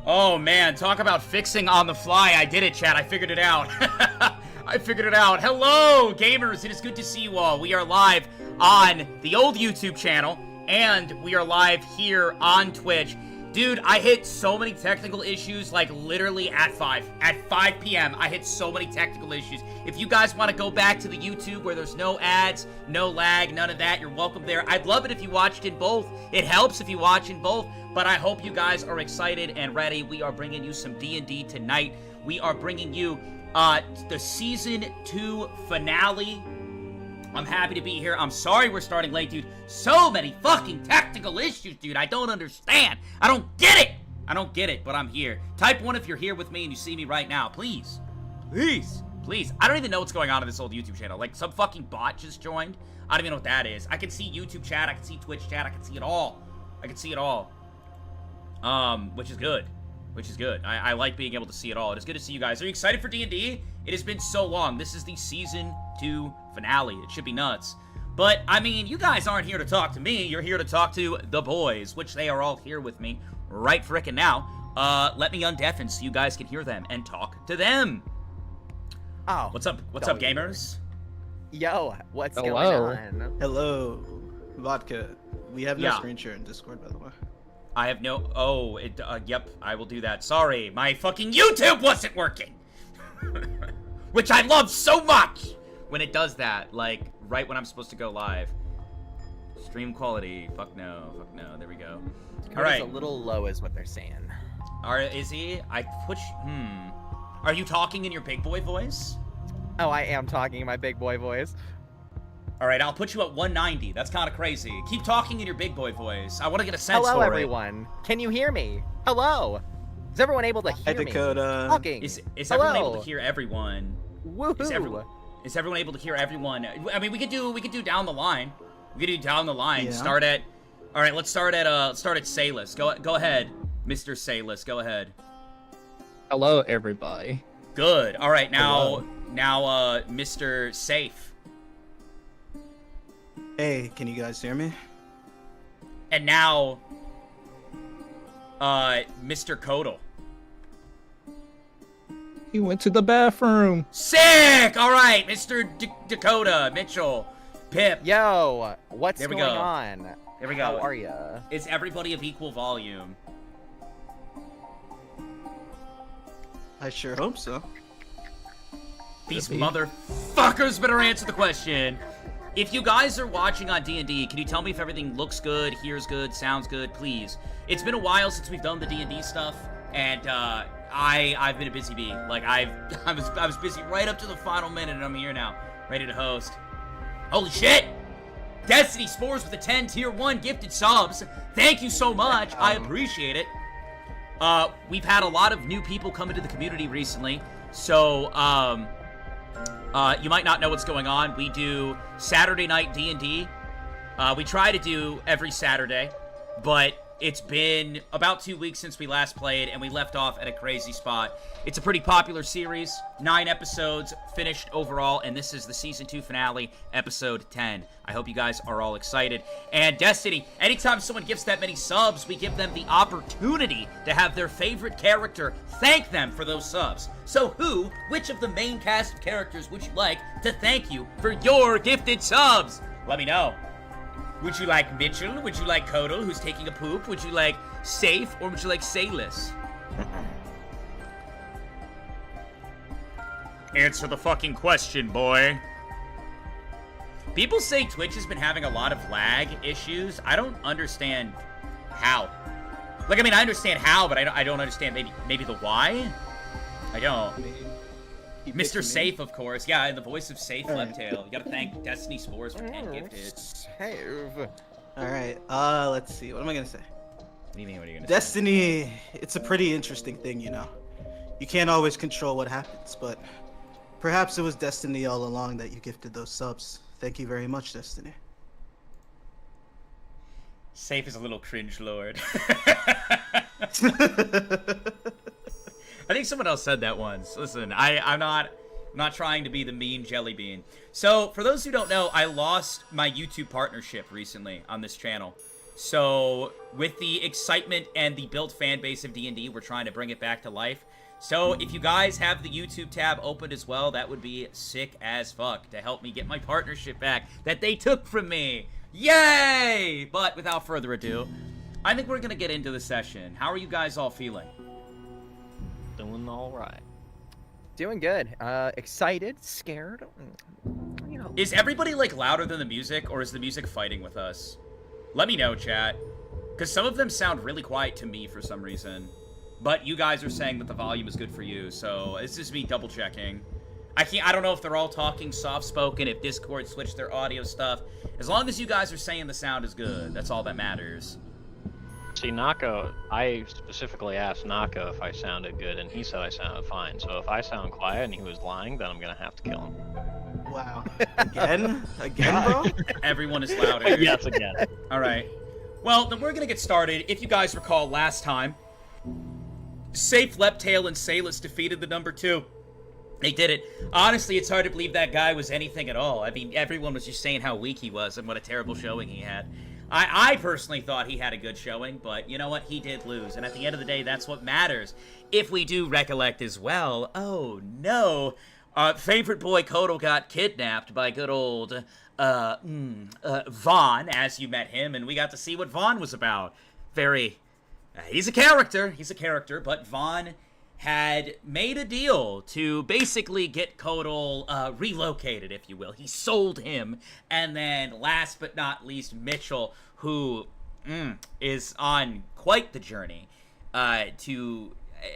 Oh man, talk about fixing on the fly. I did it, chat. I figured it out. I figured it out. Hello, gamers. It is good to see you all. We are live on the old YouTube channel, and we are live here on Twitch. Dude, I hit so many technical issues, like, literally at 5 p.m., I hit so many technical issues. If you guys want to go back to the YouTube where there's no ads, no lag, none of that, you're welcome there. I'd love it if you watched in both. It helps if you watch in both, but I hope you guys are excited and ready. We are bringing you some D&D tonight. We are bringing you the Season 2 finale. I'm happy to be here. I'm sorry we're starting late, dude. So many fucking technical issues, dude. I don't understand. I don't get it. I don't get it, but I'm here. Type 1 if you're here with me and you see me right now. Please. Please. Please. I don't even know what's going on in this old YouTube channel. Like, some fucking bot just joined. I don't even know what that is. I can see YouTube chat. I can see Twitch chat. I can see it all. I can see it all. Which is good. Which is good. I like being able to see it all. It is good to see you guys. Are you excited for D&D? It has been so long. This is the Season 2 finale. It should be nuts. But, I mean, you guys aren't here to talk to me. You're here to talk to the boys, which they are all here with me right frickin' now. Let me undeafen so you guys can hear them and talk to them. Oh. What's up? What's up, gamers? Yo, what's going on? Hello, Vodka. We have no screen share in Discord, by the way. I have no... Oh, yep, I will do that. Sorry, my fucking YouTube wasn't working! Which I love so much when it does that, like, right when I'm supposed to go live. Stream quality, fuck no, there we go. Alright. a little low is what they're saying. Is he? Are you talking in your big boy voice? Oh, I am talking in my big boy voice. Alright, I'll put you at 190. That's kind of crazy. Keep talking in your big boy voice. I want to get a sense Hello, for everyone. Can you hear me? Hello. Is everyone able to hear me? Hi, Dakota. Talking. Is everyone able to hear everyone? Woohoo. Is everyone able to hear everyone? I mean, we could do down the line. We could do down the line. Yeah. All right, let's start at Salis. Go ahead, Mr. Salis. Go ahead. Hello, everybody. Good. All right, now Mr. Safe. Hey, can you guys hear me? And now Mr. Kodal. He went to the bathroom. Sick! All right, Mr. Dakota, Mitchell, Pip. Yo, what's going on? There we go. How are ya? Is everybody of equal volume? I sure hope so. These motherfuckers better answer the question. If you guys are watching on D&D, can you tell me if everything looks good, hears good, sounds good, please? It's been a while since we've done the D&D stuff, and I've been a busy bee. Like I was busy right up to the final minute, and I'm here now, ready to host. Holy shit! Destiny Spores with the 10 tier 1 gifted subs. Thank you so much. I appreciate it. We've had a lot of new people come into the community recently, so you might not know what's going on. We do Saturday night D&D. We try to do every Saturday, but it's been about 2 weeks since we last played, and we left off at a crazy spot. It's a pretty popular series, 9 episodes finished overall, and this is the Season 2 finale, Episode 10. I hope you guys are all excited. And Destiny, anytime someone gifts that many subs, we give them the opportunity to have their favorite character thank them for those subs. So which of the main cast of characters would you like to thank you for your gifted subs? Let me know. Would you like Mitchell? Would you like Kodal, who's taking a poop? Would you like Safe, or would you like Salis? Answer the fucking question, boy. People say Twitch has been having a lot of lag issues. I don't understand how. Like, I mean, I understand how, but I don't understand maybe the why? I don't. Mr. Safe, of course. Yeah, in the voice of Safe Fliptail. You gotta thank Destiny Spores for 10 gifted. Save. Alright, let's see. What am I gonna say? What do you mean, what are you gonna say? It's a pretty interesting thing, you know. You can't always control what happens, but perhaps it was destiny all along that you gifted those subs. Thank you very much, Destiny. Safe is a little cringe lord. I think someone else said that once. Listen, I'm not trying to be the mean jelly bean. So, for those who don't know, I lost my YouTube partnership recently on this channel. So, with the excitement and the built fan base of D&D, we're trying to bring it back to life. So, if you guys have the YouTube tab opened as well, that would be sick as fuck to help me get my partnership back that they took from me. Yay! But without further ado, I think we're gonna get into the session. How are you guys all feeling? Doing all right. Doing good. Excited, scared. You know. Is everybody, like, louder than the music, or is the music fighting with us? Let me know, chat. Because some of them sound really quiet to me for some reason. But you guys are saying that the volume is good for you, so it's just me double-checking. I don't know if they're all talking soft-spoken, if Discord switched their audio stuff. As long as you guys are saying the sound is good, that's all that matters. See, Nako, I specifically asked Nako if I sounded good, and he said I sounded fine. So if I sound quiet and he was lying, then I'm gonna have to kill him. Wow. Again? Again, bro? Everyone is louder. Yes, again. Alright. Well, then we're gonna get started. If you guys recall last time, Safe, Leptail, and Salus defeated the number 2. They did it. Honestly, it's hard to believe that guy was anything at all. I mean, everyone was just saying how weak he was and what a terrible showing he had. I personally thought he had a good showing, but you know what? He did lose, and at the end of the day, that's what matters. If we do recollect as well, oh no, favorite boy Kodo got kidnapped by good old Vaughn, as you met him, and we got to see what Vaughn was about. He's a character, but Vaughn had made a deal to basically get Kodal relocated, if you will. He sold him, and then last but not least, Mitchell, who is on quite the journey to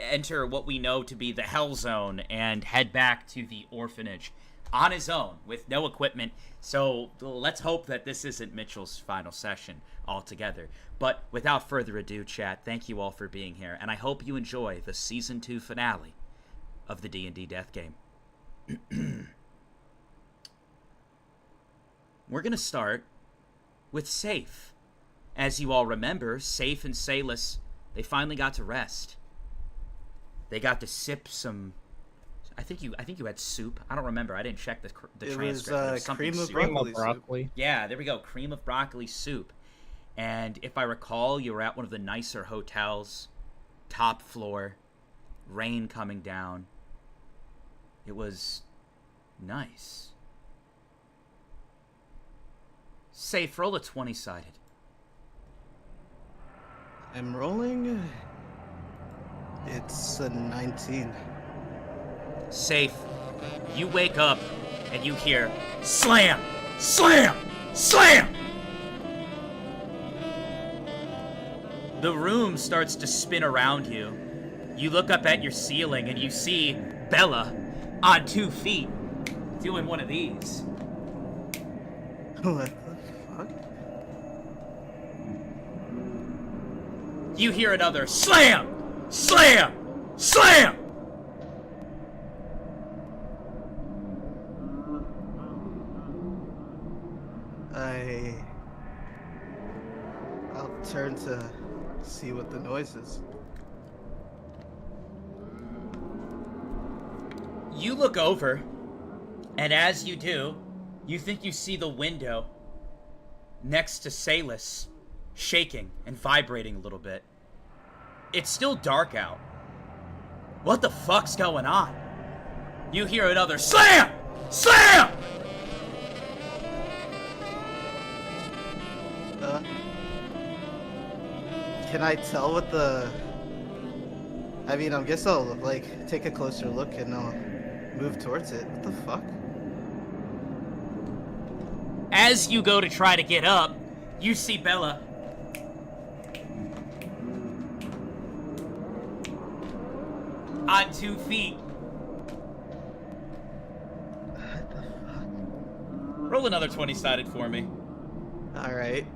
enter what we know to be the Hell Zone and head back to the orphanage on his own with no equipment. So let's hope that this isn't Mitchell's final session altogether. But without further ado, chat, thank you all for being here, and I hope you enjoy the Season 2 finale of the D&D Death Game. We're going to start with Safe. As you all remember, Safe and Salus, they finally got to rest. They got to sip some... I think you had soup. I don't remember. I didn't check the transcript. It was cream of broccoli soup. Yeah, there we go. Cream of broccoli soup. And if I recall, you were at one of the nicer hotels, top floor, rain coming down. It was nice. Safe, roll a 20-sided. I'm rolling. It's a 19. Safe, you wake up and you hear slam, slam, slam. The room starts to spin around you. You look up at your ceiling and you see Bella on 2 feet doing one of these. What the fuck? You hear another slam, slam, slam. I'll turn to see what the noise is. You look over, and as you do, you think you see the window next to Salus shaking and vibrating a little bit. It's still dark out. What the fuck's going on? You hear another slam! Slam! Can I tell what the... I mean, I guess I'll, like, take a closer look and I'll move towards it. What the fuck? As you go to try to get up, you see Bella. On 2 feet. What the fuck? Roll another 20-sided for me. Alright.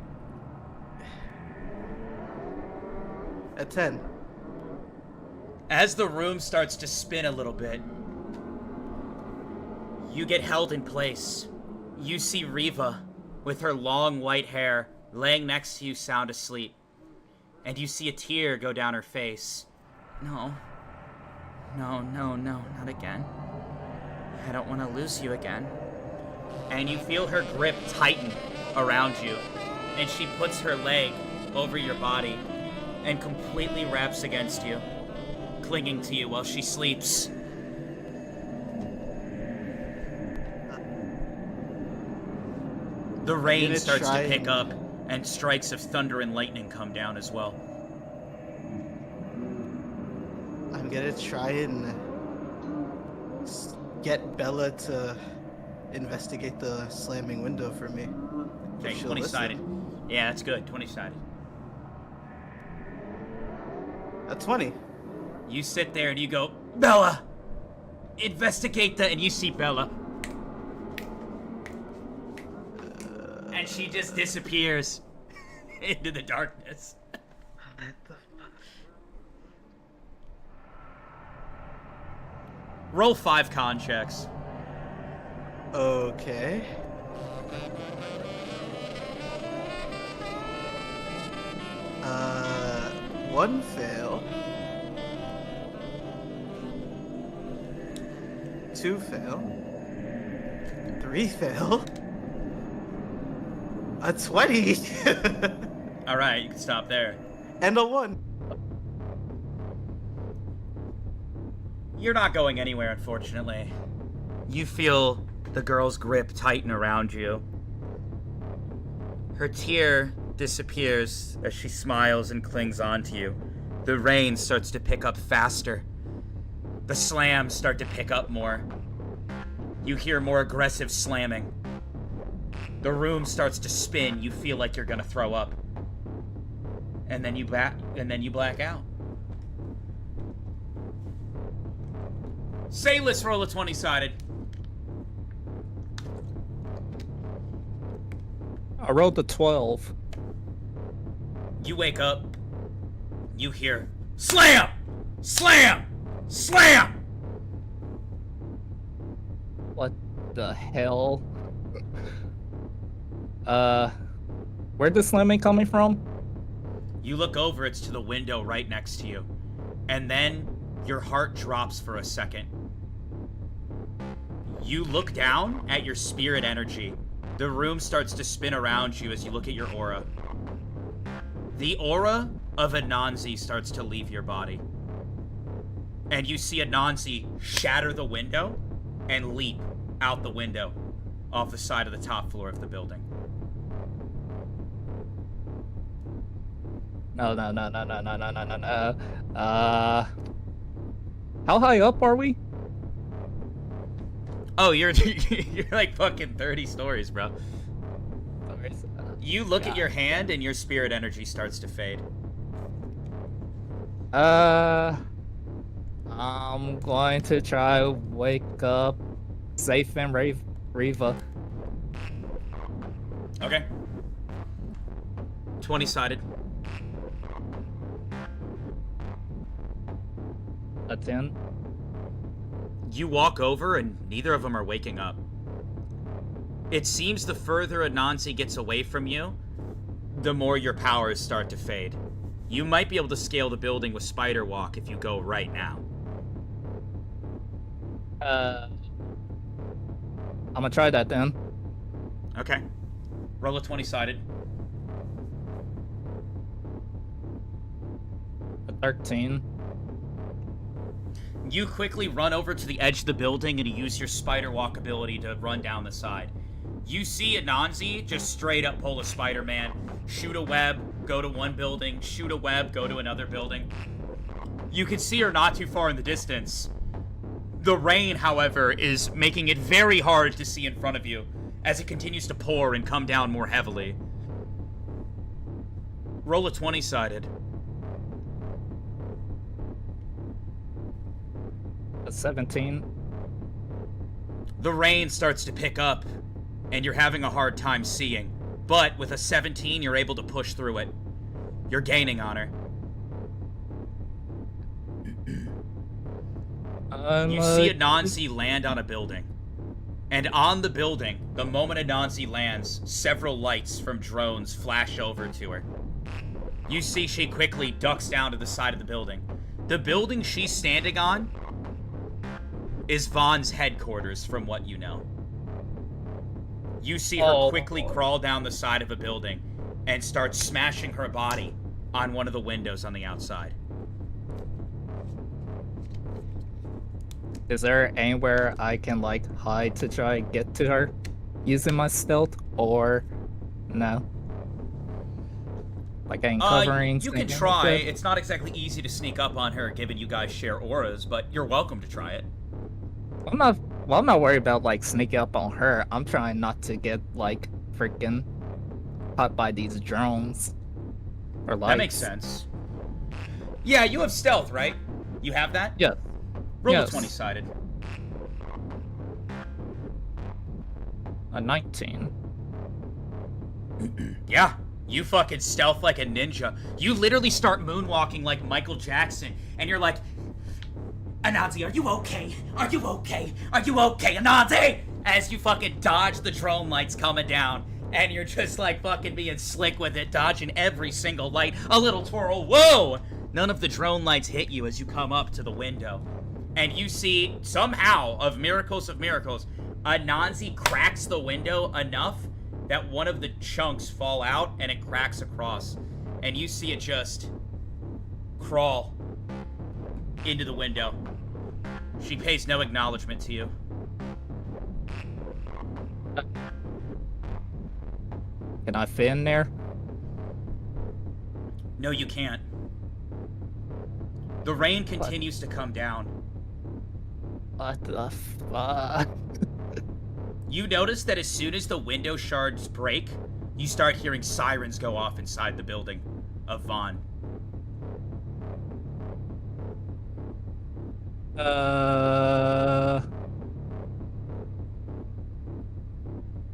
A 10. As the room starts to spin a little bit, you get held in place. You see Reva with her long white hair laying next to you sound asleep. And you see a tear go down her face. No, not again. I don't want to lose you again. And you feel her grip tighten around you. And she puts her leg over your body and completely wraps against you, clinging to you while she sleeps. The rain starts to pick up, and strikes of thunder and lightning come down as well. I'm gonna try and get Bella to investigate the slamming window for me. Okay, 20-sided. Yeah, that's good. 20-sided. A 20. You sit there and you go, Bella, investigate the... And you see Bella. And she just disappears into the darkness. Roll 5 con checks. Okay. One fail. 2 fail. 3 fail. A 20. Alright, you can stop there. And a 1. You're not going anywhere, unfortunately. You feel the girl's grip tighten around you. Her tear disappears as she smiles and clings onto you. The rain starts to pick up faster. The slams start to pick up more. You hear more aggressive slamming. The room starts to spin. You feel like you're gonna throw up. And then you black out. Say, let's roll a 20-sided. I rolled the 12. You wake up. You hear slam! Slam! Slam! What the hell? Where'd the slamming coming from? You look over, it's to the window right next to you. And then your heart drops for a second. You look down at your spirit energy. The room starts to spin around you as you look at your aura. The aura of Anansi starts to leave your body. And you see Anansi shatter the window and leap out the window off the side of the top floor of the building. No. How high up are we? Oh, you're you're like fucking 30 stories, bro. You look at your hand and your spirit energy starts to fade. I'm going to try wake up Safe and Reva. Okay. 20-sided. A 10. You walk over and neither of them are waking up. It seems the further Anansi gets away from you, the more your powers start to fade. You might be able to scale the building with Spider Walk if you go right now. I'm gonna try that then. Okay. Roll a 20-sided. A 13. You quickly run over to the edge of the building and you use your Spider Walk ability to run down the side. You see Anansi just straight up pull a Spider-Man, shoot a web, go to one building, shoot a web, go to another building. You can see her not too far in the distance. The rain, however, is making it very hard to see in front of you as it continues to pour and come down more heavily. Roll a 20-sided. A 17. The rain starts to pick up, and you're having a hard time seeing. But with a 17, you're able to push through it. You're gaining on her. You see Anansi land on a building. And on the building, the moment Anansi lands, several lights from drones flash over to her. You see she quickly ducks down to the side of the building. The building she's standing on is Vaughn's headquarters, from what you know. You see her quickly crawl down the side of a building, and starts smashing her body on one of the windows on the outside. Is there anywhere I can, like, hide to try and get to her using my stealth, or no? Like, I'm covering. You can try. It's not exactly easy to sneak up on her, given you guys share auras, but you're welcome to try it. I'm not worried about, like, sneaking up on her. I'm trying not to get, like, freaking caught by these drones. Or lights. That makes sense. Yeah, you have stealth, right? You have that? Yes. Roll Yes. a 20-sided. A 19. Yeah, you fucking stealth like a ninja. You literally start moonwalking like Michael Jackson, and you're like, Anansi, are you okay? Are you okay? Are you okay, Anansi? As you fucking dodge the drone lights coming down, and you're just like fucking being slick with it, dodging every single light. A little twirl, whoa! None of the drone lights hit you as you come up to the window. And you see, somehow, of miracles, Anansi cracks the window enough that one of the chunks fall out and it cracks across. And you see it just crawl into the window. She pays no acknowledgement to you. Can I fit in there? No, you can't. The rain continues to come down. What the fuck? You notice that as soon as the window shards break, you start hearing sirens go off inside the building of Vaughn.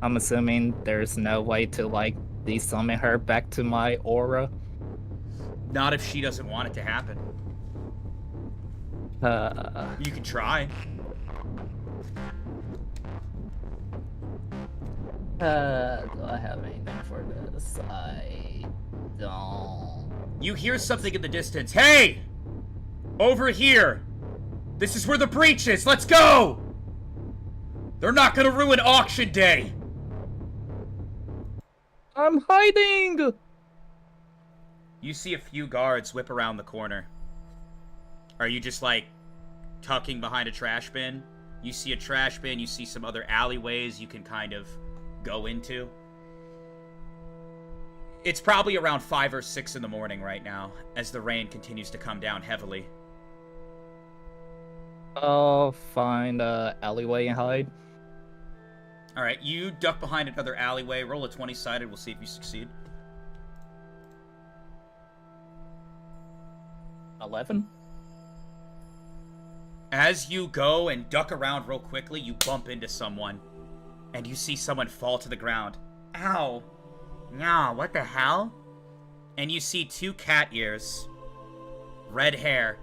I'm assuming there's no way to, like, de-summon her back to my aura. Not if she doesn't want it to happen. You can try. Do I have anything for this? I don't. You hear something in the distance. Hey! Over here! This is where the breach is! Let's go! They're not gonna ruin auction day! I'm hiding! You see a few guards whip around the corner. Are you just, like, tucking behind a trash bin? You see a trash bin, you see some other alleyways you can kind of go into. It's probably around 5 or 6 in the morning right now, as the rain continues to come down heavily. I'll find a alleyway and hide. Alright, you duck behind another alleyway, roll a 20-sided, we'll see if you succeed. 11? As you go and duck around real quickly, you bump into someone. And you see someone fall to the ground. Ow. Nah, what the hell? And you see 2 cat ears. Red hair.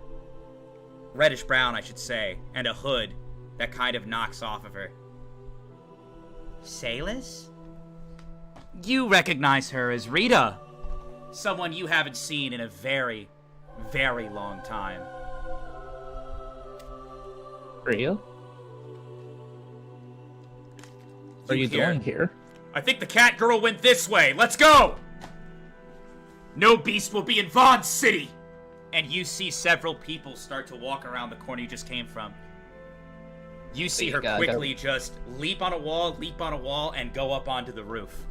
Reddish brown, I should say. And a hood that kind of knocks off of her. Salis? You recognize her as Rita. Someone you haven't seen in a very, very long time. Rhea? What are you doing here? I think the cat girl went this way. Let's go! No beast will be in Vaughn City! And you see several people start to walk around the corner you just came from. You see her quickly just leap on a wall, and go up onto the roof.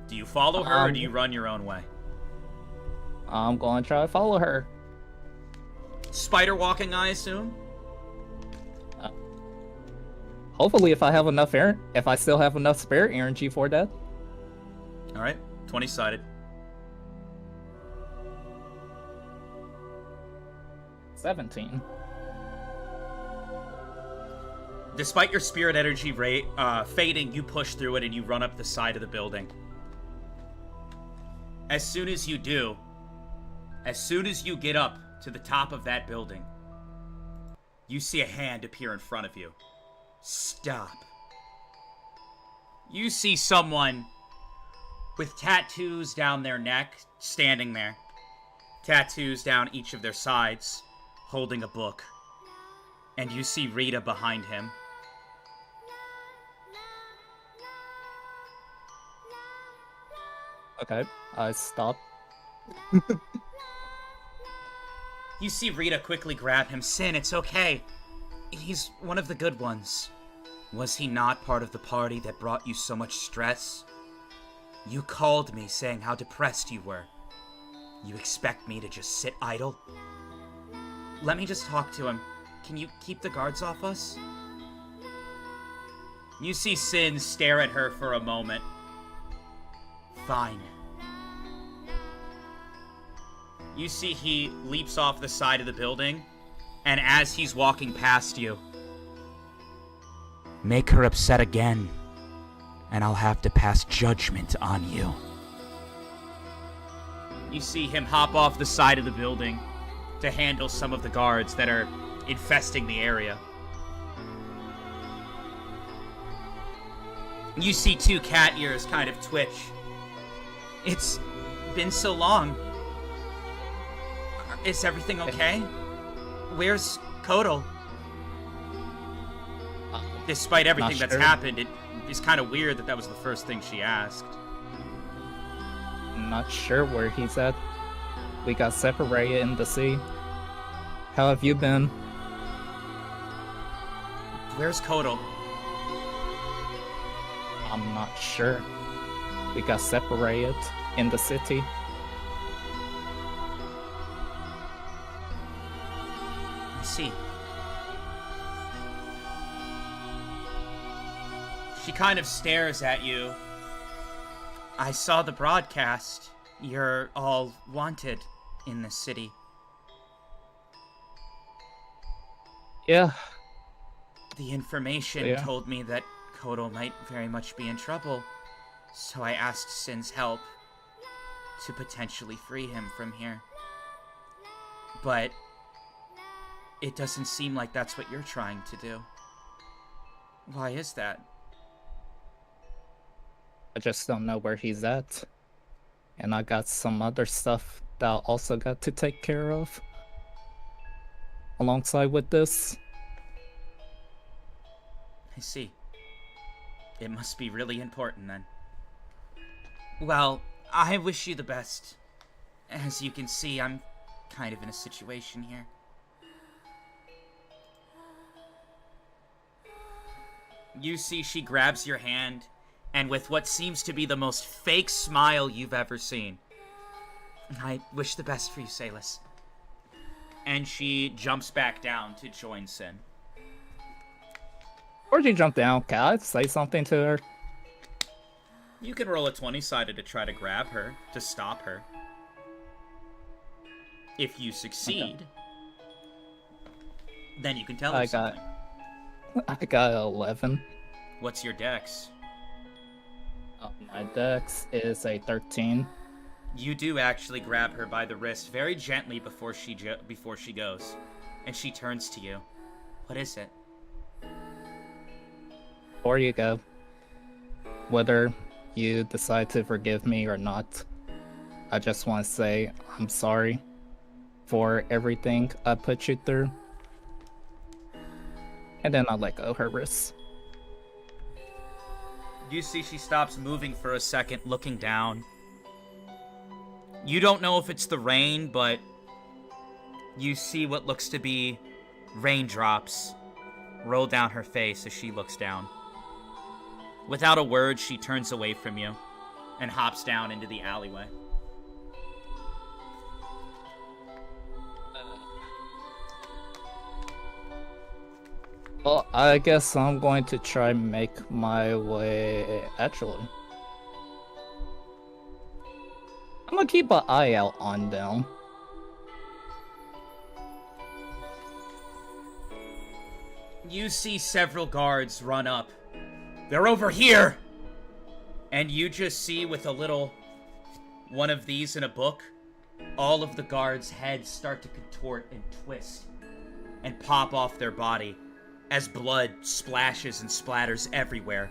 Do you follow her, or do you run your own way? I'm going to try to follow her. Spider walking, I assume? Hopefully, if I still have enough spirit energy for that. Alright, 20-sided. 17. Despite your spirit energy rate fading, you push through it and you run up the side of the building. As soon as you do, as soon as you get up to the top of that building, you see a hand appear in front of you. Stop. You see someone with tattoos down their neck standing there. Tattoos down each of their sides, holding a book. And you see Rita behind him. Okay, I stop. You see Rita quickly grab him. Sin, it's okay. He's one of the good ones. Was he not part of the party that brought you so much stress? You called me saying how depressed you were. You expect me to just sit idle? Let me just talk to him. Can you keep the guards off us? You see Sin stare at her for a moment. Fine. You see he leaps off the side of the building, and as he's walking past you, make her upset again, and I'll have to pass judgment on you. You see him hop off the side of the building to handle some of the guards that are infesting the area. You see two cat ears kind of twitch. It's been so long. Is everything okay? Where's Kotal? Despite everything that's happened, it is kind of weird that that was the first thing she asked. I'm not sure where he's at. We got separated in the sea. How have you been? Where's Kotal? I'm not sure. We got separated in the city. I see. She kind of stares at you. I saw the broadcast. You're all wanted in this city. Yeah. The information told me that Kotal might very much be in trouble, so I asked Sin's help to potentially free him from here. But it doesn't seem like that's what you're trying to do. Why is that? I just don't know where he's at. And I got some other stuff that I also got to take care of. Alongside with this. I see. It must be really important then. Well, I wish you the best. As you can see, I'm kind of in a situation here. You see she grabs your hand, and with what seems to be the most fake smile you've ever seen. I wish the best for you, Salus. And she jumps back down to join Sin. Where'd you jump down? Can I say something to her? You can roll a 20-sided to try to grab her, to stop her. If you succeed, then you can tell her something. I got 11. What's your dex? My dex is a 13. You do actually grab her by the wrist very gently before she goes, and she turns to you. What is it? Before you go, whether you decide to forgive me or not, I just want to say I'm sorry for everything I put you through. And then I let go of her wrists. You see she stops moving for a second, looking down. You don't know if it's the rain, but you see what looks to be raindrops roll down her face as she looks down. Without a word, she turns away from you and hops down into the alleyway. Well, I guess I'm going to try and make my way... Actually, I'm gonna keep an eye out on them. You see several guards run up. They're over here! And you just see with a little one of these in a book, all of the guards' heads start to contort and twist and pop off their body as blood splashes and splatters everywhere.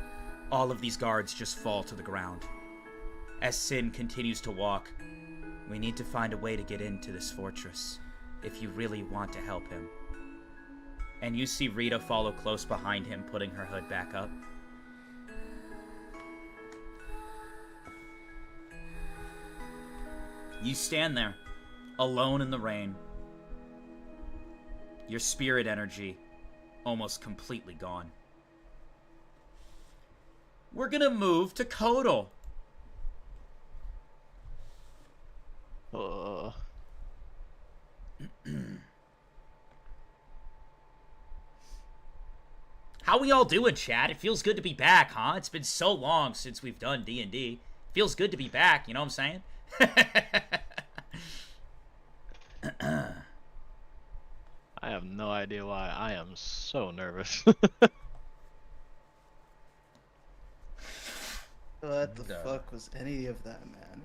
All of these guards just fall to the ground. As Sin continues to walk, we need to find a way to get into this fortress if you really want to help him. And you see Rita follow close behind him, putting her hood back up. You stand there, alone in the rain. Your spirit energy almost completely gone. We're gonna move to Kodal. How we all doing, chat? It feels good to be back, huh? It's been so long since we've done D&D. Feels good to be back, you know what I'm saying? I have no idea why. I am so nervous. What the fuck was any of that, man?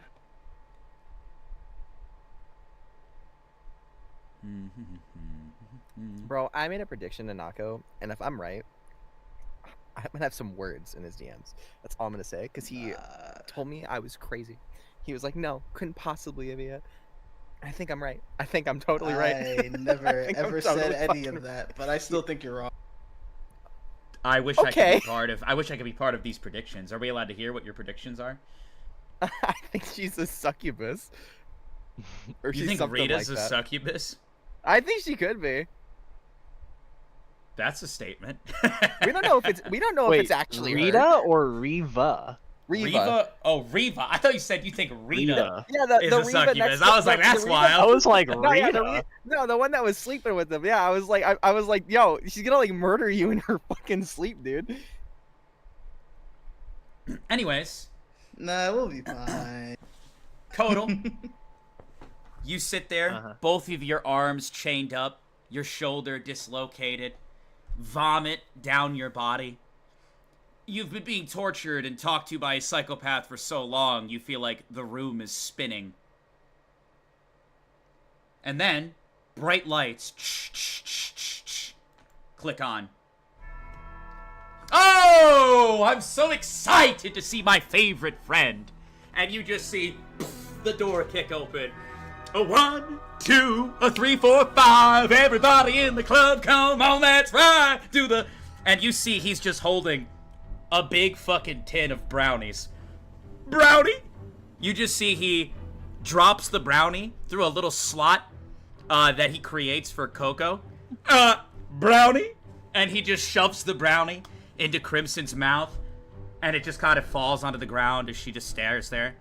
Bro, I made a prediction to Nako, and if I'm right, I'm gonna have some words in his DMs. That's all I'm gonna say, because he told me I was crazy. He was like, no, couldn't possibly be it. I think I'm right. I think I'm totally right. I never ever said totally any of that, but I still think you're wrong. I wish I could be part of. I wish I could be part of these predictions. Are we allowed to hear what your predictions are? I think she's a succubus. Or You she's think something Rita's like a that. succubus? I think she could be. That's a statement. We don't know if it's. We don't know Wait, if it's actually Rita her. or Reva? Reva. Oh, Reva. I thought you said you think Rita Yeah, the is the a Reva succubus. next I was like, the that's Reva- I wild. was like, No, yeah, Rita? no, the one that was sleeping with him. Yeah, I was like, I was like, yo, she's gonna like murder you in her fucking sleep, dude. Anyways, Nah, we'll be fine. Kodal, you sit there, both of your arms chained up, your shoulder dislocated, vomit down your body. You've been being tortured and talked to by a psychopath for so long, you feel like the room is spinning. And then, bright lights click on. Oh, I'm so excited to see my favorite friend. And you just see the door kick open. A 1, 2, a 3, 4, 5. Everybody in the club, come on, let's ride. Do the... And you see he's just holding a big fucking tin of brownies. Brownie? You just see he drops the brownie through a little slot that he creates for Coco. Brownie? And he just shoves the brownie into Crimson's mouth, and it just kind of falls onto the ground as she just stares there.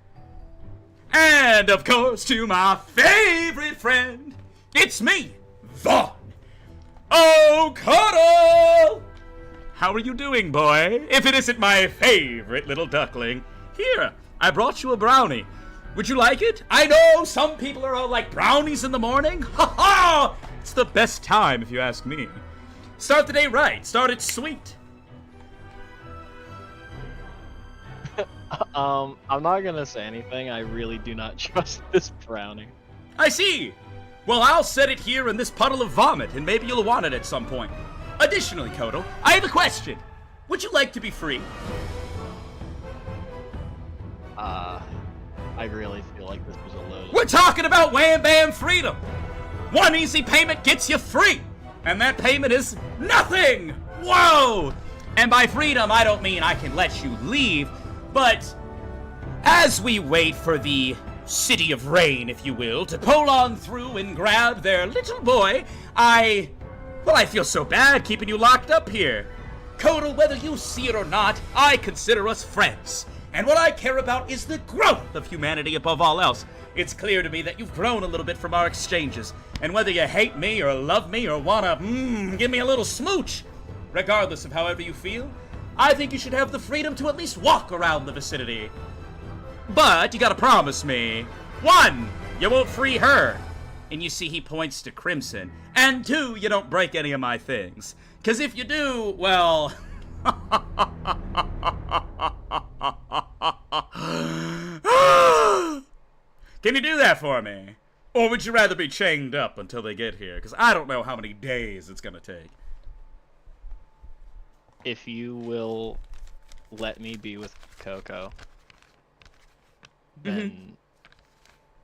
And, of course, to my favorite friend, it's me, Vaughn. Oh, Kodal! How are you doing, boy? If it isn't my favorite little duckling. Here, I brought you a brownie. Would you like it? I know some people are all like, brownies in the morning? Ha ha! It's the best time, if you ask me. Start the day right. Start it sweet. I'm not gonna say anything. I really do not trust this brownie. I see. Well, I'll set it here in this puddle of vomit, and maybe you'll want it at some point. Additionally, Kodal, I have a question. Would you like to be free? I really feel like this was a load. We're talking about Wham Bam Freedom. One easy payment gets you free, and that payment is nothing. Whoa! And by freedom, I don't mean I can let you leave, but as we wait for the City of Rain, if you will, to pull on through and grab their little boy, I feel so bad keeping you locked up here. Kodal, whether you see it or not, I consider us friends. And what I care about is the growth of humanity above all else. It's clear to me that you've grown a little bit from our exchanges. And whether you hate me or love me or wanna, give me a little smooch, regardless of however you feel, I think you should have the freedom to at least walk around the vicinity. But you gotta promise me, 1, you won't free her. And you see he points to Crimson. And 2, you don't break any of my things. 'Cause if you do, well... Can you do that for me? Or would you rather be chained up until they get here? 'Cause I don't know how many days it's gonna take. If you will let me be with Coco, then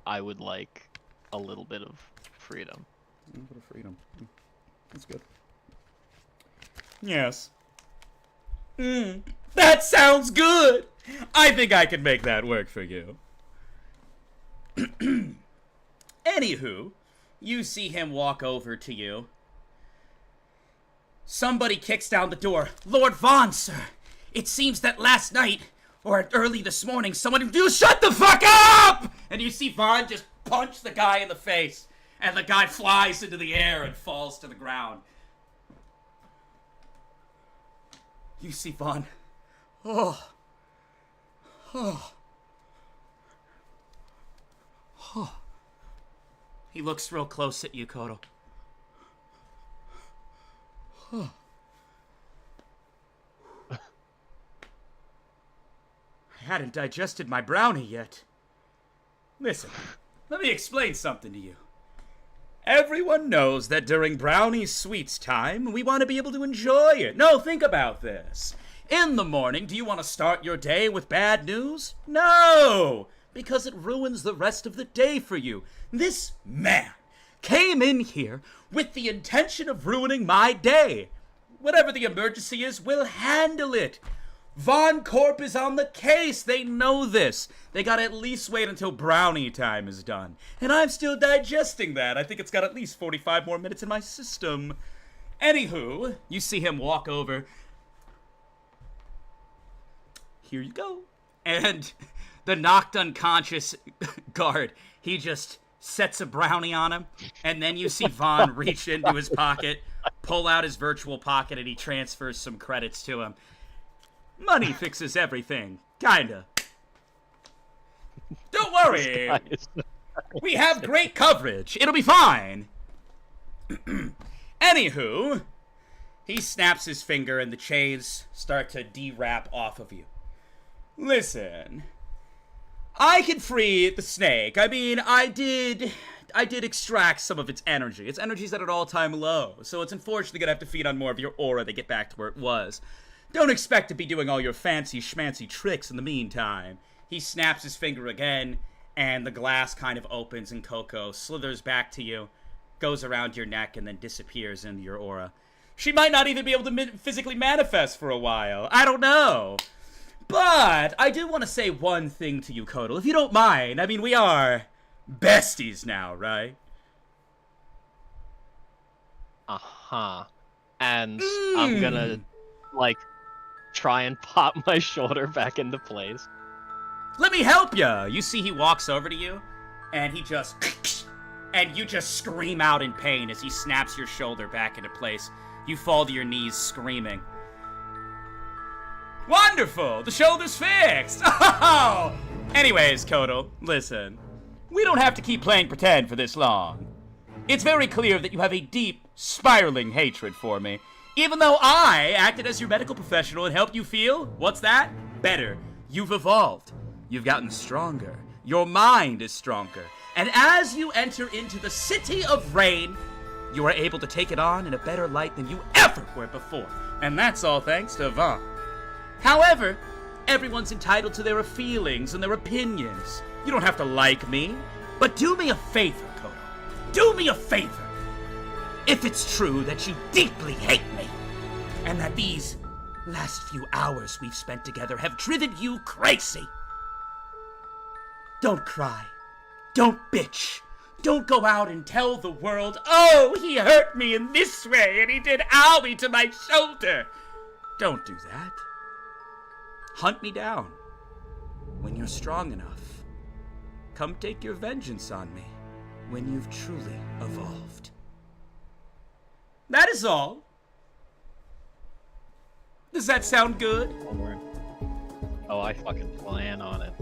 I would like a little bit of freedom. A little bit of freedom. That's good. Yes. That sounds good! I think I can make that work for you. Anywho, you see him walk over to you. Somebody kicks down the door. Lord Vaughn, sir. It seems that last night, or early this morning, someone... You shut the fuck up! And you see Vaughn just punch the guy in the face. And the guy flies into the air and falls to the ground. You see Vaughn. Oh. He looks real close at you, Koto. I hadn't digested my brownie yet. Listen, let me explain something to you. Everyone knows that during Brownie Sweets time, we want to be able to enjoy it. No, think about this. In the morning, do you want to start your day with bad news? No, because it ruins the rest of the day for you. This man came in here with the intention of ruining my day. Whatever the emergency is, we'll handle it. Von Corp is on the case. They know this. They gotta at least wait until brownie time is done. And I'm still digesting that. I think it's got at least 45 more minutes in my system. Anywho, you see him walk over. Here you go. And the knocked unconscious guard, he just sets a brownie on him. And then you see Vaughn reach into his pocket, pull out his virtual pocket, and he transfers some credits to him. Money fixes everything. Kinda. Don't worry. We have great coverage. It'll be fine. Anywho, he snaps his finger and the chains start to de-wrap off of you. Listen, I can free the snake. I mean, I did extract some of its energy. Its energy's at an all-time low, so it's unfortunately gonna have to feed on more of your aura to get back to where it was. Don't expect to be doing all your fancy schmancy tricks in the meantime. He snaps his finger again, and the glass kind of opens, and Coco slithers back to you, goes around your neck, and then disappears into your aura. She might not even be able to physically manifest for a while. I don't know. But I do want to say one thing to you, Kotal, if you don't mind. I mean, we are besties now, right? Uh-huh. And I'm gonna, try and pop my shoulder back into place. Let me help ya! You see he walks over to you, and he just... And you just scream out in pain as he snaps your shoulder back into place. You fall to your knees screaming. Wonderful! The shoulder's fixed! Oh! Anyways, Kotal, listen. We don't have to keep playing pretend for this long. It's very clear that you have a deep, spiraling hatred for me. Even though I acted as your medical professional and helped you feel, what's that? Better. You've evolved. You've gotten stronger. Your mind is stronger. And as you enter into the City of Rain, you are able to take it on in a better light than you ever were before. And that's all thanks to Vaughn. However, everyone's entitled to their feelings and their opinions. You don't have to like me, but do me a favor, Koto. Do me a favor. If it's true that you deeply hate me, and that these last few hours we've spent together have driven you crazy, don't cry. Don't bitch. Don't go out and tell the world, oh, he hurt me in this way and he did owie to my shoulder. Don't do that. Hunt me down. When you're strong enough, come take your vengeance on me when you've truly evolved. That is all. Does that sound good? Oh, I fucking plan on it.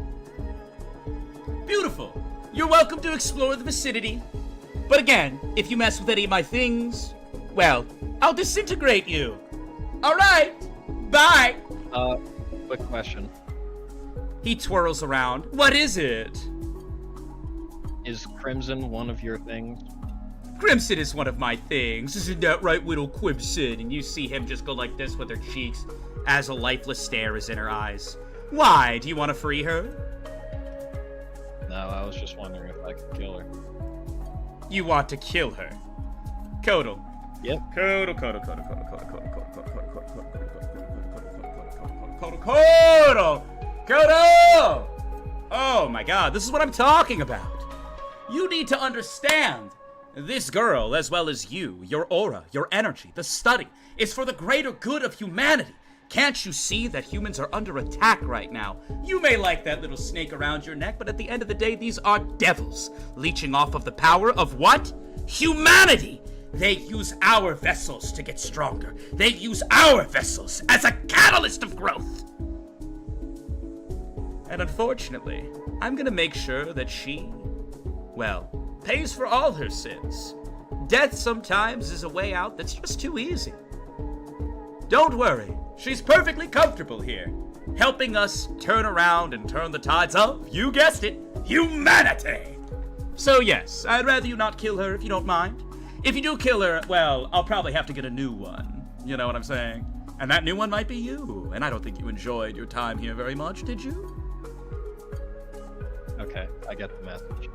Beautiful. You're welcome to explore the vicinity. But again, if you mess with any of my things, well, I'll disintegrate you. Alright, bye. Quick question. He twirls around. What is it? Is Crimson one of your things? Crimson is one of my things. Isn't that right, Whittle Crimson? And you see him just go like this with her cheeks as a lifeless stare is in her eyes. Why? Do you want to free her? No, I was just wondering if I could kill her. You want to kill her? Kotal. Yep. Kotal. Kotal! Oh my god, this is what I'm talking about. You need to understand. This girl, as well as you, your aura, your energy, the study, is for the greater good of humanity. Can't you see that humans are under attack right now? You may like that little snake around your neck, but at the end of the day, these are devils, leeching off of the power of what? Humanity! They use our vessels to get stronger. They use our vessels as a catalyst of growth. And unfortunately, I'm gonna make sure that she, well, pays for all her sins. Death sometimes is a way out that's just too easy. Don't worry, she's perfectly comfortable here, helping us turn around and turn the tides of, you guessed it, humanity! So yes, I'd rather you not kill her if you don't mind. If you do kill her, well, I'll probably have to get a new one. You know what I'm saying? And that new one might be you. And I don't think you enjoyed your time here very much, did you? Okay, I get the message.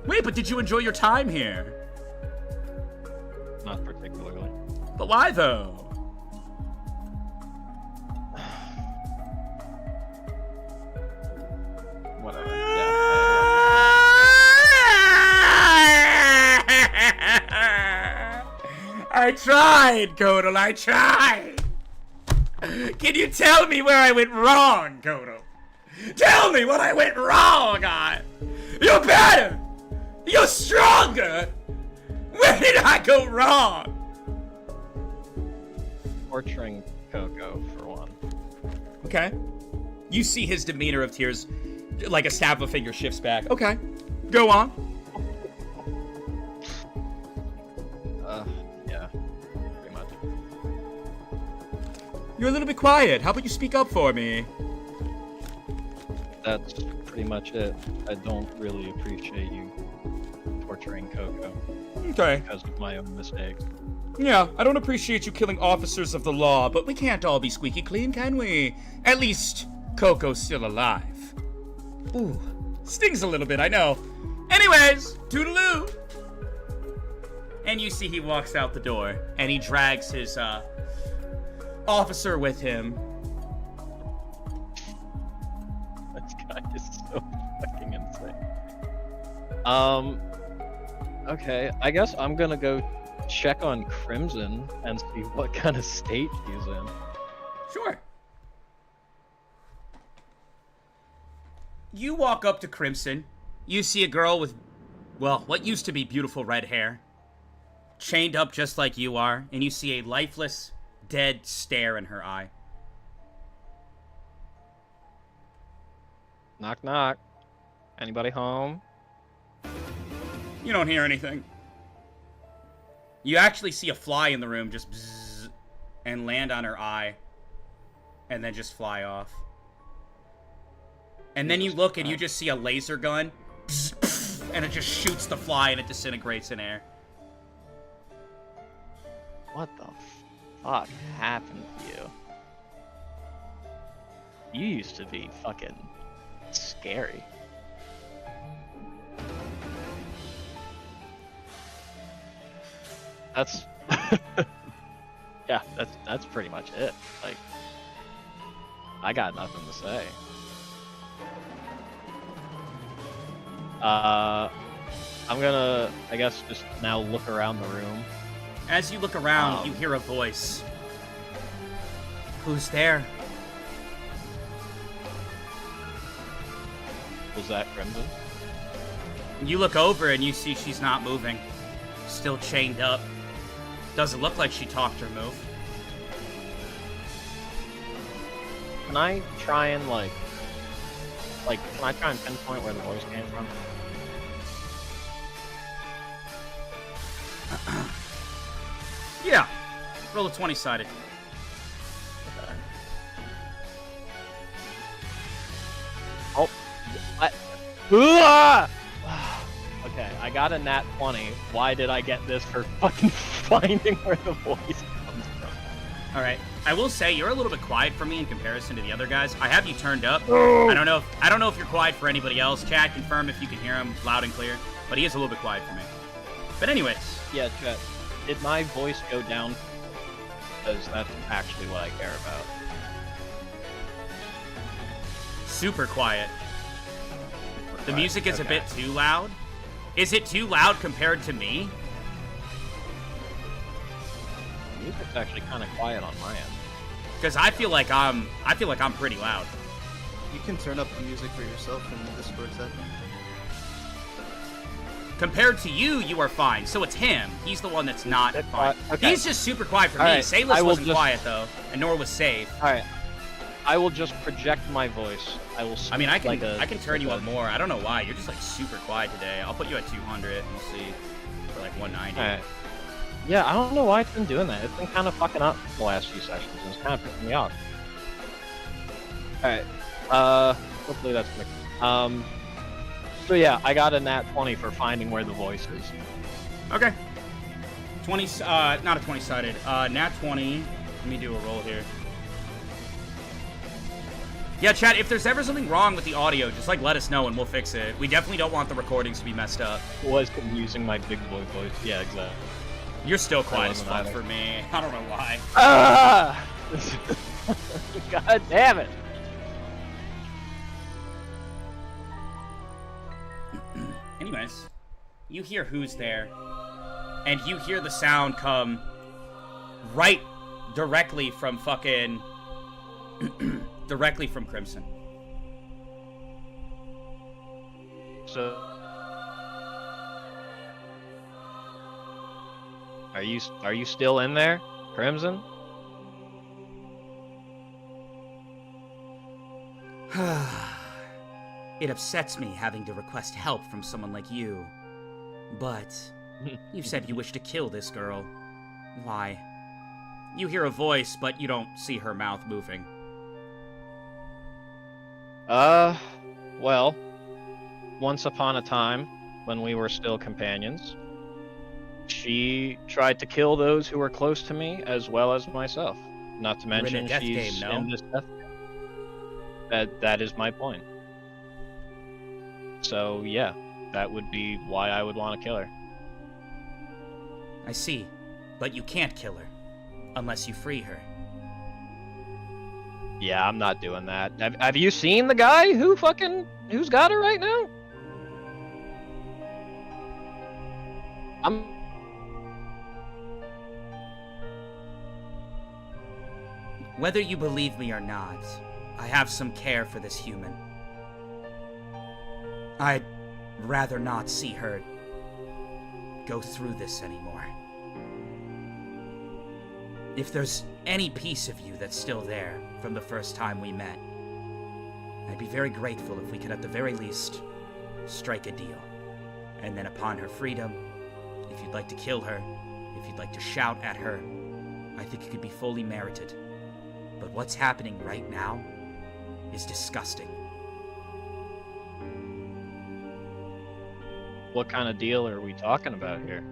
Wait, but did you enjoy your time here? Not particularly. But why, though? Whatever. Yeah. I tried, Kodal, I tried! Can you tell me where I went wrong, Kodal? Tell me what I went wrong on! You're better! You're stronger! Where did I go wrong? Torturing Coco, for one. Okay. You see his demeanor of tears, like a snap of a finger shifts back. Okay. Go on. Yeah. Pretty much. You're a little bit quiet. How about you speak up for me? That's pretty much it. I don't really appreciate you torturing Coco Okay. because of my own mistakes. Yeah, I don't appreciate you killing officers of the law, but we can't all be squeaky clean, can we? At least, Coco's still alive. Ooh, stings a little bit, I know. Anyways, toodaloo! And you see he walks out the door, and he drags his, officer with him. This guy is so fucking insane. Okay, I guess I'm gonna go check on Crimson and see what kind of state he's in. Sure. You walk up to Crimson. You see a girl with, well, what used to be beautiful red hair. Chained up just like you are, and you see a lifeless, dead stare in her eye. Knock knock. Anybody home? You don't hear anything. You actually see a fly in the room just bzzz, and land on her eye, and then just fly off. And then you look and you just see a laser gun, bzz, pff, and it just shoots the fly and it disintegrates in air. What the fuck happened to you? You used to be fucking scary. That's yeah, that's pretty much it. Like, I got nothing to say. I'm gonna, I guess, just now look around the room. As you look around, you hear a voice. Who's there? Was that Crimson? You look over and you see she's not moving. Still chained up. Doesn't look like she talked or moved. Can I try and can I try and pinpoint where the voice came from? Yeah. Roll a 20-sided. Okay. Oh, what? Okay, I got a nat 20. Why did I get this for fucking finding where the voice comes from? All right. I will say you're a little bit quiet for me in comparison to the other guys. I have you turned up. I don't know if you're quiet for anybody else. Chat, confirm if you can hear him loud and clear. But he is a little bit quiet for me. But anyways. Yeah, chat. Did my voice go down? Because that's actually what I care about. Super quiet. The music is a bit too loud. Is it too loud compared to me? Music's actually kind of quiet on my end. Because I feel like I'm pretty loud. You can turn up the music for yourself in the Discord setting. Compared to you, you are fine. So it's him. He's the one that's not fine. Okay. He's just super quiet for All me. right, Sayless I will wasn't just- quiet though, and nor was Safe. All right. I will just project my voice. I will. I mean, I can like a, I can turn like you a- up more. I don't know why. You're just like super quiet today. I'll put you at 200 and we'll see for like 190. All right. Yeah, I don't know why it's been doing that. It's been kind of fucking up the last few sessions, and it's kind of pissing me off. Alright. Hopefully that's gonna... So yeah, I got a nat 20 for finding where the voice is. Okay. 20. Not a 20-sided. Nat 20. Let me do a roll here. Yeah, chat. If there's ever something wrong with the audio, just like let us know and we'll fix it. We definitely don't want the recordings to be messed up. Was using my big boy voice. Yeah, exactly. You're still quiet as wasn't fuck either. for me. I don't know why. Ah! God damn it! Anyways, you hear who's there, and you hear the sound come right directly from fucking directly from Crimson. So, are you still in there, Crimson? It upsets me having to request help from someone like you, but you said you wish to kill this girl. Why? You hear a voice, but you don't see her mouth moving. Well, once upon a time, when we were still companions, she tried to kill those who were close to me as well as myself. Not to You're in a mention death she's game, no? in this death game. That is my point. So yeah, that would be why I would want to kill her. I see, but you can't kill her unless you free her. Yeah, I'm not doing that. Have you seen the guy who's got her right now? Whether you believe me or not, I have some care for this human. I'd rather not see her go through this anymore. If there's any piece of you that's still there from the first time we met, I'd be very grateful if we could at the very least strike a deal. And then upon her freedom, if you'd like to kill her, if you'd like to shout at her, I think it could be fully merited. But what's happening right now is disgusting. What kind of deal are we talking about here?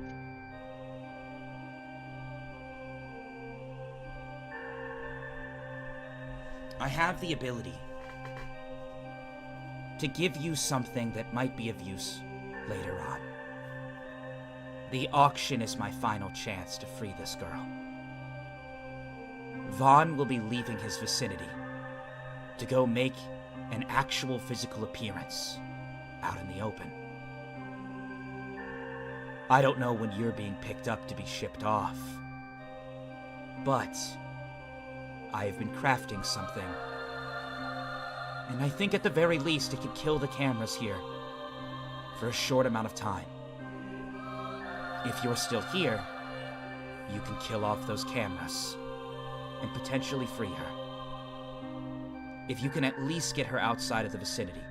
I have the ability to give you something that might be of use later on. The auction is my final chance to free this girl. Vaughn will be leaving his vicinity to go make an actual physical appearance out in the open. I don't know when you're being picked up to be shipped off, but I have been crafting something, and I think at the very least it could kill the cameras here for a short amount of time. If you're still here, you can kill off those cameras and potentially free her. If you can at least get her outside of the vicinity,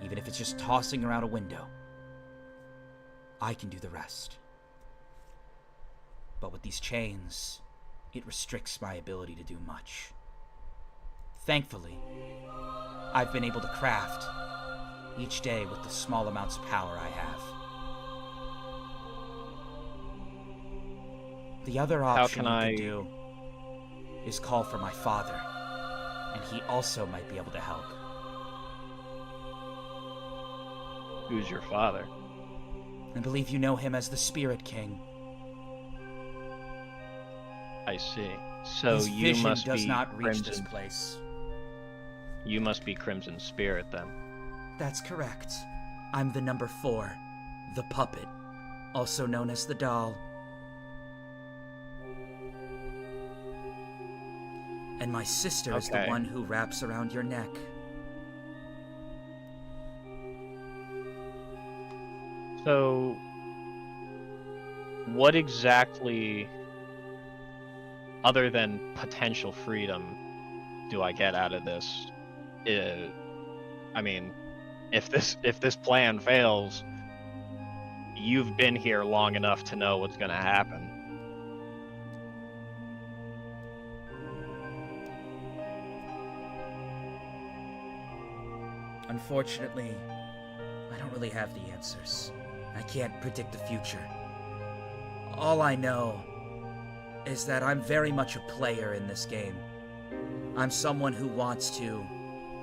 even if it's just tossing her out a window, I can do the rest. But with these chains, it restricts my ability to do much. Thankfully, I've been able to craft each day with the small amounts of power I have. The other option can we I- can do is call for my father, and he also might be able to help. Who's your father? I believe you know him as the Spirit King. I see. So His you vision must does be not reach this Crimson. place. You must be Crimson Spirit then. That's correct. I'm the number 4, the puppet, also known as the doll. And my sister is the Okay. one who wraps around your neck. So, what exactly, other than potential freedom, do I get out of this? I mean, if this plan fails, you've been here long enough to know what's going to happen. Unfortunately, I don't really have the answers. I can't predict the future. All I know is that I'm very much a player in this game. I'm someone who wants to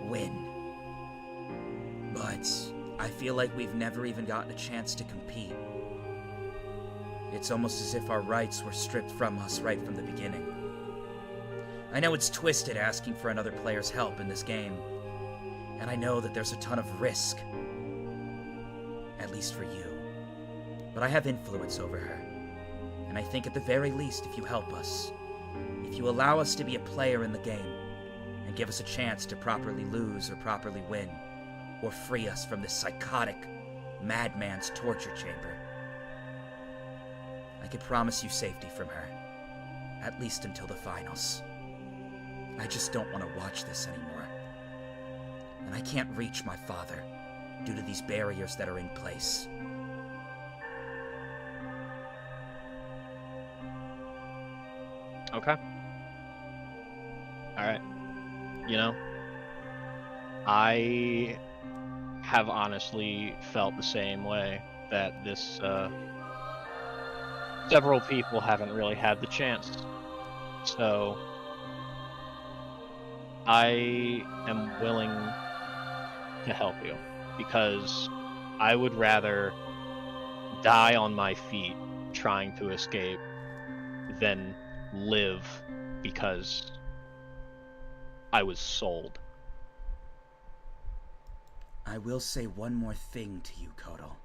win. But I feel like we've never even gotten a chance to compete. It's almost as if our rights were stripped from us right from the beginning. I know it's twisted asking for another player's help in this game, and I know that there's a ton of risk, at least for you. But I have influence over her, and I think at the very least, if you help us, if you allow us to be a player in the game, and give us a chance to properly lose or properly win, or free us from this psychotic madman's torture chamber, I can promise you safety from her, at least until the finals. I just don't want to watch this anymore. And I can't reach my father due to these barriers that are in place. Okay. Alright. You know, I have honestly felt the same way, that this, several people haven't really had the chance. So, I am willing to help you, because I would rather die on my feet trying to escape than live because I was sold. I will say one more thing to you, Kotal.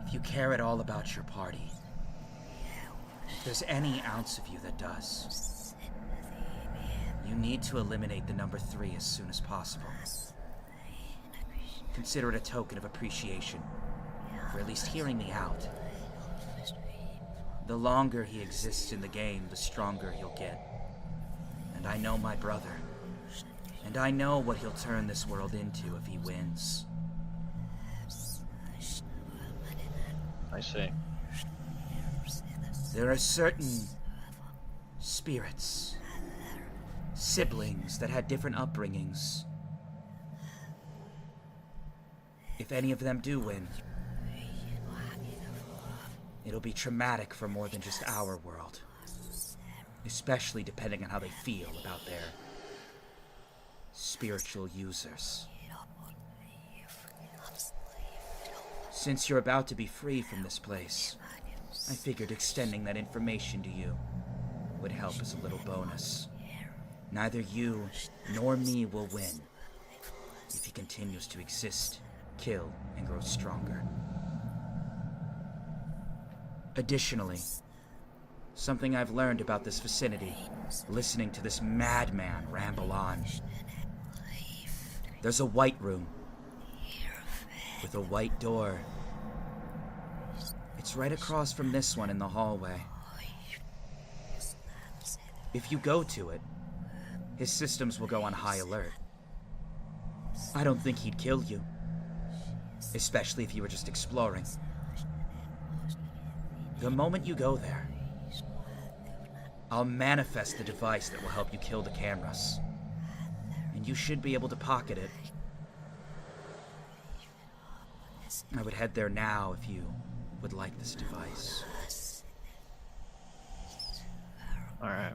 If you care at all about your party, if there's any ounce of you that does, you need to eliminate the number 3 as soon as possible. Consider it a token of appreciation for at least hearing me out. The longer he exists in the game, the stronger he'll get. And I know my brother. And I know what he'll turn this world into if he wins. I see. There are certain spirits, siblings that had different upbringings. If any of them do win, it'll be traumatic for more than just our world. Especially depending on how they feel about their spiritual users. Since you're about to be free from this place, I figured extending that information to you would help as a little bonus. Neither you nor me will win if he continues to exist, kill, and grow stronger. Additionally, something I've learned about this vicinity, listening to this madman ramble on. There's a white room with a white door. It's right across from this one in the hallway. If you go to it, his systems will go on high alert. I don't think he'd kill you, especially if you were just exploring. The moment you go there, I'll manifest the device that will help you kill the cameras, and you should be able to pocket it. I would head there now if you would like this device. Alright.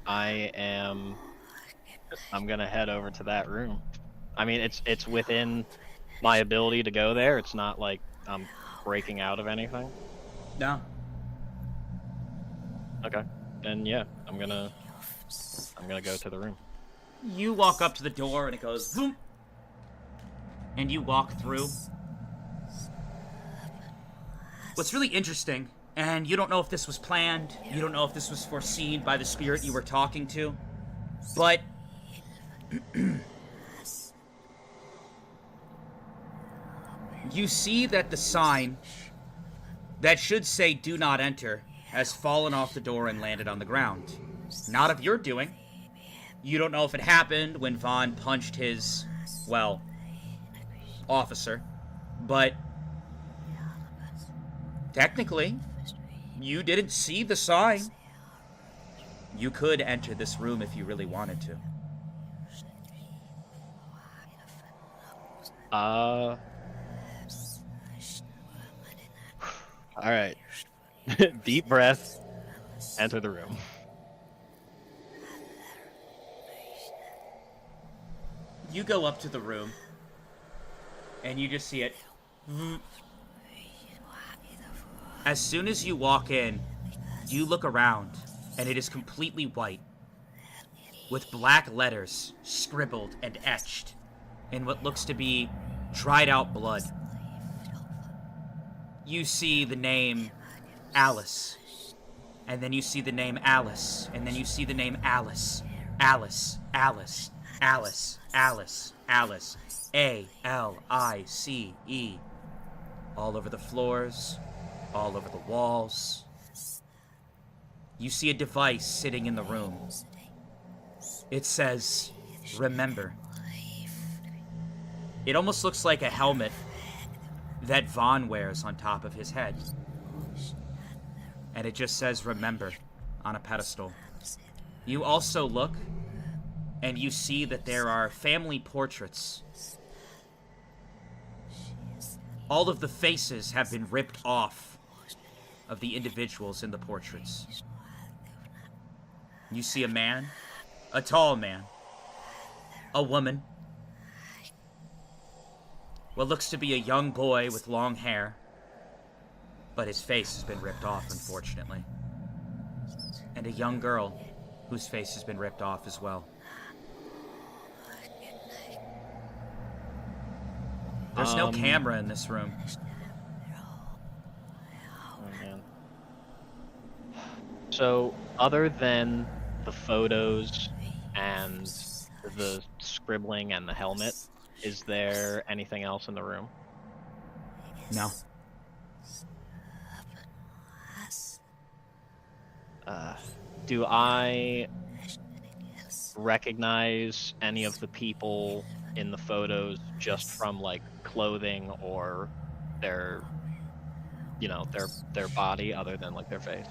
I'm gonna head over to that room. I mean, it's within my ability to go there. It's not like I'm breaking out of anything. No. Okay. Then yeah, I'm gonna go to the room. You walk up to the door and it goes boom. And you walk through. What's really interesting, and you don't know if this was planned, you don't know if this was foreseen by the spirit you were talking to, but you see that the sign that should say "Do not enter" has fallen off the door and landed on the ground. Not of your doing. You don't know if it happened when Vaughn punched his, well, officer, but technically, you didn't see the sign. You could enter this room if you really wanted to. Alright. Deep breath. Enter the room. You go up to the room, and you just see it. As soon as you walk in, you look around, and it is completely white, with black letters scribbled and etched in what looks to be dried out blood. You see the name Alice, and then you see the name Alice, and then you see the name Alice, Alice, Alice, Alice, Alice, Alice, A-L-I-C-E, all over the floors, all over the walls. You see a device sitting in the room. It says, "Remember." It almost looks like a helmet that Vaughn wears on top of his head. And it just says "Remember" on a pedestal. You also look, and you see that there are family portraits. All of the faces have been ripped off of the individuals in the portraits. You see a man, a tall man, a woman, what looks to be a young boy with long hair, but his face has been ripped off, unfortunately, and a young girl whose face has been ripped off as well. There's no camera in this room. Oh, man. So, other than the photos and the scribbling and the helmet, is there anything else in the room? No. Do I recognize any of the people in the photos just from like clothing or their, you know, their body other than like their face?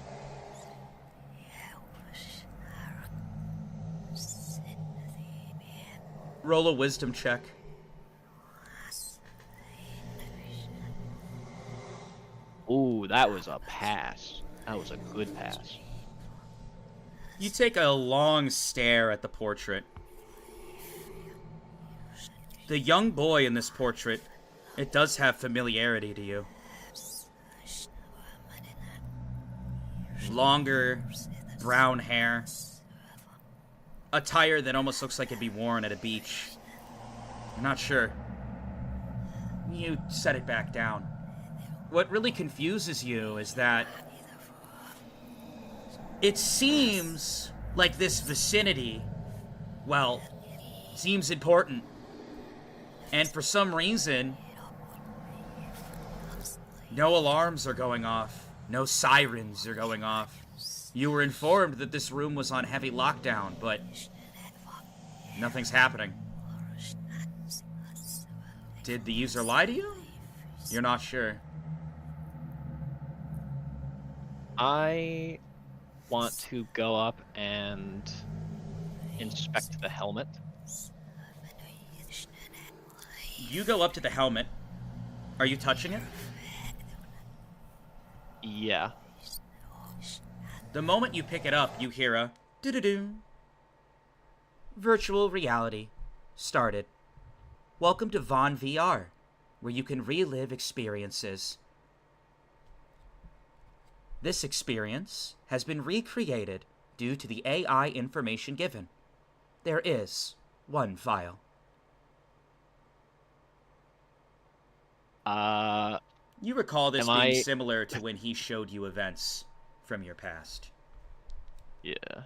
Roll a wisdom check. Ooh, that was a pass. That was a good pass. You take a long stare at the portrait. The young boy in this portrait, it does have familiarity to you. Longer, brown hair. Attire that almost looks like it'd be worn at a beach. I'm not sure. You set it back down. What really confuses you is that it seems like this vicinity, well, seems important. And for some reason, no alarms are going off. No sirens are going off. You were informed that this room was on heavy lockdown, but nothing's happening. Did the user lie to you? You're not sure. I want to go up and inspect the helmet. You go up to the helmet. Are you touching it? Yeah. The moment you pick it up, you hear a doo-doo-doo. Virtual reality started. Welcome to Vaughn VR, where you can relive experiences. This experience has been recreated due to the AI information given. There is one file. You recall this being similar to when he showed you events from your past. Yeah.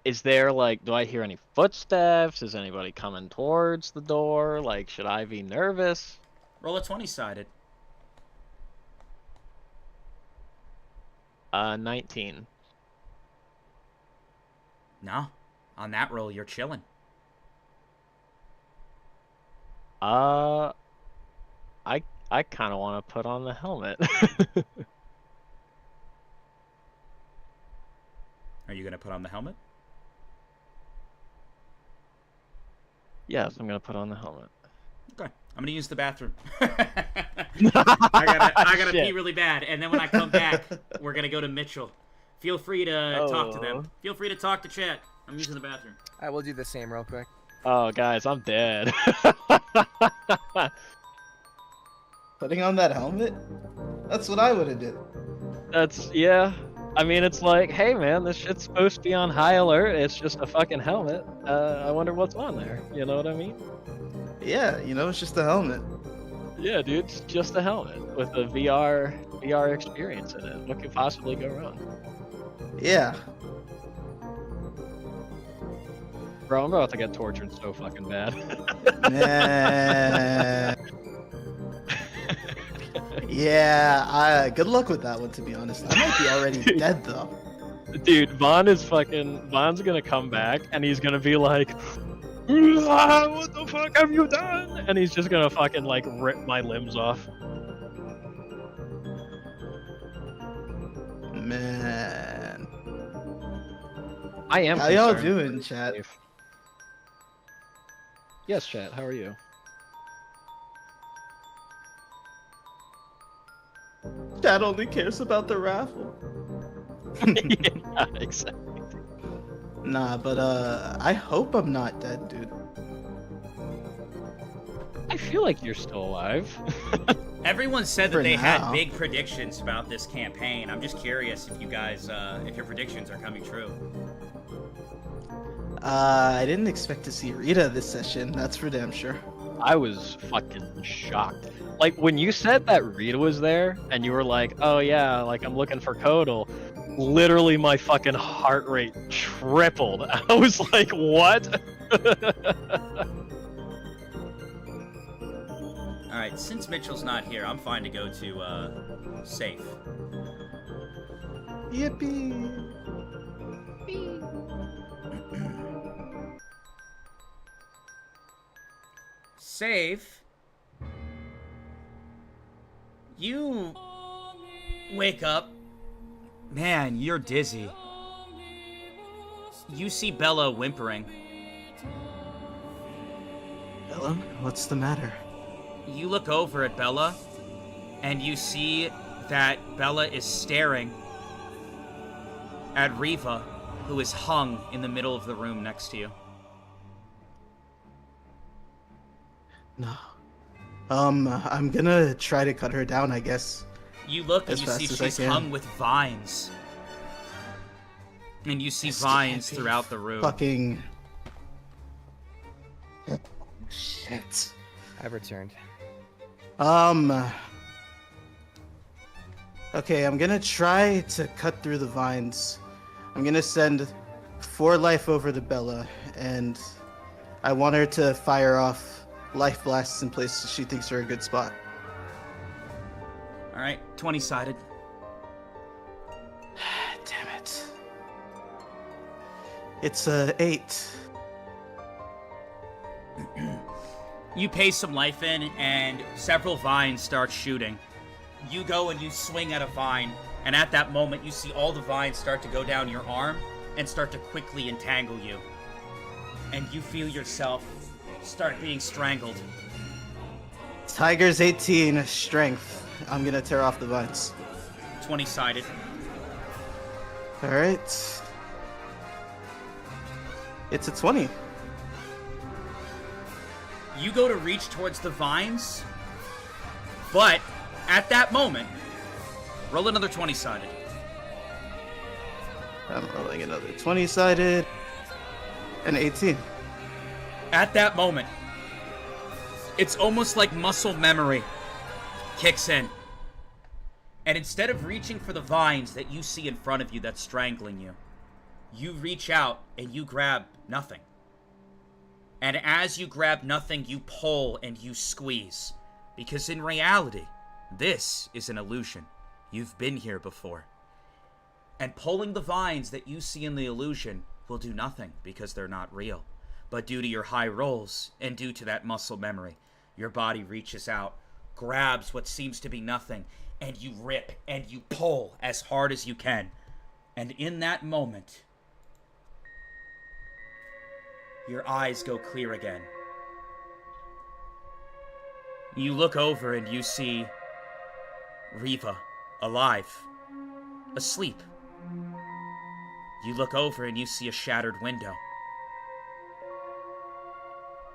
Is there, like, do I hear any footsteps? Is anybody coming towards the door? Like, should I be nervous? Roll a 20-sided. 19. No. On that roll, you're chilling. I kind of want to put on the helmet. Are you going to put on the helmet? Yes, I'm going to put on the helmet. Okay. I'm going to use the bathroom. I gotta pee really bad, and then when I come back, we're going to go to Mitchell. Feel free to talk to them. Feel free to talk to chat. I'm using the bathroom. I will do the same real quick. Oh, guys, I'm dead. Putting on that helmet? That's what I would have did. Yeah. I mean, it's like, hey, man, this shit's supposed to be on high alert. It's just a fucking helmet. I wonder what's on there. You know what I mean? Yeah, it's just a helmet. Yeah, dude, it's just a helmet with a VR experience in it. What could possibly go wrong? Yeah. Bro, I'm about to get tortured so fucking bad. Man. Yeah, good luck with that one, to be honest. I might be already dead, though. Dude, Vaughn's gonna come back, and he's gonna be like, what the fuck have you done? And he's just gonna fucking, like, rip my limbs off. Man. I am How y'all concerned. doing, chat? Yes, chat, how are you? Chat only cares about the raffle. Yeah, exactly. Nah, but I hope I'm not dead, dude. I feel like you're still alive. Everyone said that For they had now. big predictions about this campaign. I'm just curious if you guys, if your predictions are coming true. I didn't expect to see Rita this session, that's for damn sure. I was fucking shocked. Like, when you said that Rita was there, and you were like, oh yeah, like, I'm looking for Kodal, literally my fucking heart rate tripled. I was like, what? Alright, since Mitchell's not here, I'm fine to go to, safe. Yippee! Safe? You wake up. Man, you're dizzy. You see Bella whimpering. Bella, what's the matter? You look over at Bella, and you see that Bella is staring at Reva, who is hung in the middle of the room next to you. No. I'm gonna try to cut her down, I guess. You look and As you fast see as I she's can. hung with vines. And you see This vines can't be throughout the room. Fucking... Shit. I've returned. Okay, I'm gonna try to cut through the vines. I'm gonna send 4 life over to Bella, and I want her to fire off life blasts in places she thinks are a good spot. Alright, 20-sided. Damn it. It's 8. You paste some life in, and several vines start shooting. You go and you swing at a vine, and at that moment you see all the vines start to go down your arm and start to quickly entangle you. And you feel yourself start being strangled. Tiger's 18, strength. I'm gonna tear off the vines. 20-sided. Alright. It's a 20. You go to reach towards the vines, but At that moment, roll another 20-sided. I'm rolling another 20-sided. An 18. At that moment, it's almost like muscle memory kicks in. And instead of reaching for the vines that you see in front of you that's strangling you, you reach out and you grab nothing. And as you grab nothing, you pull and you squeeze. Because in reality, this is an illusion. You've been here before. And pulling the vines that you see in the illusion will do nothing because they're not real. But due to your high rolls and due to that muscle memory, your body reaches out, grabs what seems to be nothing, and you rip and you pull as hard as you can. And in that moment, your eyes go clear again. You look over and you see Reva, alive, asleep. You look over and you see a shattered window.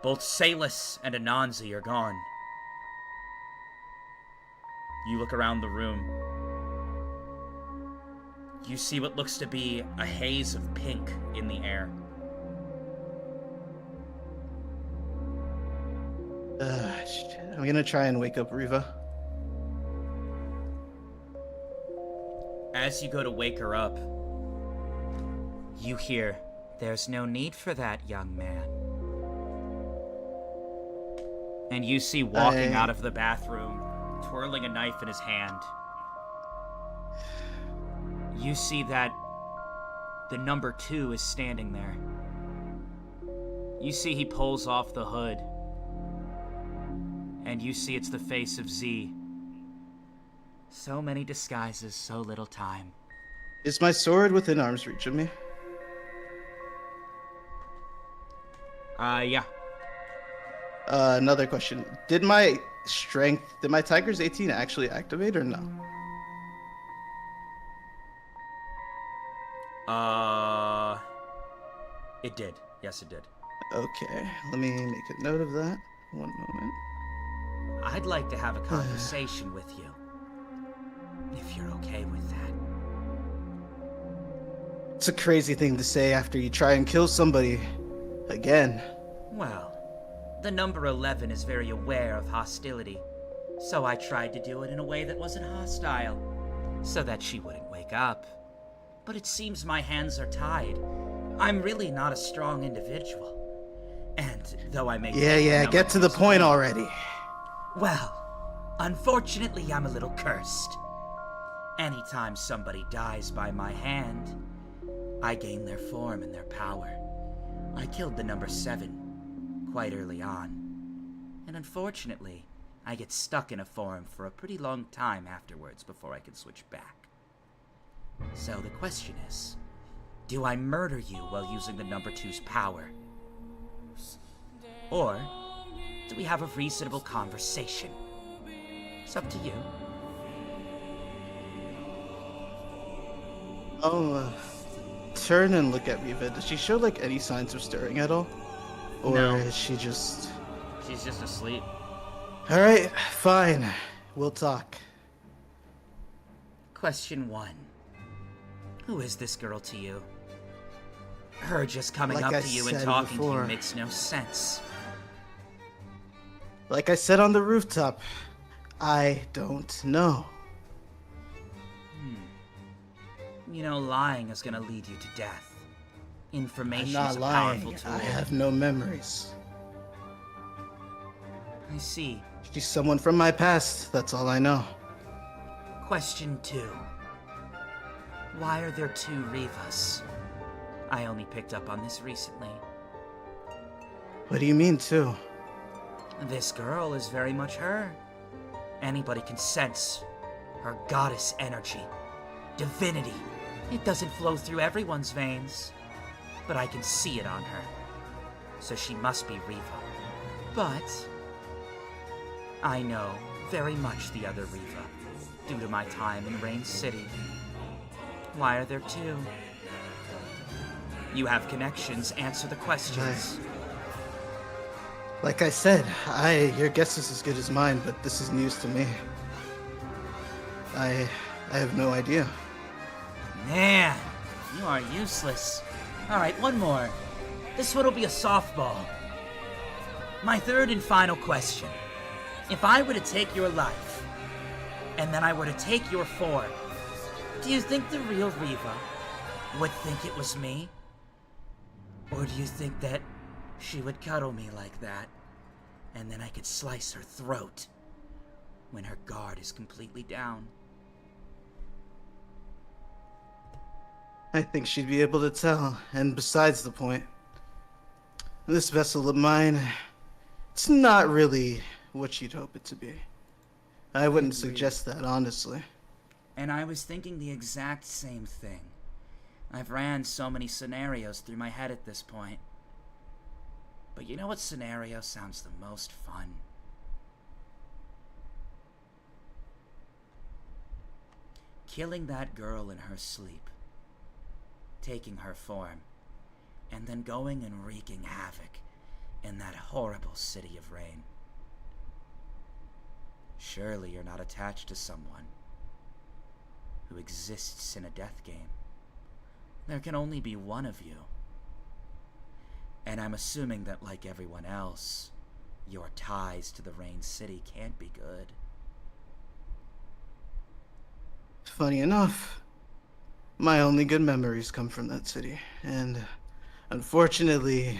Both Salus and Anansi are gone. You look around the room. You see what looks to be a haze of pink in the air. Shit. I'm gonna try and wake up Reva. As you go to wake her up, you hear, "There's no need for that, young man." And you see walking out of the bathroom, twirling a knife in his hand. You see that the number 2 is standing there. You see he pulls off the hood. And you see it's the face of Z. So many disguises, so little time. Is my sword within arm's reach of me? Yeah. Another question. Did my Tiger's 18 actually activate or no? It did. Yes, it did. Okay, let me make a note of that. One moment. I'd like to have a conversation with you. If you're okay with that. It's a crazy thing to say after you try and kill somebody again. Well, the number 11 is very aware of hostility, so I tried to do it in a way that wasn't hostile, so that she wouldn't wake up. But it seems my hands are tied. I'm really not a strong individual. And though I may... Yeah, get to the point already. Well, unfortunately, I'm a little cursed. Anytime somebody dies by my hand, I gain their form and their power. I killed the number 7 quite early on. And unfortunately, I get stuck in a form for a pretty long time afterwards before I can switch back. So the question is, do I murder you while using the number 2's power? Or do we have a reasonable conversation? It's up to you. I'll turn and look at Reva. Does she show like any signs of stirring at all? Or No. is she just... She's just asleep. Alright, fine. We'll talk. Question 1. Who is this girl to you? Her just coming Like up I to you and said talking to before. you makes no sense. Like I said on the rooftop, I don't know. You know, lying is gonna lead you to death. I'm Information not is a lying. powerful tool. I have no memories. I see. She's someone from my past, that's all I know. Question 2. Why are there 2 Revas? I only picked up on this recently. What do you mean, too? This girl is very much her. Anybody can sense her goddess energy, divinity. It doesn't flow through everyone's veins, but I can see it on her. So she must be Reva. But I know very much the other Reva, due to my time in Rain City. Why are there 2? You have connections, answer the questions. Like I said, your guess is as good as mine, but this is news to me. I have no idea. Man, you are useless. Alright, one more. This one will be a softball. My third and final question. If I were to take your life, and then I were to take your form, do you think the real Reva would think it was me? Or do you think that she would cuddle me like that, and then I could slice her throat when her guard is completely down? I think she'd be able to tell, and besides the point, this vessel of mine, it's not really what you'd hope it to be. I wouldn't suggest that, honestly. And I was thinking the exact same thing. I've ran so many scenarios through my head at this point. But you know what scenario sounds the most fun? Killing that girl in her sleep, taking her form, and then going and wreaking havoc in that horrible city of rain. Surely you're not attached to someone who exists in a death game. There can only be one of you. And I'm assuming that, like everyone else, your ties to the Rain City can't be good. Funny enough, my only good memories come from that city, and unfortunately,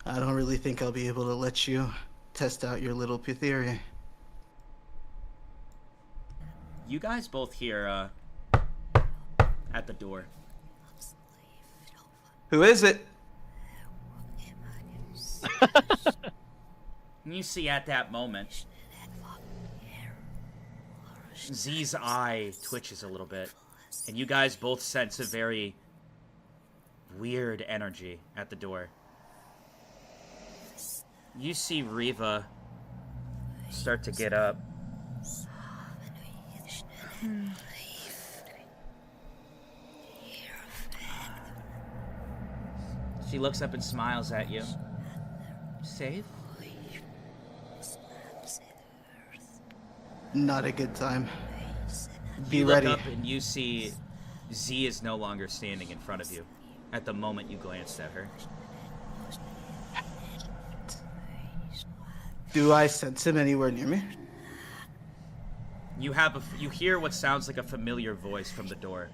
I don't really think I'll be able to let you test out your little theory. You guys both hear, at the door. Who is it? And you see at that moment, Z's eye twitches a little bit, and you guys both sense a very weird energy at the door. You see Reva start to get up. She looks up and smiles at you. Safe? Not a good time. Be You ready. look up and you see Z is no longer standing in front of you at the moment you glanced at her. Do I sense him anywhere near me? You hear what sounds like a familiar voice from the door.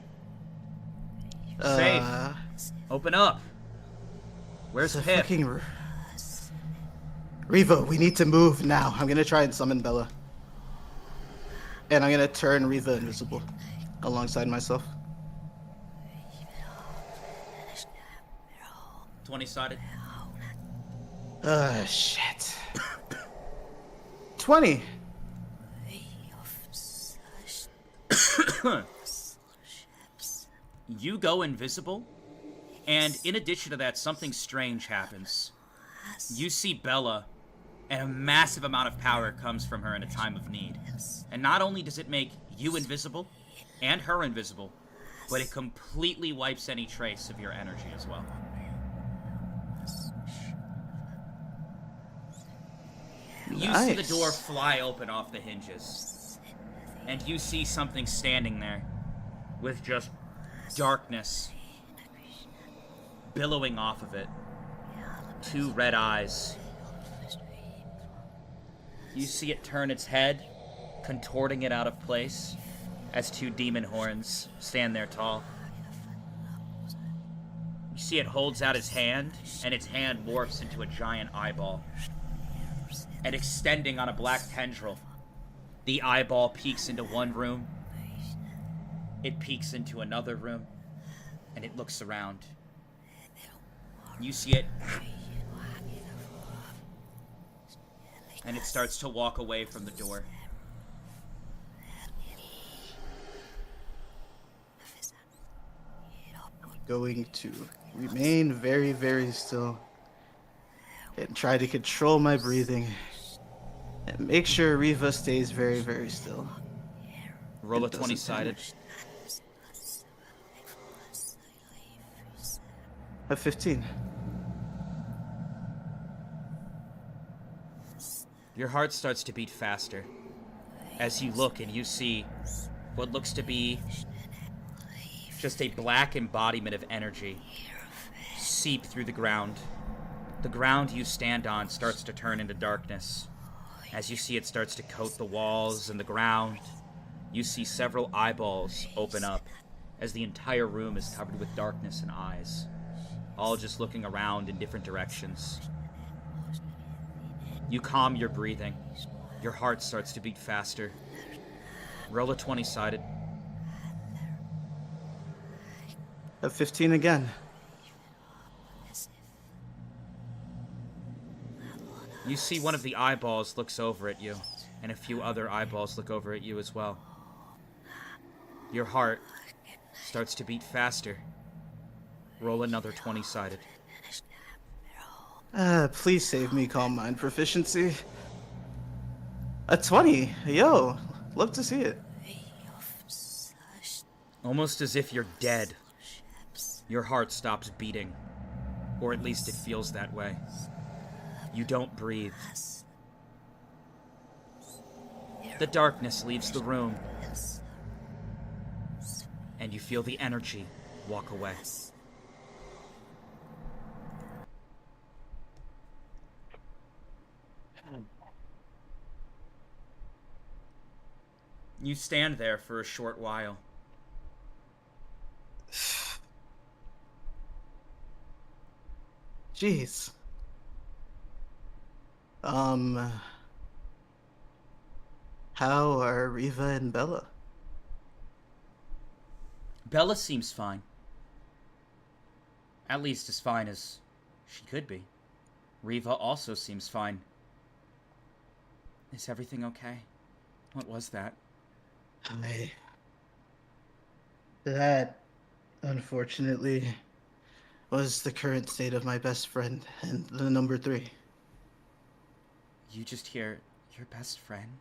Safe. Open up. Where's It's a Pip? fucking Reva, we need to move now. I'm gonna try and summon Bella. And I'm gonna turn Reva invisible alongside myself. 20-sided. Shit. 20. You go invisible, and in addition to that, something strange happens. You see Bella, and a massive amount of power comes from her in a time of need. And not only does it make you invisible, and her invisible, but it completely wipes any trace of your energy as well. You see the door fly open off the hinges, and you see something standing there with just darkness billowing off of it. 2 red eyes. You see it turn its head, contorting it out of place, as 2 demon horns stand there tall. You see it holds out its hand, and its hand morphs into a giant eyeball. And extending on a black tendril, the eyeball peeks into one room, it peeks into another room, and it looks around. You see it, and it starts to walk away from the door. Going to remain very, very still and try to control my breathing and make sure Reva stays very, very still. Roll a It doesn't 20-sided. A 15. Your heart starts to beat faster as you look and you see what looks to be just a black embodiment of energy seep through the ground. The ground you stand on starts to turn into darkness. As you see it starts to coat the walls and the ground, you see several eyeballs open up as the entire room is covered with darkness and eyes, all just looking around in different directions. You calm your breathing. Your heart starts to beat faster. Roll a 20-sided. A 15 again. You see one of the eyeballs looks over at you, and a few other eyeballs look over at you as well. Your heart starts to beat faster. Roll another 20-sided. Please save me, Calm Mind Proficiency. A 20. Yo, love to see it. Almost as if you're dead. Your heart stops beating. Or at least it feels that way. You don't breathe. The darkness leaves the room. And you feel the energy walk away. You stand there for a short while. Jeez. How are Reva and Bella? Bella seems fine. At least as fine as she could be. Reva also seems fine. Is everything okay? What was that? That, unfortunately, was the current state of my best friend and the number 3. You just hear your best friend?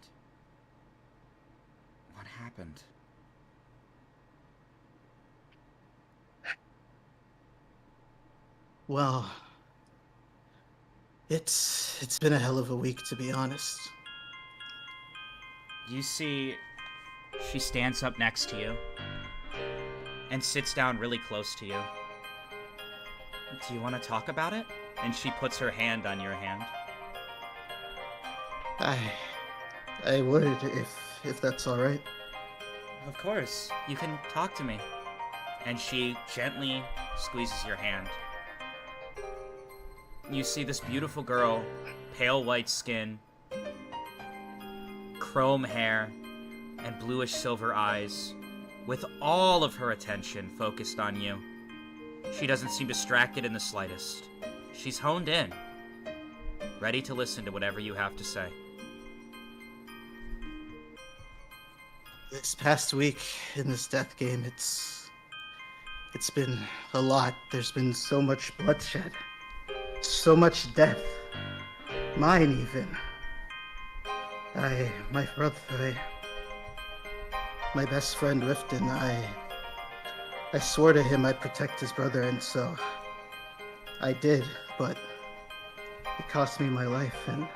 What happened? Well, it's been a hell of a week, to be honest. You see, she stands up next to you and sits down really close to you. Do you want to talk about it? And she puts her hand on your hand. I would if that's all right. Of course, you can talk to me. And she gently squeezes your hand. You see this beautiful girl, pale white skin, chrome hair, and bluish silver eyes, with all of her attention focused on you. She doesn't seem distracted in the slightest. She's honed in, ready to listen to whatever you have to say. This past week in this death game, it's been a lot. There's been so much bloodshed, so much death. Mine even. My best friend Riften, I swore to him I'd protect his brother, and so I did, but it cost me my life, and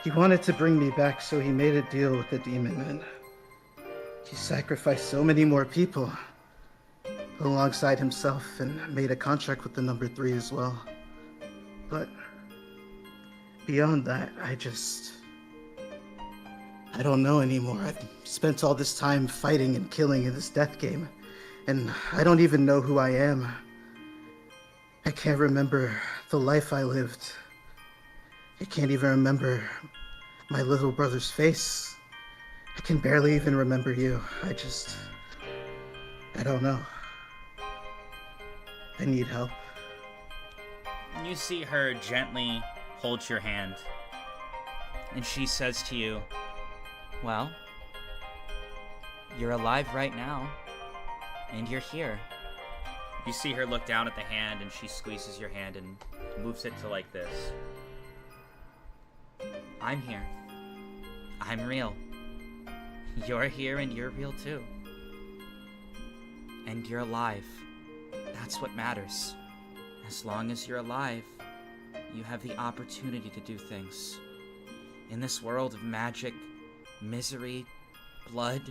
he wanted to bring me back, so he made a deal with the demon, and he sacrificed so many more people alongside himself and made a contract with the number 3 as well. But beyond that, I don't know anymore. I've spent all this time fighting and killing in this death game, and I don't even know who I am. I can't remember the life I lived. I can't even remember my little brother's face. I can barely even remember you. I don't know. I need help. You see her gently hold your hand, and she says to you, well, you're alive right now, and you're here. You see her look down at the hand, and she squeezes your hand and moves it to like this. I'm here. I'm real. You're here and you're real too. And you're alive. That's what matters. As long as you're alive, you have the opportunity to do things. In this world of magic, misery, blood,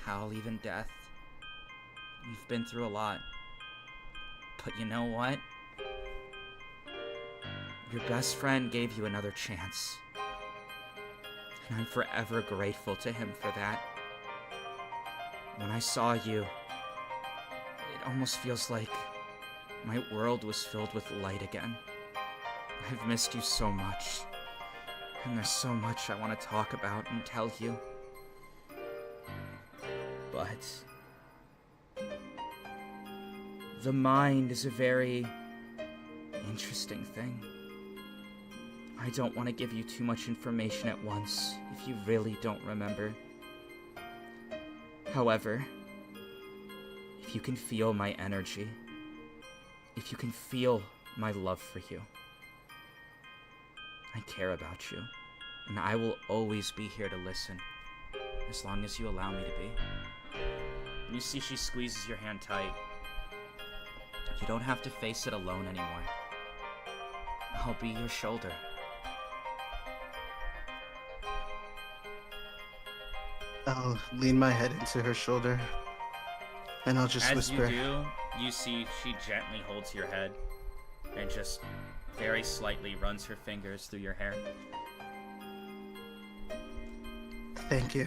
Hell, even death. You've been through a lot. But you know what? Your best friend gave you another chance. And I'm forever grateful to him for that. When I saw you, it almost feels like my world was filled with light again. I've missed you so much. And there's so much I want to talk about and tell you. But the mind is a very interesting thing. I don't want to give you too much information at once if you really don't remember. However, if you can feel my energy, if you can feel my love for you, I care about you, and I will always be here to listen, as long as you allow me to be. You see she squeezes your hand tight. You don't have to face it alone anymore. I'll be your shoulder. I'll lean my head into her shoulder, and I'll just whisper. As you do, you see she gently holds your head, and just very slightly runs her fingers through your hair. Thank you.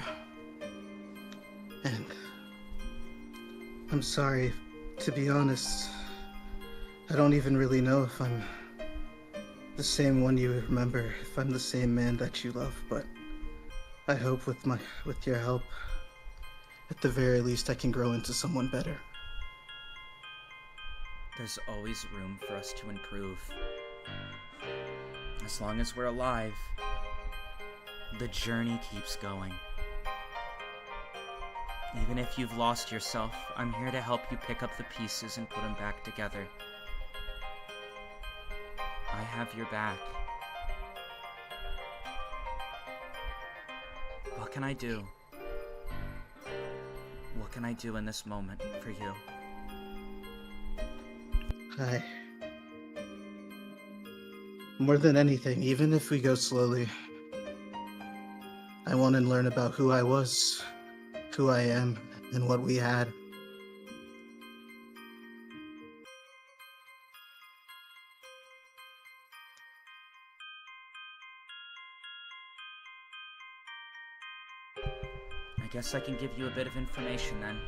And I'm sorry, to be honest, I don't even really know if I'm the same one you remember, if I'm the same man that you love, but I hope with your help, at the very least I can grow into someone better. There's always room for us to improve. As long as we're alive, the journey keeps going. Even if you've lost yourself, I'm here to help you pick up the pieces and put them back together. I have your back. What can I do? What can I do in this moment for you? More than anything, even if we go slowly, I want to learn about who I was, who I am, and what we had. I guess I can give you a bit of information then.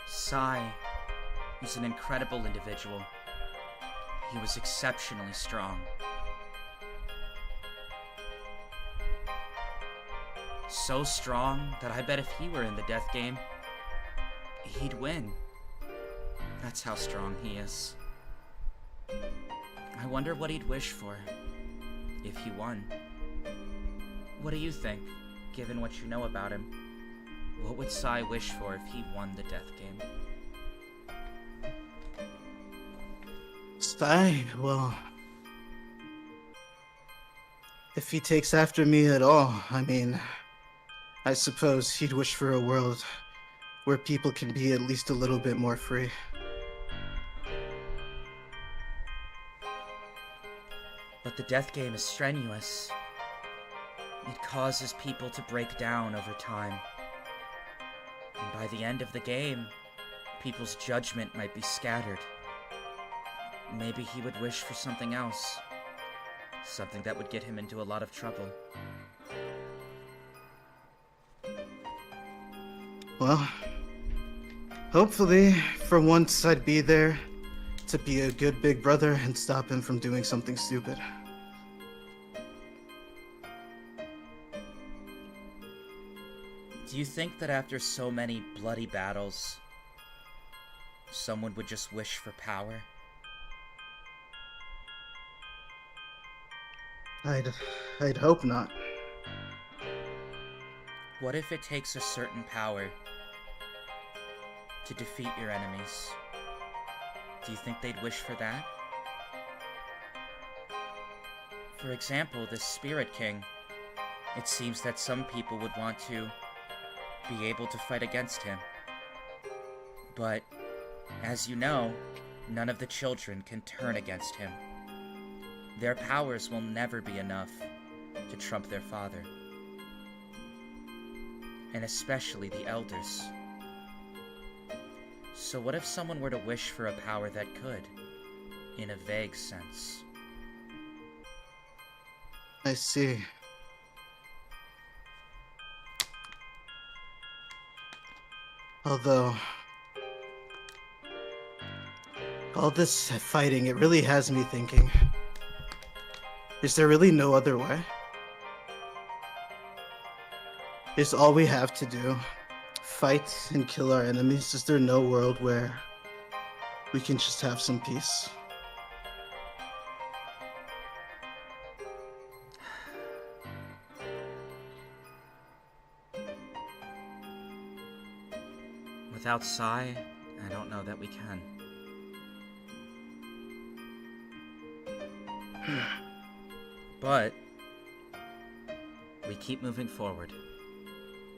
Sai is an incredible individual. He was exceptionally strong. So strong that I bet if he were in the death game, he'd win. That's how strong he is. I wonder what he'd wish for if he won. What do you think, given what you know about him? What would Sai wish for if he won the death game? Sai, well, if he takes after me at all, I mean, I suppose he'd wish for a world where people can be at least a little bit more free. But the death game is strenuous. It causes people to break down over time. And by the end of the game, people's judgment might be scattered. Maybe he would wish for something else. Something that would get him into a lot of trouble. Well, hopefully, for once I'd be there to be a good big brother and stop him from doing something stupid. Do you think that after so many bloody battles, someone would just wish for power? I'd hope not. What if it takes a certain power to defeat your enemies? Do you think they'd wish for that? For example, the Spirit King. It seems that some people would want to be able to fight against him. But, as you know, none of the children can turn against him. Their powers will never be enough to trump their father. and especially the elders. So what if someone were to wish for a power that could, in a vague sense? I see. Although, all this fighting, it really has me thinking. Is there really no other way? Is all we have to do fight and kill our enemies? Is there no world where we can just have some peace? Without Sai, I don't know that we can. But we keep moving forward,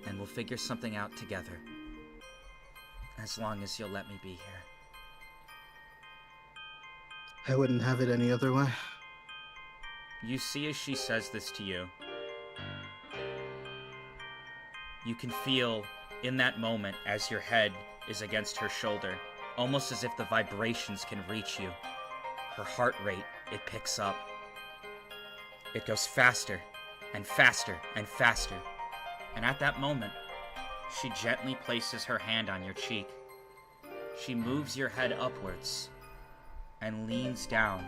and we'll figure something out together. As long as you'll let me be here. I wouldn't have it any other way. You see as she says this to you, you can feel in that moment as your head is against her shoulder, almost as if the vibrations can reach you. Her heart rate, it picks up. It goes faster and faster and faster. And at that moment, she gently places her hand on your cheek. She moves your head upwards and leans down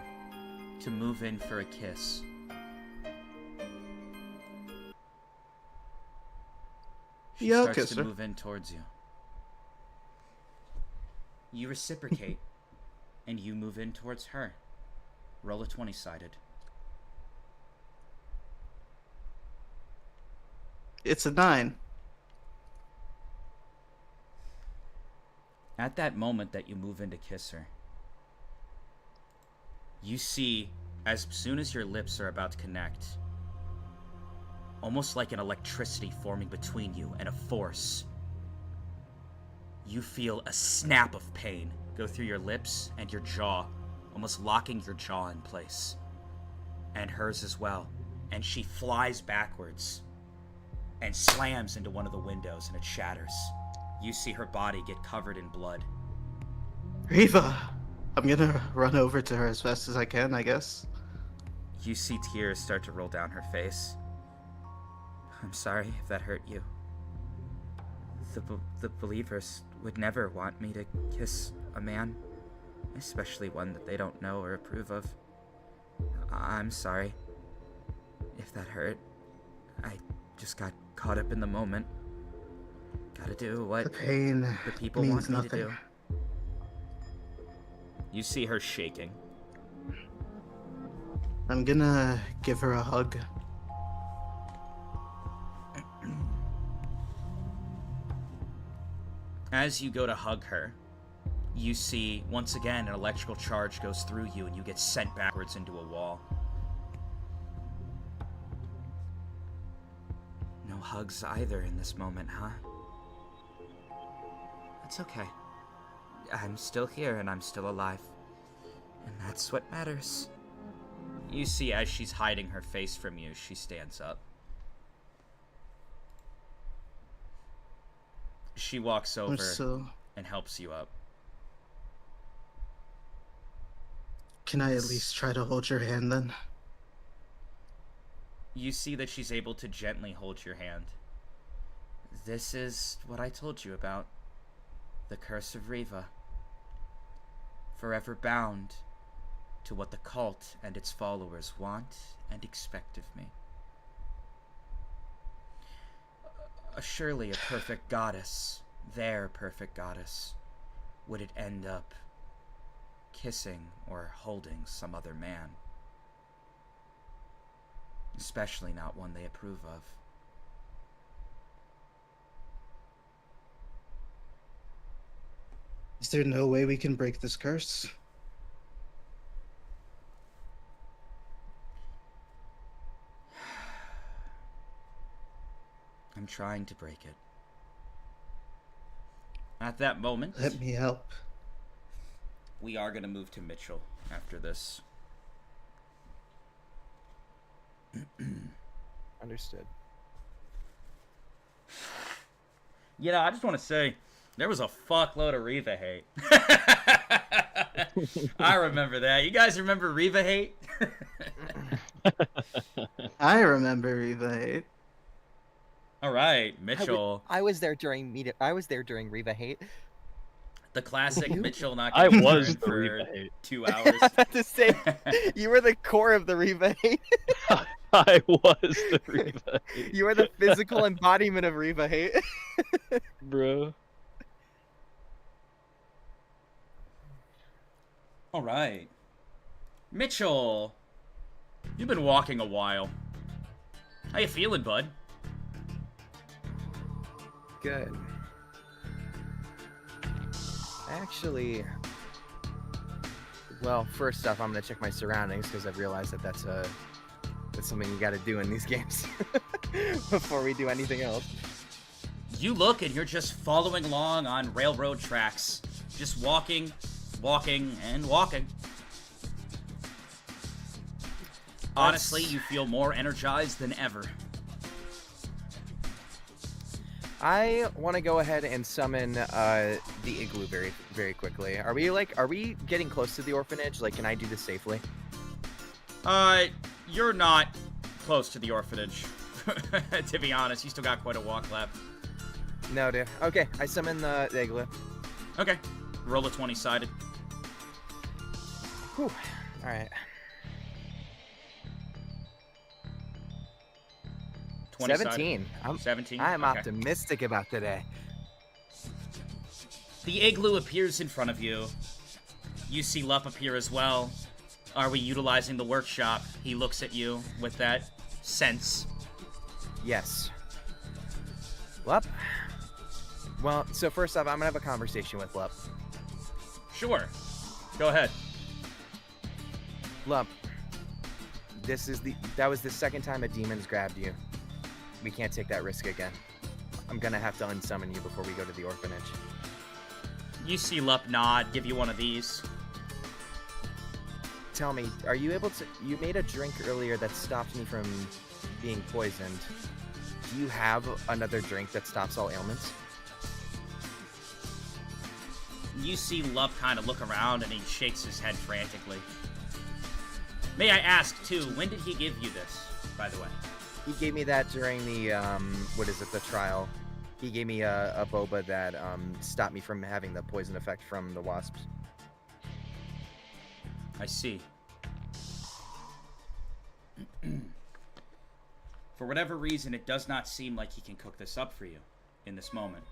to move in for a kiss. She Yeah, I'll starts kiss to her. move in towards you. You reciprocate, and you move in towards her. Roll a 20-sided. It's a 9. At that moment that you move in to kiss her, you see, as soon as your lips are about to connect, almost like an electricity forming between you and a force, you feel a snap of pain go through your lips and your jaw, almost locking your jaw in place. And hers as well. And she flies backwards and slams into one of the windows, and it shatters. You see her body get covered in blood. Reva! I'm gonna run over to her as fast as I can, I guess. You see tears start to roll down her face. I'm sorry if that hurt you. The believers would never want me to kiss a man, especially one that they don't know or approve of. I'm sorry if that hurt. I just got caught up in the moment. Gotta do what The pain the people means want me nothing. to do. You see her shaking. I'm gonna give her a hug. As you go to hug her, you see, once again, an electrical charge goes through you and you get sent backwards into a wall. No hugs either in this moment, huh? That's okay. I'm still here and I'm still alive. And that's what matters. You see, as she's hiding her face from you, she stands up. She walks over and helps you up. Can I at least try to hold your hand then? You see that she's able to gently hold your hand. This is what I told you about. The curse of Reva. Forever bound to what the cult and its followers want and expect of me. Surely a perfect goddess, their perfect goddess, would it end up kissing or holding some other man? Especially not one they approve of. Is there no way we can break this curse? I'm trying to break it. At that moment, Let me help. we are going to move to Mitchell after this. Understood. You know, I just want to say, there was a fuckload of Reva hate. I remember that. You guys remember Reva hate? I remember Reva hate. All right, Mitchell. I was there during Reva hate. The classic Mitchell not I getting was turned the for Reva hate. 2 hours. I was about to say, you were the core of the Reva hate. I was the Reva hate, You were the physical embodiment of Reva hate. bro. All right. Mitchell, you've been walking a while. How you feeling, bud? Good. Actually, well, first off, I'm gonna check my surroundings because I've realized that that's something you got to do in these games before we do anything else. You look and you're just following along on railroad tracks. Just walking, walking, and walking. Honestly, you feel more energized than ever. I want to go ahead and summon the igloo very, very quickly. Are we getting close to the orphanage? Like, can I do this safely? You're not close to the orphanage. To be honest, you still got quite a walk left. No, dude. Okay, I summon the igloo. Okay, roll a 20-sided. Whew. All right. 20-sided. 17. 17. I'm okay. optimistic about today. The igloo appears in front of you. You see Lup appear as well. Are we utilizing the workshop? He looks at you with that sense. Yes. Lup. Well, so first off, I'm gonna have a conversation with Lup. Sure. Go ahead. Lup. That was the second time a demon's grabbed you. We can't take that risk again. I'm gonna have to unsummon you before we go to the orphanage. You see Lup nod, give you one of these. Tell me, are you able to... You made a drink earlier that stopped me from being poisoned. Do you have another drink that stops all ailments? You see Lup kind of look around and he shakes his head frantically. May I ask, too, when did he give you this, by the way? He gave me that during the, the trial. He gave me a boba that stopped me from having the poison effect from the wasps. I see. For whatever reason, it does not seem like he can cook this up for you in this moment.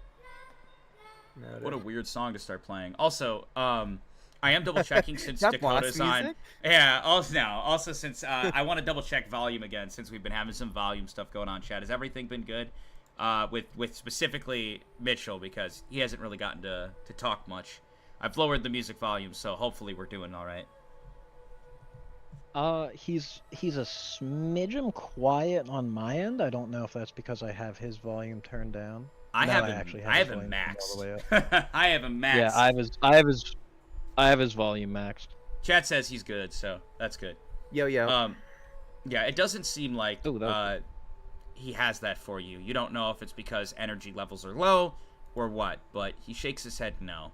Noted. What a weird song to start playing. Also, I am double checking since That Dakota's boss on. music? Yeah. Also since I want to double check volume again, since we've been having some volume stuff going on. Chat, has everything been good? With specifically Mitchell, because he hasn't really gotten to talk much. I've lowered the music volume, so hopefully we're doing all right. He's a smidgen quiet on my end. I don't know if that's because I have his volume turned down. I No, have his him volume turned all maxed. the way up. I have him maxed. Yeah, I have his volume maxed. Chat says he's good, so that's good. Yo. Yeah, it doesn't seem like Ooh, he has that for you. You don't know if it's because energy levels are low or what, but he shakes his head no,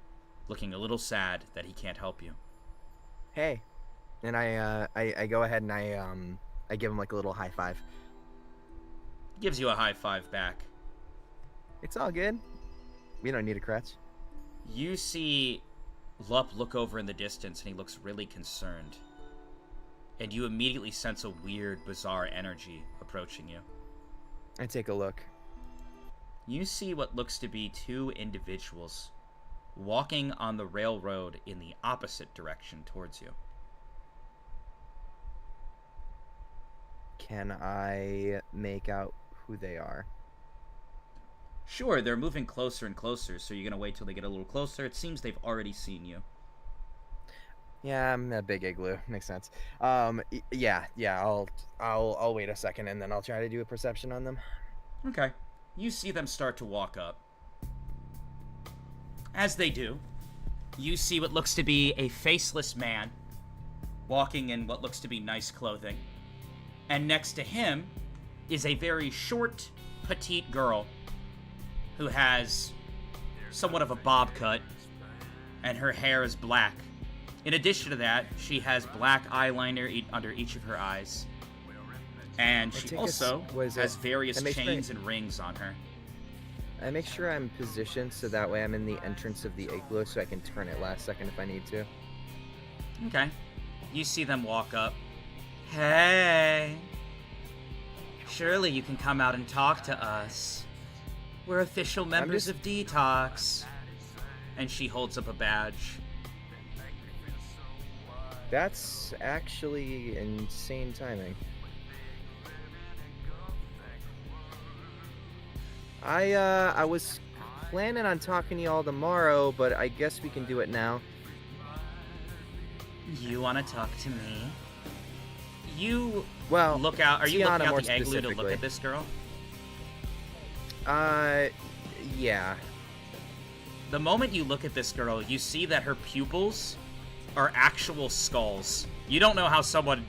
looking a little sad that he can't help you. Hey. And I go ahead and I give him like a little high five. Gives you a high five back. It's all good. We don't need a crutch. You see Lup look over in the distance, and he looks really concerned. And you immediately sense a weird, bizarre energy approaching you. I take a look. You see what looks to be two individuals walking on the railroad in the opposite direction towards you. Can I make out who they are? Sure, they're moving closer and closer, so you're gonna wait till they get a little closer. It seems they've already seen you. Yeah, I'm a big igloo. Makes sense. Yeah. I'll wait a second and then I'll try to do a perception on them. Okay. You see them start to walk up. As they do, you see what looks to be a faceless man walking in what looks to be nice clothing. And next to him is a very short, petite girl who has somewhat of a bob cut, and her hair is black. In addition to that, she has black eyeliner under each of her eyes. And she also has various chains and rings on her. I make sure I'm positioned so that way I'm in the entrance of the igloo so I can turn it last second if I need to. Okay. You see them walk up. Hey! Surely you can come out and talk to us. We're official members of Detox. And she holds up a badge. That's actually insane timing. I was planning on talking to y'all tomorrow, but I guess we can do it now. You want to talk to me? You look out. Are you Tiana, looking out more the igloo to look specifically. at this girl? Yeah. The moment you look at this girl, you see that her pupils are actual skulls. You don't know how someone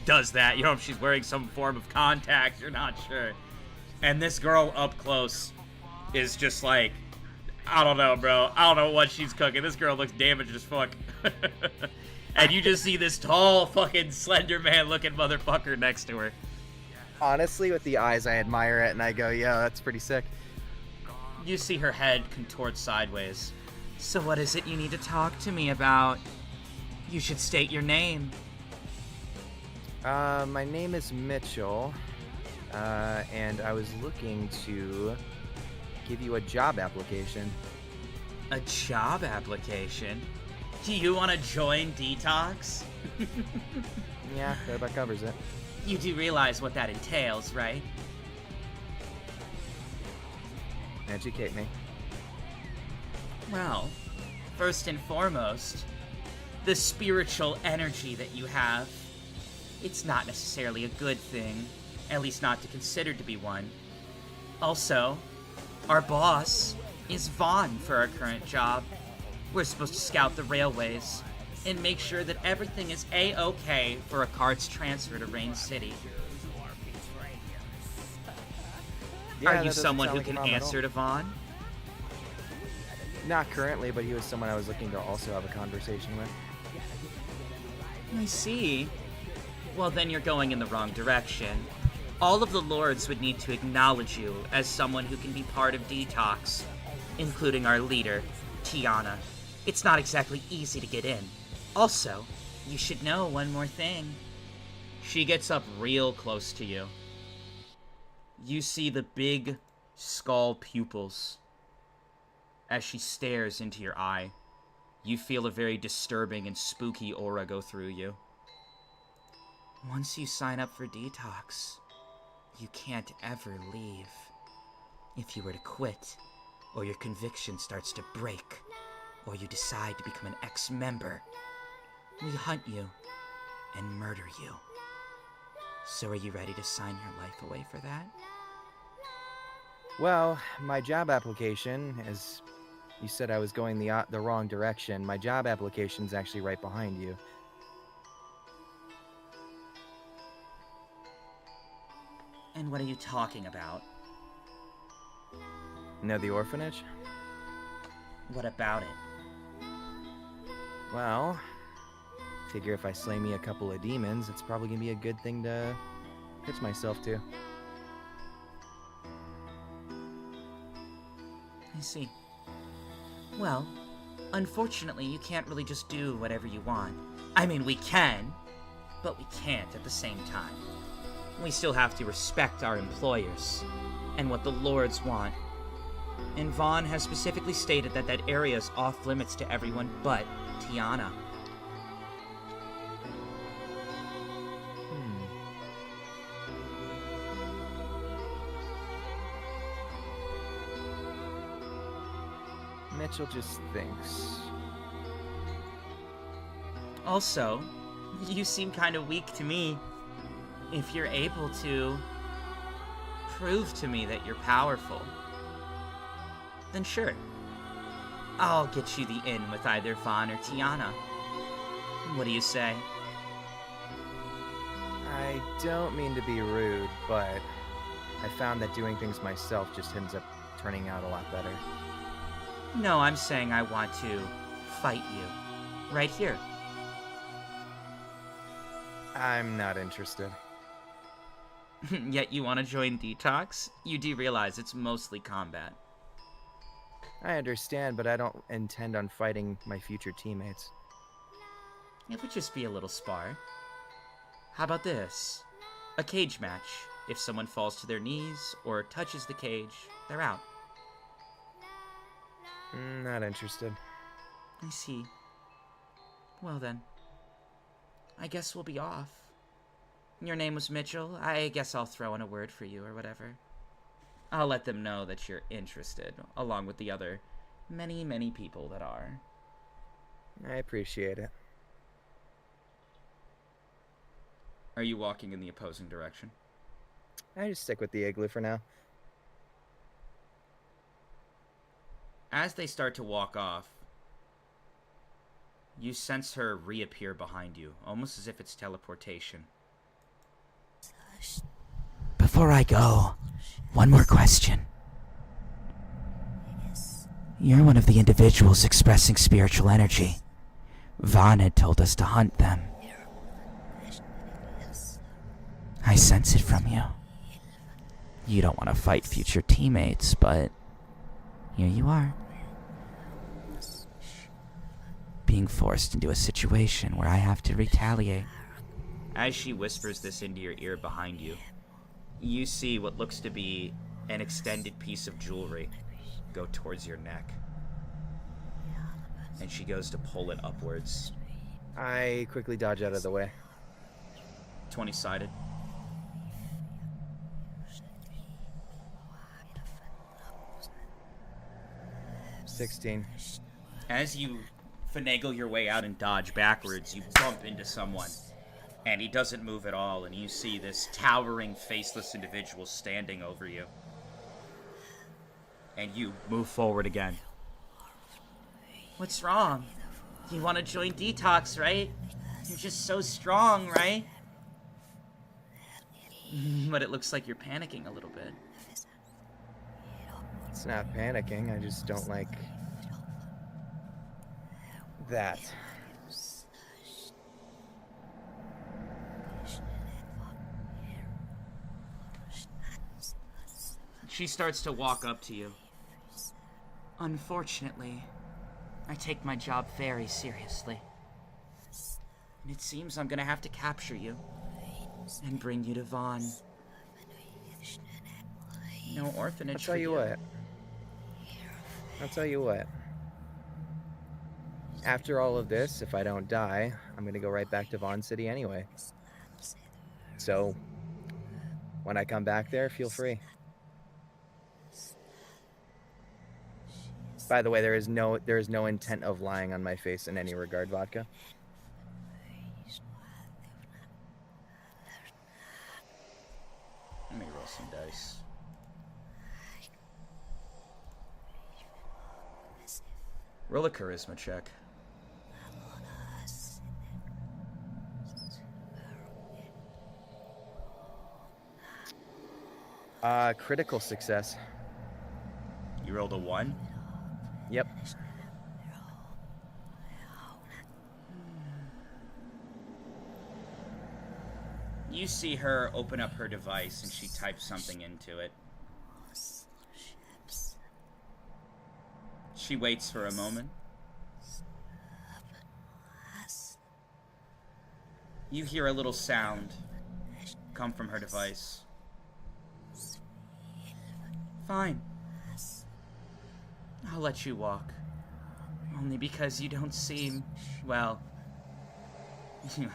does that. You know if she's wearing some form of contacts. You're not sure. And this girl up close is just like, I don't know, bro. I don't know what she's cooking. This girl looks damaged as fuck. And you just see this tall, fucking slender man looking motherfucker next to her. Honestly, with the eyes, I admire it, and I go, yeah, that's pretty sick. You see her head contort sideways. So what is it you need to talk to me about? You should state your name. My name is Mitchell, and I was looking to give you a job application. A job application? Do you want to join Detox? Yeah, that covers it. You do realize what that entails, right? Educate me. Well, first and foremost, the spiritual energy that you have, it's not necessarily a good thing, at least not to consider to be one. Also, our boss is Vaughn for our current job. We're supposed to scout the railways and make sure that everything is A-okay for a cart's transfer to Rain City. Yeah, Are that you doesn't someone sound who like can a problem at answer all. to Vaughn? Not currently, but he was someone I was looking to also have a conversation with. I see. Well, then you're going in the wrong direction. All of the lords would need to acknowledge you as someone who can be part of Detox, including our leader, Tiana. It's not exactly easy to get in. Also, you should know one more thing. She gets up real close to you. You see the big skull pupils. As she stares into your eye, you feel a very disturbing and spooky aura go through you. Once you sign up for Detox, you can't ever leave. If you were to quit, or your conviction starts to break, or you decide to become an ex-member, we hunt you and murder you. So are you ready to sign your life away for that? Well, my job application, as you said I was going the wrong direction, my job application's actually right behind you. And what are you talking about? Know the orphanage? What about it? Well, figure if I slay me a couple of demons, it's probably gonna be a good thing to pitch myself to. I see. Well, unfortunately, you can't really just do whatever you want. I mean, we can, but we can't at the same time. We still have to respect our employers and what the lords want. And Vaughn has specifically stated that that area is off limits to everyone but Tiana. Mitchell just thinks. Also, you seem kind of weak to me. If you're able to prove to me that you're powerful, then sure. I'll get you the in with either Vaughn or Tiana. What do you say? I don't mean to be rude, but I found that doing things myself just ends up turning out a lot better. No, I'm saying I want to fight you. Right here. I'm not interested. Yet you want to join Detox? You do realize it's mostly combat. I understand, but I don't intend on fighting my future teammates. It would just be a little spar. How about this? A cage match. If someone falls to their knees or touches the cage, they're out. Not interested. I see. Well then, I guess we'll be off. Your name was Mitchell. I guess I'll throw in a word for you or whatever. I'll let them know that you're interested, along with the other many, many people that are. I appreciate it. Are you walking in the opposing direction? I just stick with the igloo for now. As they start to walk off, you sense her reappear behind you, almost as if it's teleportation. Before I go, one more question. You're one of the individuals expressing spiritual energy. Vaughn had told us to hunt them. I sense it from you. You don't want to fight future teammates, but here you are. Being forced into a situation where I have to retaliate. As she whispers this into your ear behind you, you see what looks to be an extended piece of jewelry go towards your neck. And she goes to pull it upwards. I quickly dodge out of the way. 20-sided. $16. As you finagle your way out and dodge backwards, you bump into someone. And he doesn't move at all, and you see this towering, faceless individual standing over you. And you move forward again. What's wrong? You want to join Detox, right? You're just so strong, right? But it looks like you're panicking a little bit. It's not panicking, I just don't like that. She starts to walk up to you. Unfortunately, I take my job very seriously. And it seems I'm gonna have to capture you and bring you to Vaughn. No orphanage. I'll tell you what. After all of this, if I don't die, I'm gonna go right back to Vaughn City anyway. So, when I come back there, feel free. By the way, there is no intent of lying on my face in any regard, Vodka. Let me roll some dice. Roll a charisma check. Critical success. You rolled a 1? Yep. You see her open up her device and she types something into it. She waits for a moment. You hear a little sound come from her device. Fine. I'll let you walk. Only because you don't seem, well,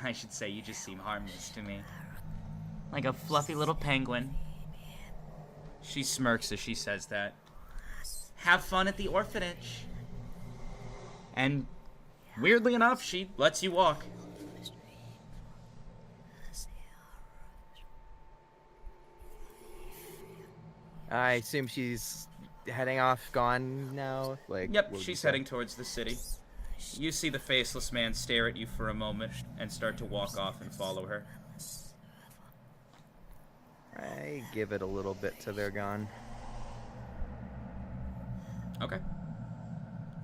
I should say you just seem harmless to me. Like a fluffy little penguin. She smirks as she says that. Have fun at the orphanage. And weirdly enough, she lets you walk. I assume she's heading off, gone now? Yep, she's heading towards the city. You see the faceless man stare at you for a moment and start to walk off and follow her. I give it a little bit till they're gone. Okay.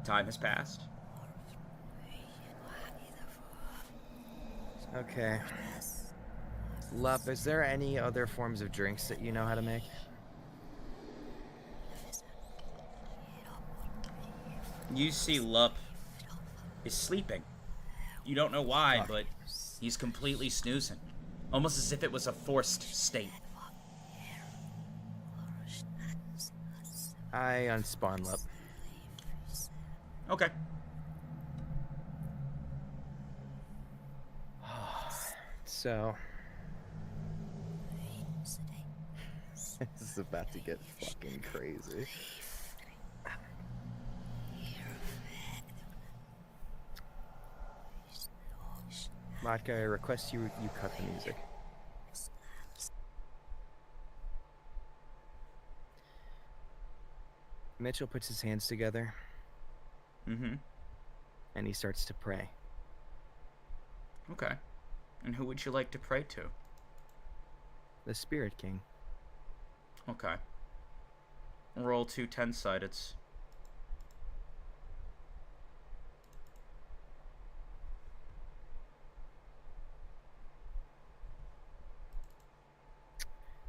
Time has passed. Okay. Lup, is there any other forms of drinks that you know how to make? You see Lup is sleeping. You don't know why, but he's completely snoozing. Almost as if it was a forced state. I unspawn Lup. Okay. So... this is about to get fucking crazy. Vodka, I request you cut the music. Mitchell puts his hands together. Mm-hmm. And he starts to pray. Okay. And who would you like to pray to? The Spirit King. Okay. Roll 2 10-sideds.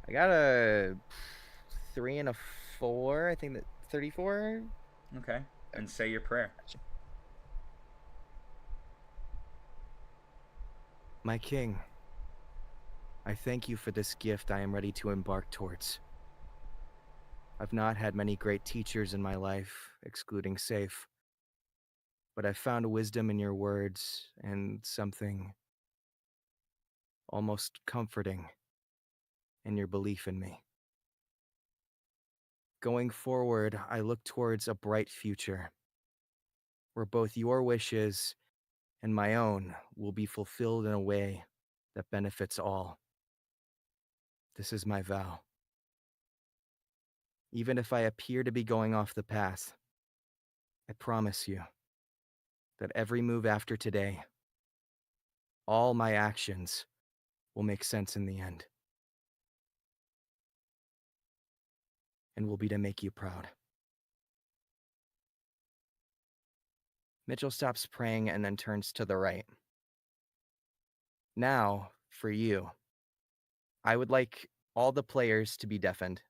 I got a 3 and a 4. I think that 34. Okay. And say your prayer. My king, I thank you for this gift I am ready to embark towards. I've not had many great teachers in my life, excluding Safe, but I've found wisdom in your words and something almost comforting in your belief in me. Going forward, I look towards a bright future, where both your wishes and my own will be fulfilled in a way that benefits all. This is my vow. Even if I appear to be going off the path, I promise you that every move after today, all my actions, will make sense in the end. And will be to make you proud. Mitchell stops praying and then turns to the right. Now, for you, I would like all the players to be deafened.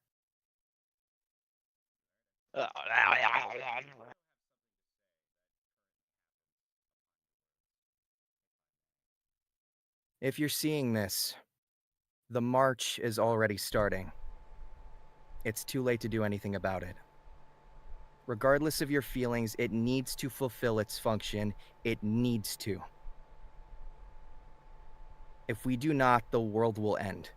If you're seeing this, the march is already starting. It's too late to do anything about it. Regardless of your feelings, it needs to fulfill its function. It needs to. If we do not, the world will end.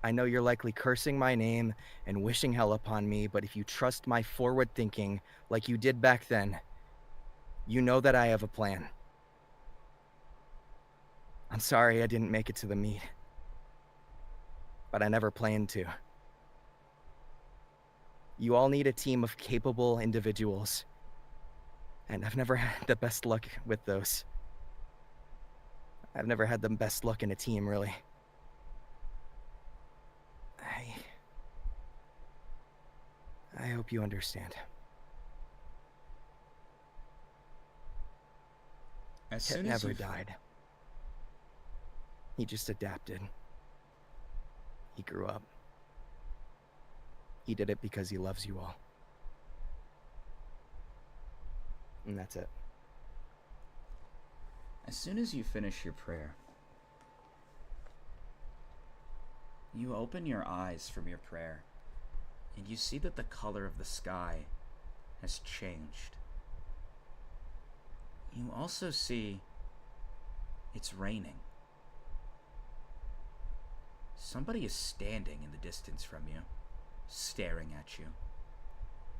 I know you're likely cursing my name and wishing hell upon me, but if you trust my forward thinking like you did back then, you know that I have a plan. I'm sorry I didn't make it to the meet, but I never planned to. You all need a team of capable individuals, and I've never had the best luck with those. I've never had the best luck in a team, really. I hope you understand. As Kit soon as never you died. He just adapted. He grew up. He did it because he loves you all. And that's it. As soon as you finish your prayer, you open your eyes from your prayer, and you see that the color of the sky has changed. You also see it's raining. Somebody is standing in the distance from you, staring at you.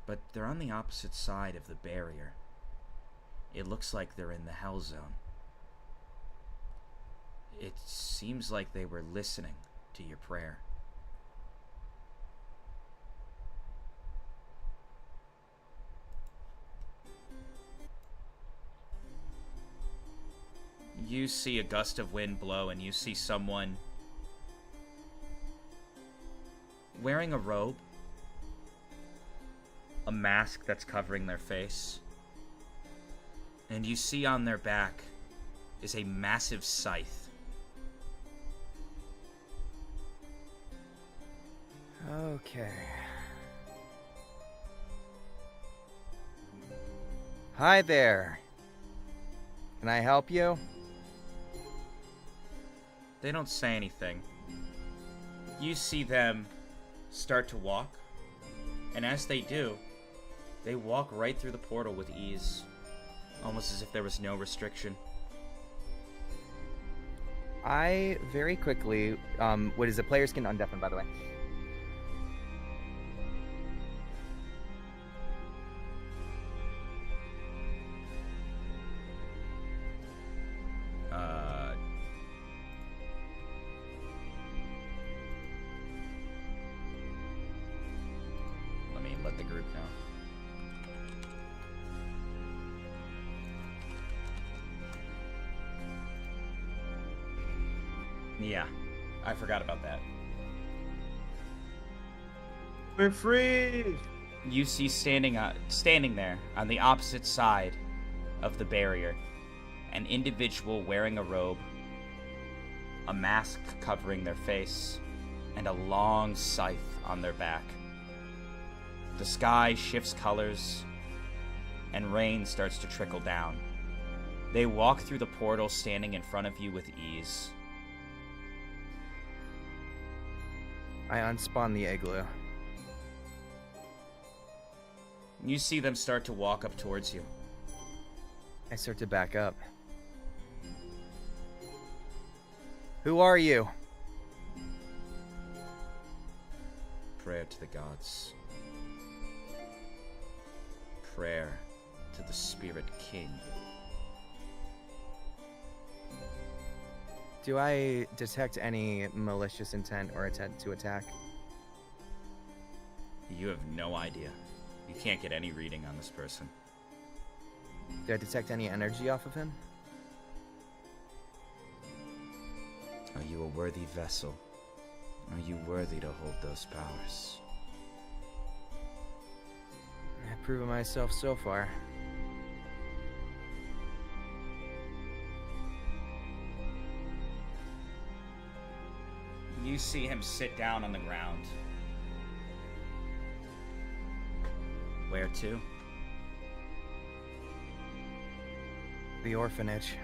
But they're on the opposite side of the barrier. It looks like they're in the Hell Zone. It seems like they were listening to your prayer. You see a gust of wind blow, and you see someone wearing a robe a mask that's covering their face. And you see on their back is a massive scythe. Okay. Hi there. Can I help you? They don't say anything. You see them start to walk, and as they do, they walk right through the portal with ease, almost as if there was no restriction. I very quickly, what is it? Players can undeafen, by the way. Let me let the group know. Yeah, I forgot about that. We're free! You see standing there on the opposite side of the barrier, an individual wearing a robe, a mask covering their face, and a long scythe on their back. The sky shifts colors, and rain starts to trickle down. They walk through the portal standing in front of you with ease. I unspawn the igloo. You see them start to walk up towards you. I start to back up. Who are you? Prayer to the gods. Prayer to the Spirit King. Do I detect any malicious intent or intent to attack? You have no idea. You can't get any reading on this person. Do I detect any energy off of him? Are you a worthy vessel? Are you worthy to hold those powers? I've proven myself so far. You see him sit down on the ground. Where to? The orphanage.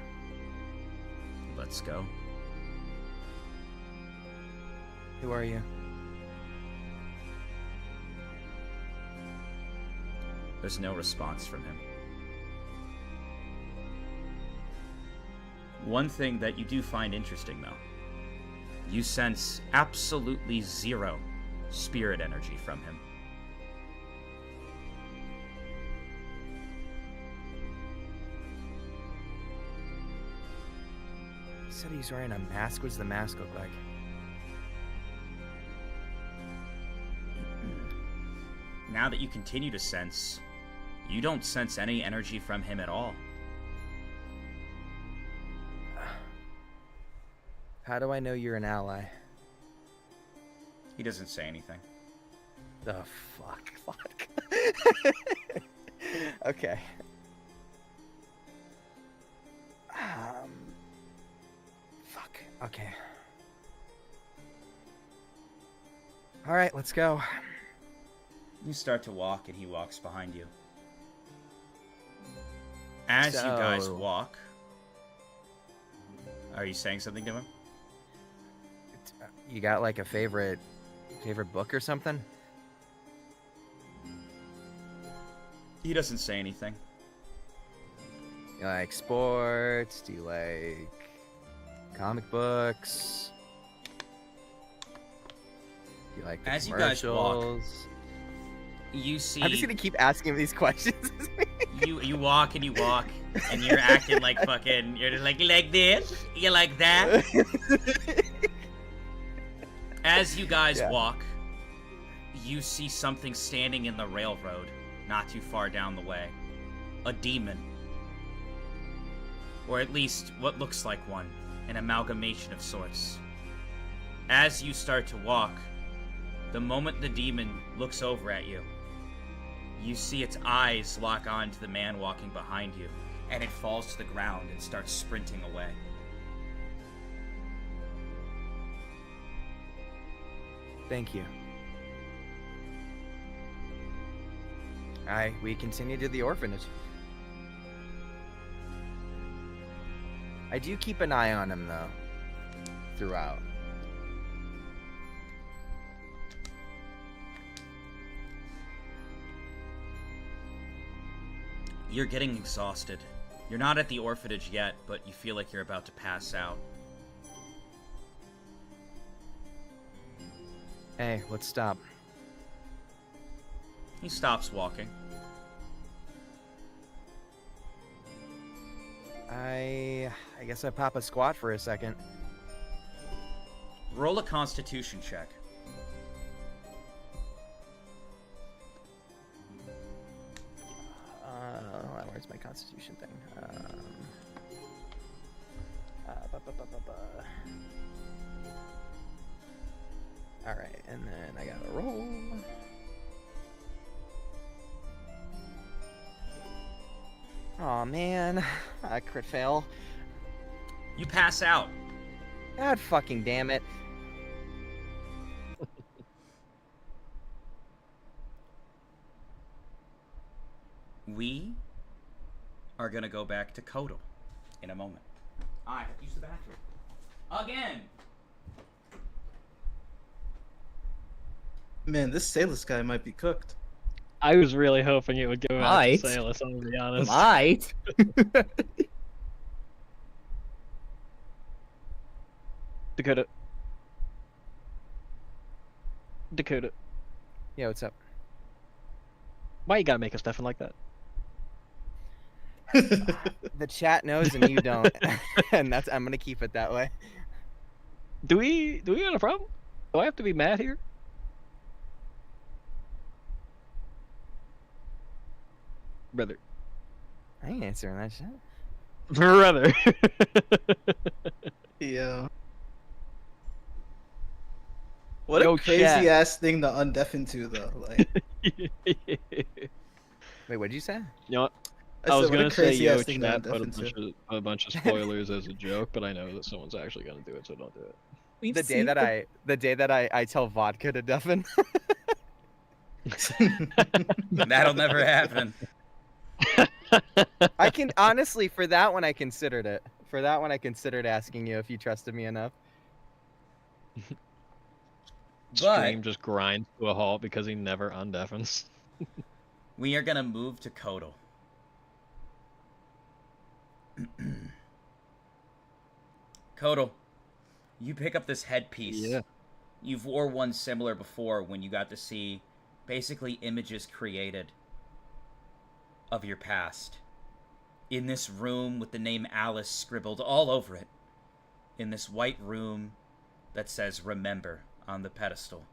Let's go. Who are you? There's no response from him. One thing that you do find interesting, though, you sense absolutely zero spirit energy from him. He said he's wearing a mask. What does the mask look like? Now that you continue to sense, you don't sense any energy from him at all. How do I know you're an ally? He doesn't say anything. The fuck. Okay. Fuck. Okay. All right, let's go. You start to walk, and he walks behind you. As you So- guys walk, are you saying something to him? You got like a favorite book or something? He doesn't say anything. You like sports? Do you like comic books? Do you like the As you guys walk, commercials? You see, I'm just gonna keep asking him these questions. you walk and you walk, and you're acting like fucking. You're just like this. You like that. As you guys walk, you see something standing in the railroad, not too far down the way. A demon. Or at least what looks like one, an amalgamation of sorts. As you start to walk, the moment the demon looks over at you, You see its eyes lock on to the man walking behind you, and it falls to the ground and starts sprinting away. Thank you. We continue to the orphanage. I do keep an eye on him, though, throughout. You're getting exhausted. You're not at the orphanage yet, but you feel like you're about to pass out. Hey, let's stop. He stops walking. I guess I pop a squat for a second. Roll a Constitution check. Where's my Constitution thing? All right, and then I gotta roll. Aw, man. Crit fail. You pass out. God fucking damn it. We are gonna go back to Kodo in a moment. I have to use the bathroom. Again! Man, this Salus guy might be cooked. I was really hoping it would go out Might. to Salus, I'm gonna be honest. Might. Dakota. Dakota. Yeah, what's up? Why you gotta make us deafen like that? The chat knows and you don't. And I'm gonna keep it that way. Do we have a problem? Do I have to be mad here? Brother. I ain't answering that shit. Brother. Yeah. What Yo, a crazy chat. ass thing to undeafen to, though. Like, Wait, what'd you say? You know what? I I was said, what gonna a say crazy yo ass thing to chat, put undeafen to. a bunch of spoilers as a joke, but I know that someone's actually gonna do it, so don't do it. We've The day seen that I tell vodka to deafen. That'll never happen. I can honestly, for that one, I considered it. For that one, I considered asking you if you trusted me enough. Stream just grinds to a halt because he never undeafens. We are gonna move to Kodo. Kodo, you pick up this headpiece. Yeah. You've wore one similar before when you got to see basically images created of your past. In this room with the name Alice scribbled all over it. In this white room that says remember on the pedestal.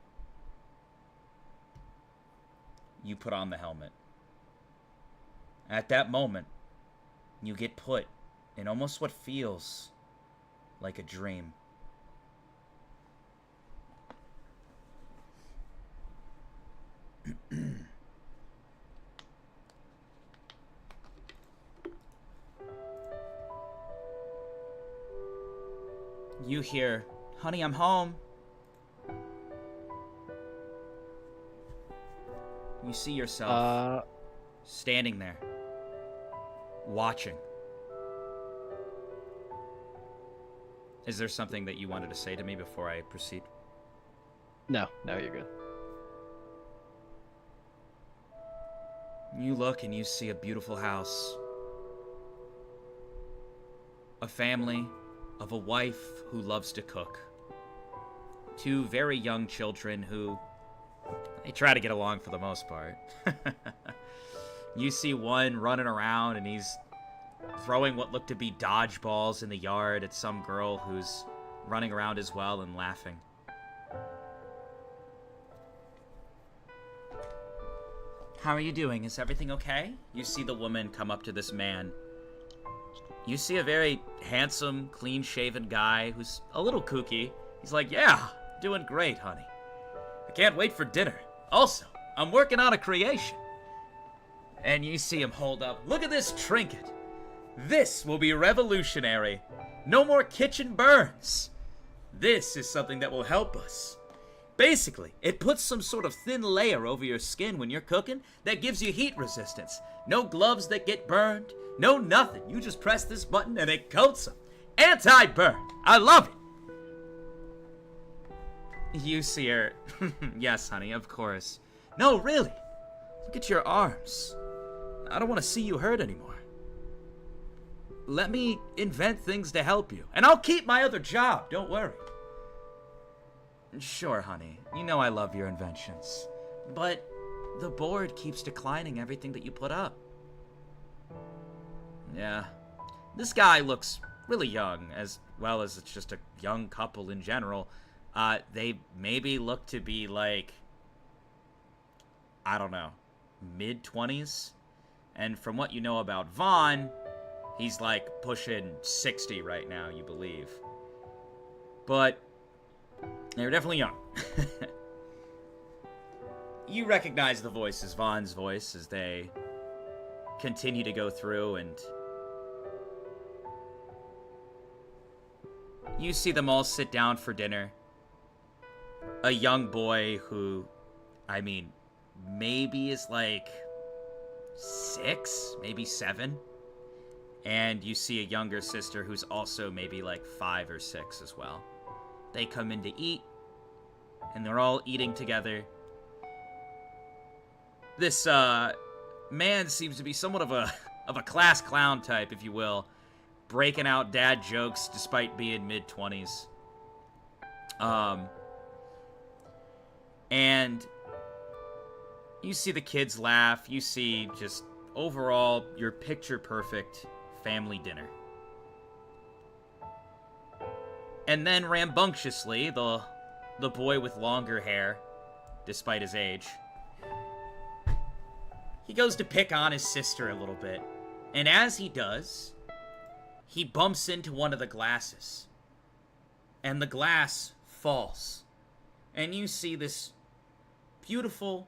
You put on the helmet. At that moment, you get put in almost what feels like a dream. You hear, "Honey, I'm home." You see yourself standing there, watching. Is there something that you wanted to say to me before I proceed? No, you're good. You look and you see a beautiful house. A family of a wife who loves to cook. Two very young children who they try to get along for the most part. You see one running around and he's throwing what look to be dodgeballs in the yard at some girl who's running around as well and laughing. How are you doing? Is everything okay? You see the woman come up to this man. You see a very handsome, clean-shaven guy who's a little kooky. He's like, "Yeah, doing great, honey. I can't wait for dinner. Also, I'm working on a creation." And you see him hold up. Look at this trinket. This will be revolutionary. No more kitchen burns. This is something that will help us. Basically, it puts some sort of thin layer over your skin when you're cooking that gives you heat resistance. No gloves that get burned. No nothing. You just press this button and it coats them. Anti-burn. I love it. You see her. Yes, honey, of course. No, really. Look at your arms. I don't want to see you hurt anymore. Let me invent things to help you. And I'll keep my other job, don't worry. Sure, honey. You know I love your inventions. But the board keeps declining everything that you put up. Yeah. This guy looks really young, as well as it's just a young couple in general. They maybe look to be like, I don't know, mid-20s? And from what you know about Vaughn, he's like pushing 60 right now, you believe. But they're definitely young. You recognize the voice as Vaughn's voice as they continue to go through, and you see them all sit down for dinner. A young boy who, I mean, maybe is like 6, maybe 7. And you see a younger sister who's also maybe like 5 or 6 as well. They come in to eat, and they're all eating together. This man seems to be somewhat of a class clown type, if you will, breaking out dad jokes despite being mid-20s. And you see the kids laugh. You see just overall your picture-perfect family dinner. And then rambunctiously, the boy with longer hair, despite his age, he goes to pick on his sister a little bit. And as he does, he bumps into one of the glasses. And the glass falls. And you see this beautiful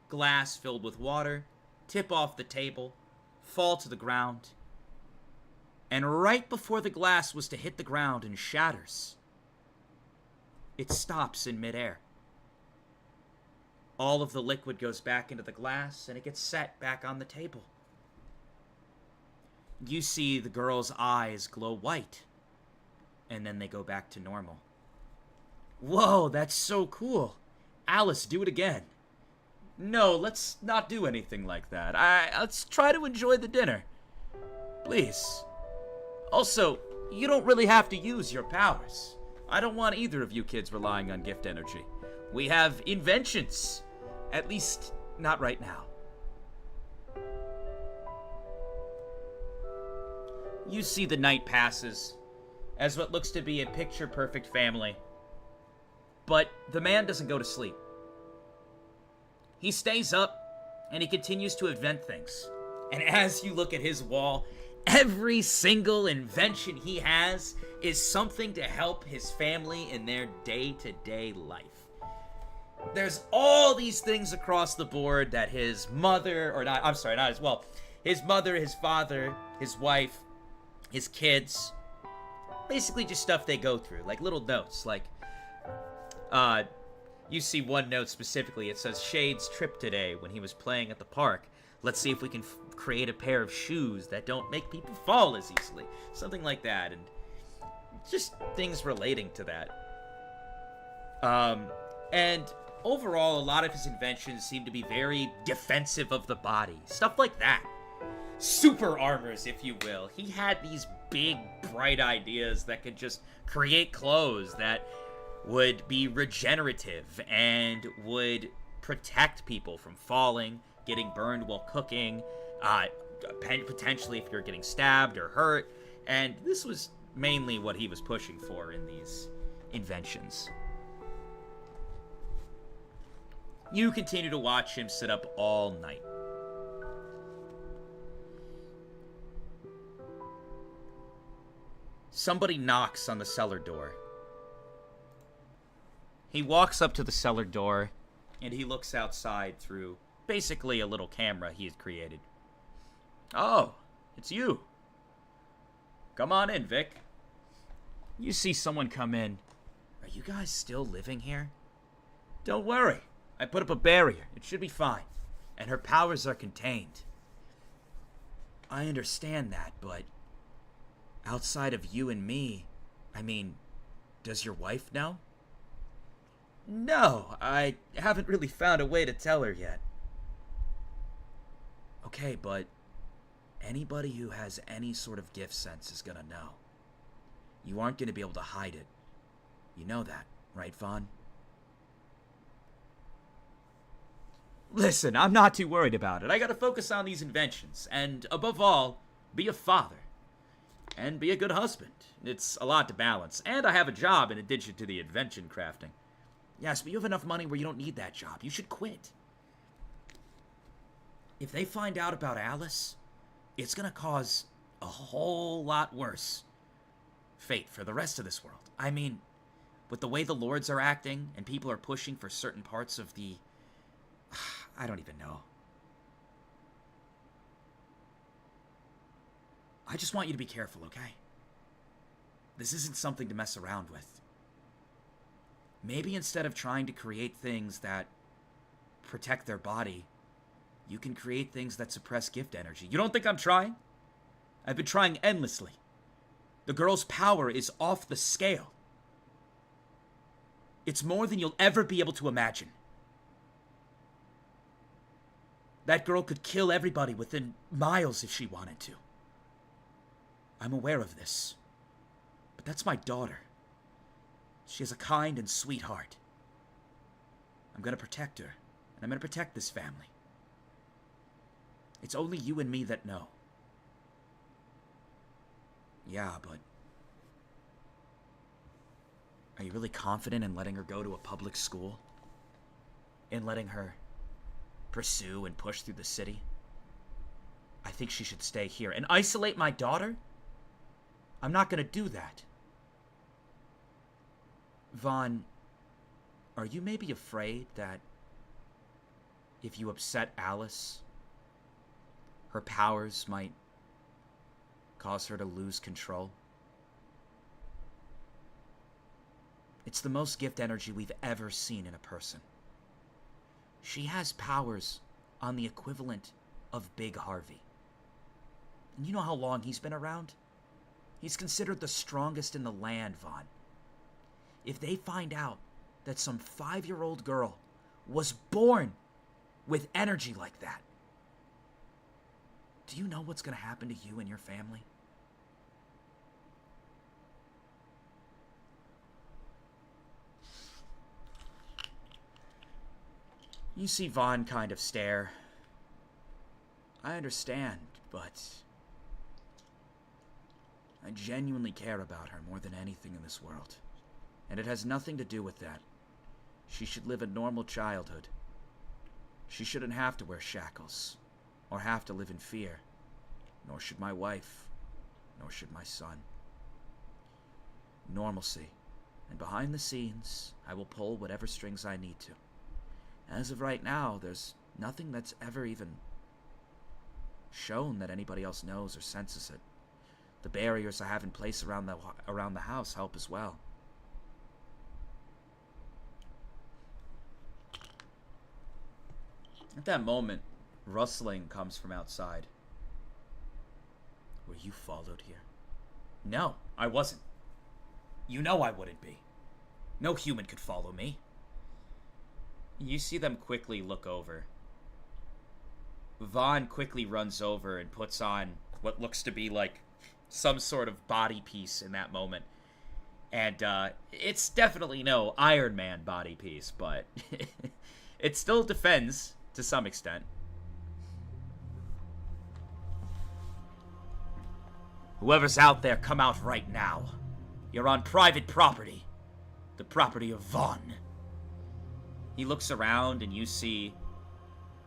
glass filled with water tip off the table, fall to the ground. And right before the glass was to hit the ground and shatters, it stops in midair. All of the liquid goes back into the glass, and it gets set back on the table. You see the girl's eyes glow white, and then they go back to normal. Whoa, that's so cool. Alice, do it again. No, let's not do anything like that. Let's try to enjoy the dinner. Please. Also, you don't really have to use your powers. I don't want either of you kids relying on gift energy. We have inventions. At least, not right now. You see the night passes as what looks to be a picture-perfect family. But the man doesn't go to sleep. He stays up, and he continues to invent things. And as you look at his wall, every single invention he has is something to help his family in their day-to-day life. There's all these things across the board that his mother, or not, I'm sorry, not his, well, his mother, his father, his wife, his kids, basically just stuff they go through, like little notes, like, you see one note specifically, it says, Shade's trip today when he was playing at the park. Let's see if we can create a pair of shoes that don't make people fall as easily. Something like that, and just things relating to that. And overall, a lot of his inventions seem to be very defensive of the body. Stuff like that. Super armors, if you will. He had these big, bright ideas that could just create clothes that would be regenerative and would protect people from falling, getting burned while cooking, potentially if you're getting stabbed or hurt. And this was mainly what he was pushing for in these inventions. You continue to watch him sit up all night. Somebody knocks on the cellar door. He walks up to the cellar door, and he looks outside through basically a little camera he had created. Oh, it's you. Come on in, Vic. You see someone come in. Are you guys still living here? Don't worry. I put up a barrier. It should be fine. And her powers are contained. I understand that, but outside of you and me, I mean, does your wife know? No, I haven't really found a way to tell her yet. Okay, but anybody who has any sort of gift sense is gonna know. You aren't gonna be able to hide it. You know that, right, Vaughn? Listen, I'm not too worried about it. I gotta focus on these inventions, and above all, be a father. And be a good husband. It's a lot to balance, and I have a job in addition to the invention crafting. Yes, but you have enough money where you don't need that job. You should quit. If they find out about Alice, it's gonna cause a whole lot worse fate for the rest of this world. I mean, with the way the lords are acting, and people are pushing for certain parts of the... I don't even know. I just want you to be careful, okay? This isn't something to mess around with. Maybe instead of trying to create things that protect their body, you can create things that suppress gift energy. You don't think I'm trying? I've been trying endlessly. The girl's power is off the scale. It's more than you'll ever be able to imagine. That girl could kill everybody within miles if she wanted to. I'm aware of this. But that's my daughter. She has a kind and sweet heart. I'm gonna protect her, and I'm gonna protect this family. It's only you and me that know. Yeah, but... Are you really confident in letting her go to a public school? In letting her pursue and push through the city? I think she should stay here. And isolate my daughter? I'm not gonna do that. Vaughn, are you maybe afraid that if you upset Alice, her powers might cause her to lose control? It's the most gift energy we've ever seen in a person. She has powers on the equivalent of Big Harvey. And you know how long he's been around? He's considered the strongest in the land, Vaughn. If they find out that some 5-year-old girl was born with energy like that, do you know what's going to happen to you and your family? You see Vaughn kind of stare. I understand, but I genuinely care about her more than anything in this world. And it has nothing to do with that. She should live a normal childhood. She shouldn't have to wear shackles, or have to live in fear. Nor should my wife, nor should my son. Normalcy. And behind the scenes, I will pull whatever strings I need to. As of right now, there's nothing that's ever even shown that anybody else knows or senses it. The barriers I have in place around the house help as well. At that moment, rustling comes from outside. Were you followed here? No, I wasn't. You know I wouldn't be. No human could follow me. You see them quickly look over. Vaughn quickly runs over and puts on what looks to be like some sort of body piece in that moment. And it's definitely no Iron Man body piece, but it still defends to some extent. Whoever's out there, come out right now. You're on private property. The property of Vaughn. He looks around and you see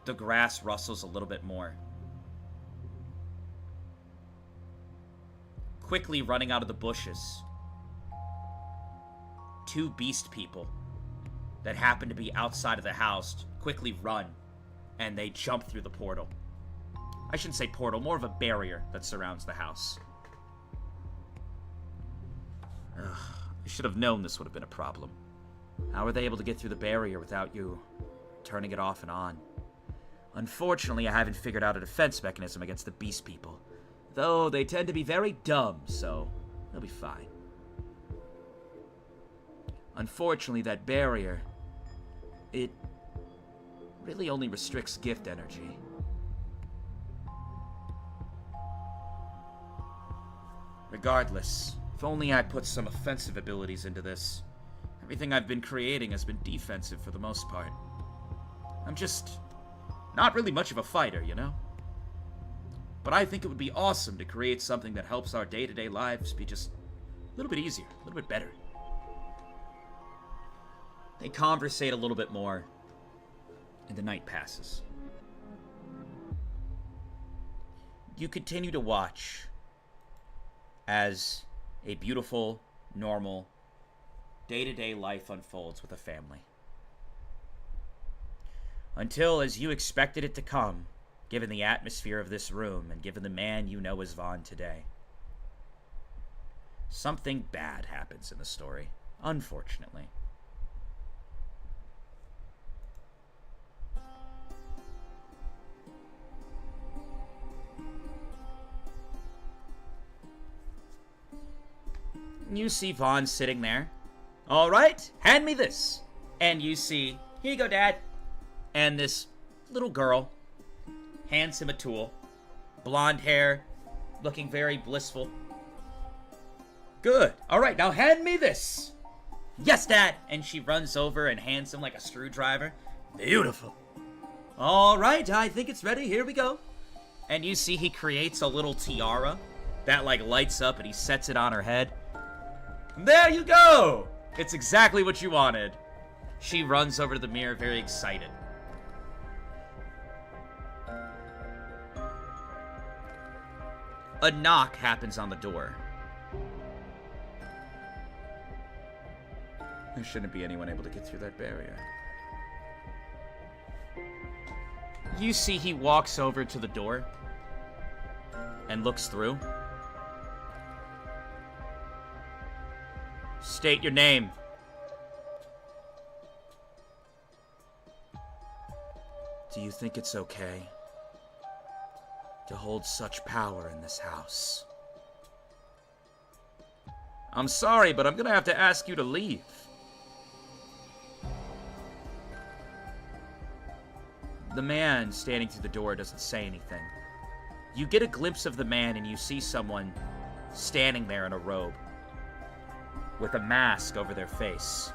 the grass rustles a little bit more. Quickly running out of the bushes, 2 beast people that happen to be outside of the house quickly run, and they jump through the portal. I shouldn't say portal, more of a barrier that surrounds the house. Ugh, I should have known this would have been a problem. How are they able to get through the barrier without you turning it off and on? Unfortunately, I haven't figured out a defense mechanism against the beast people. Though they tend to be very dumb, so they'll be fine. Unfortunately, that barrier, it really only restricts gift energy. Regardless, if only I put some offensive abilities into this. Everything I've been creating has been defensive for the most part. I'm just not really much of a fighter, you know? But I think it would be awesome to create something that helps our day-to-day lives be just a little bit easier, a little bit better. They conversate a little bit more, and the night passes. You continue to watch as a beautiful, normal, day-to-day life unfolds with a family. Until, as you expected it to come, given the atmosphere of this room and given the man you know as Vaughn today, something bad happens in the story, unfortunately. You see Vaughn sitting there. All right, hand me this. And you see, here you go, Dad. And this little girl hands him a tool. Blonde hair, looking very blissful. Good. All right, now hand me this. Yes, Dad. And she runs over and hands him like a screwdriver. Beautiful. All right, I think it's ready. Here we go. And you see he creates a little tiara that like lights up and he sets it on her head. There you go! It's exactly what you wanted. She runs over to the mirror, very excited. A knock happens on the door. There shouldn't be anyone able to get through that barrier. You see he walks over to the door and looks through. State your name. Do you think it's okay to hold such power in this house? I'm sorry, but I'm gonna have to ask you to leave. The man standing through the door doesn't say anything. You get a glimpse of the man and you see someone standing there in a robe, with a mask over their face,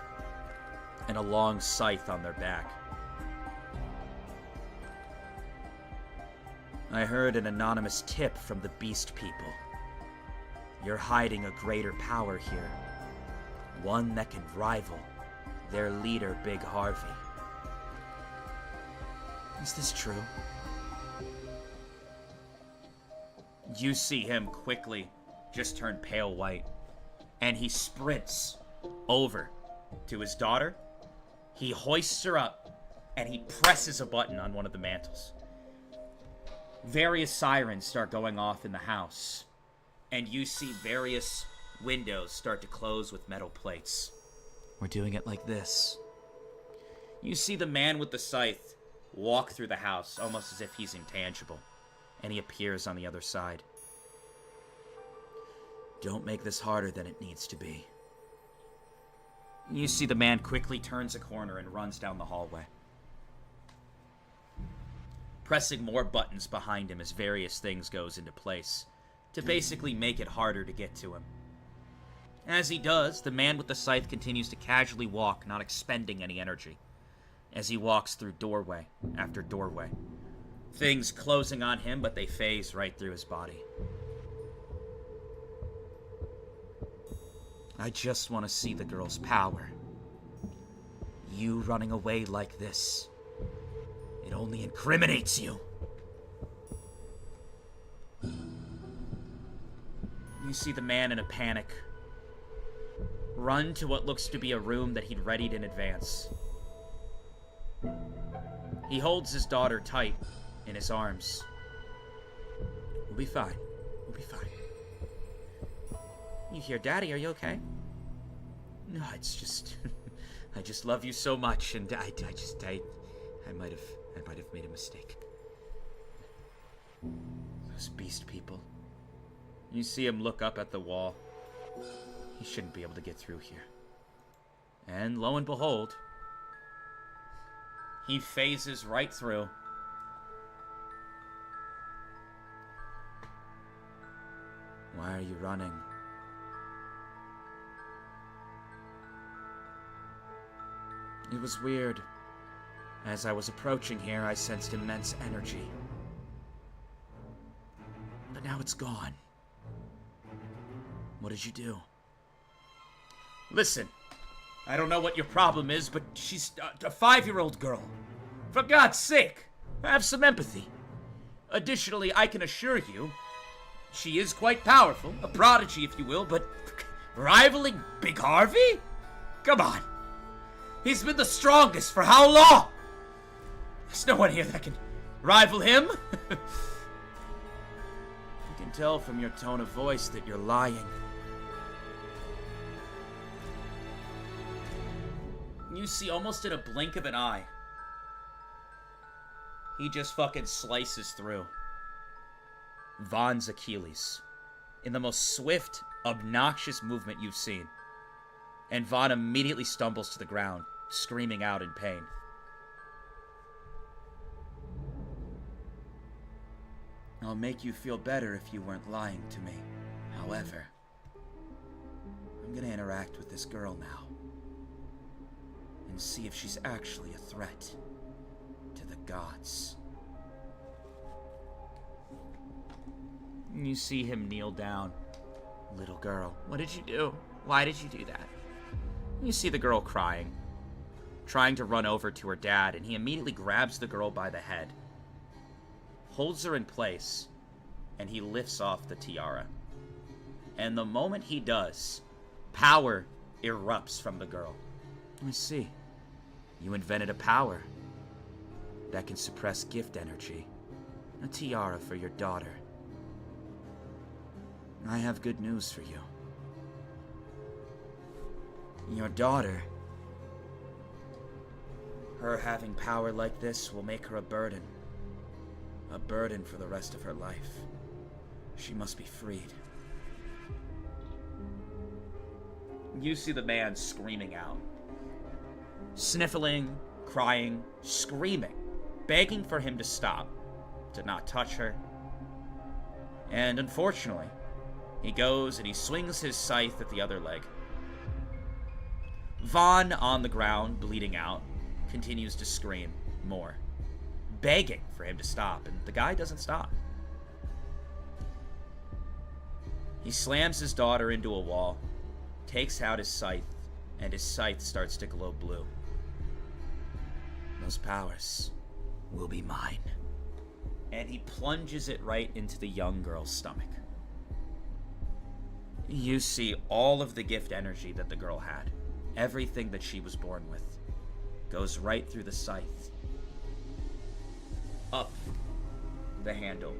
and a long scythe on their back. I heard an anonymous tip from the Beast People. You're hiding a greater power here, one that can rival their leader, Big Harvey. Is this true? You see him quickly just turn pale white. And he sprints over to his daughter. He hoists her up, and he presses a button on one of the mantles. Various sirens start going off in the house, and you see various windows start to close with metal plates. We're doing it like this. You see the man with the scythe walk through the house, almost as if he's intangible, and he appears on the other side. Don't make this harder than it needs to be. You see the man quickly turns a corner and runs down the hallway, pressing more buttons behind him as various things goes into place to basically make it harder to get to him. As he does, the man with the scythe continues to casually walk, not expending any energy, as he walks through doorway after doorway. Things closing on him, but they phase right through his body. I just want to see the girl's power. You running away like this, it only incriminates you. You see the man in a panic run to what looks to be a room that he'd readied in advance. He holds his daughter tight in his arms. We'll be fine. We'll be fine. You here, Daddy? Are you okay? No, it's just... I just love you so much, and I might have made a mistake. Those beast people. You see him look up at the wall. He shouldn't be able to get through here. And lo and behold, he phases right through. Why are you running? It was weird. As I was approaching here, I sensed immense energy. But now it's gone. What did you do? Listen, I don't know what your problem is, but she's a 5-year-old girl. For God's sake, have some empathy. Additionally, I can assure you, she is quite powerful, a prodigy if you will, but rivaling Big Harvey? Come on. He's been the strongest for how long? There's no one here that can rival him. I can tell from your tone of voice that you're lying. You see, almost in a blink of an eye, he just fucking slices through Vaughn's Achilles in the most swift, obnoxious movement you've seen. And Vaughn immediately stumbles to the ground, screaming out in pain. I'll make you feel better if you weren't lying to me. However, I'm gonna interact with this girl now and see if she's actually a threat to the gods. You see him kneel down. Little girl, what did you do? Why did you do that? You see the girl crying, trying to run over to her dad, and he immediately grabs the girl by the head, holds her in place, and he lifts off the tiara. And the moment he does, power erupts from the girl. I see. You invented a power that can suppress gift energy. A tiara for your daughter. I have good news for you. Your daughter, her having power like this will make her a burden. A burden for the rest of her life. She must be freed. You see the man screaming out. Sniffling, crying, screaming, begging for him to stop, to not touch her. And unfortunately, he goes and he swings his scythe at the other leg. Vaughn, on the ground, bleeding out, continues to scream more, begging for him to stop, and the guy doesn't stop. He slams his daughter into a wall, takes out his scythe, and his scythe starts to glow blue. Those powers will be mine. And he plunges it right into the young girl's stomach. You see all of the gift energy that the girl had, everything that she was born with, goes right through the scythe, up the handle,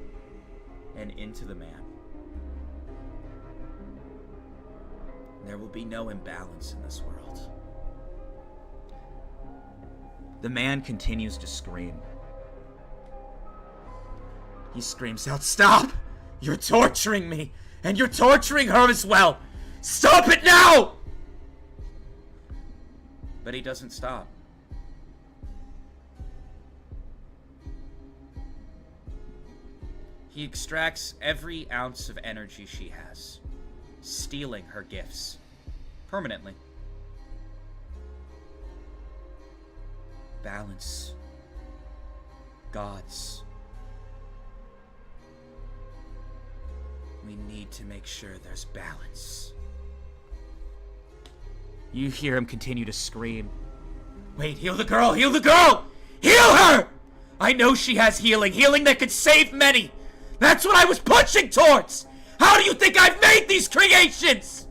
and into the man. There will be no imbalance in this world. The man continues to scream. He screams out, "Stop! You're torturing me! And you're torturing her as well! Stop it now!" But he doesn't stop. He extracts every ounce of energy she has, stealing her gifts permanently. Balance. Gods. We need to make sure there's balance. You hear him continue to scream. Wait, heal the girl! Heal the girl! Heal her! I know she has healing. Healing that could save many. That's what I was pushing towards! How do you think I've made these creations?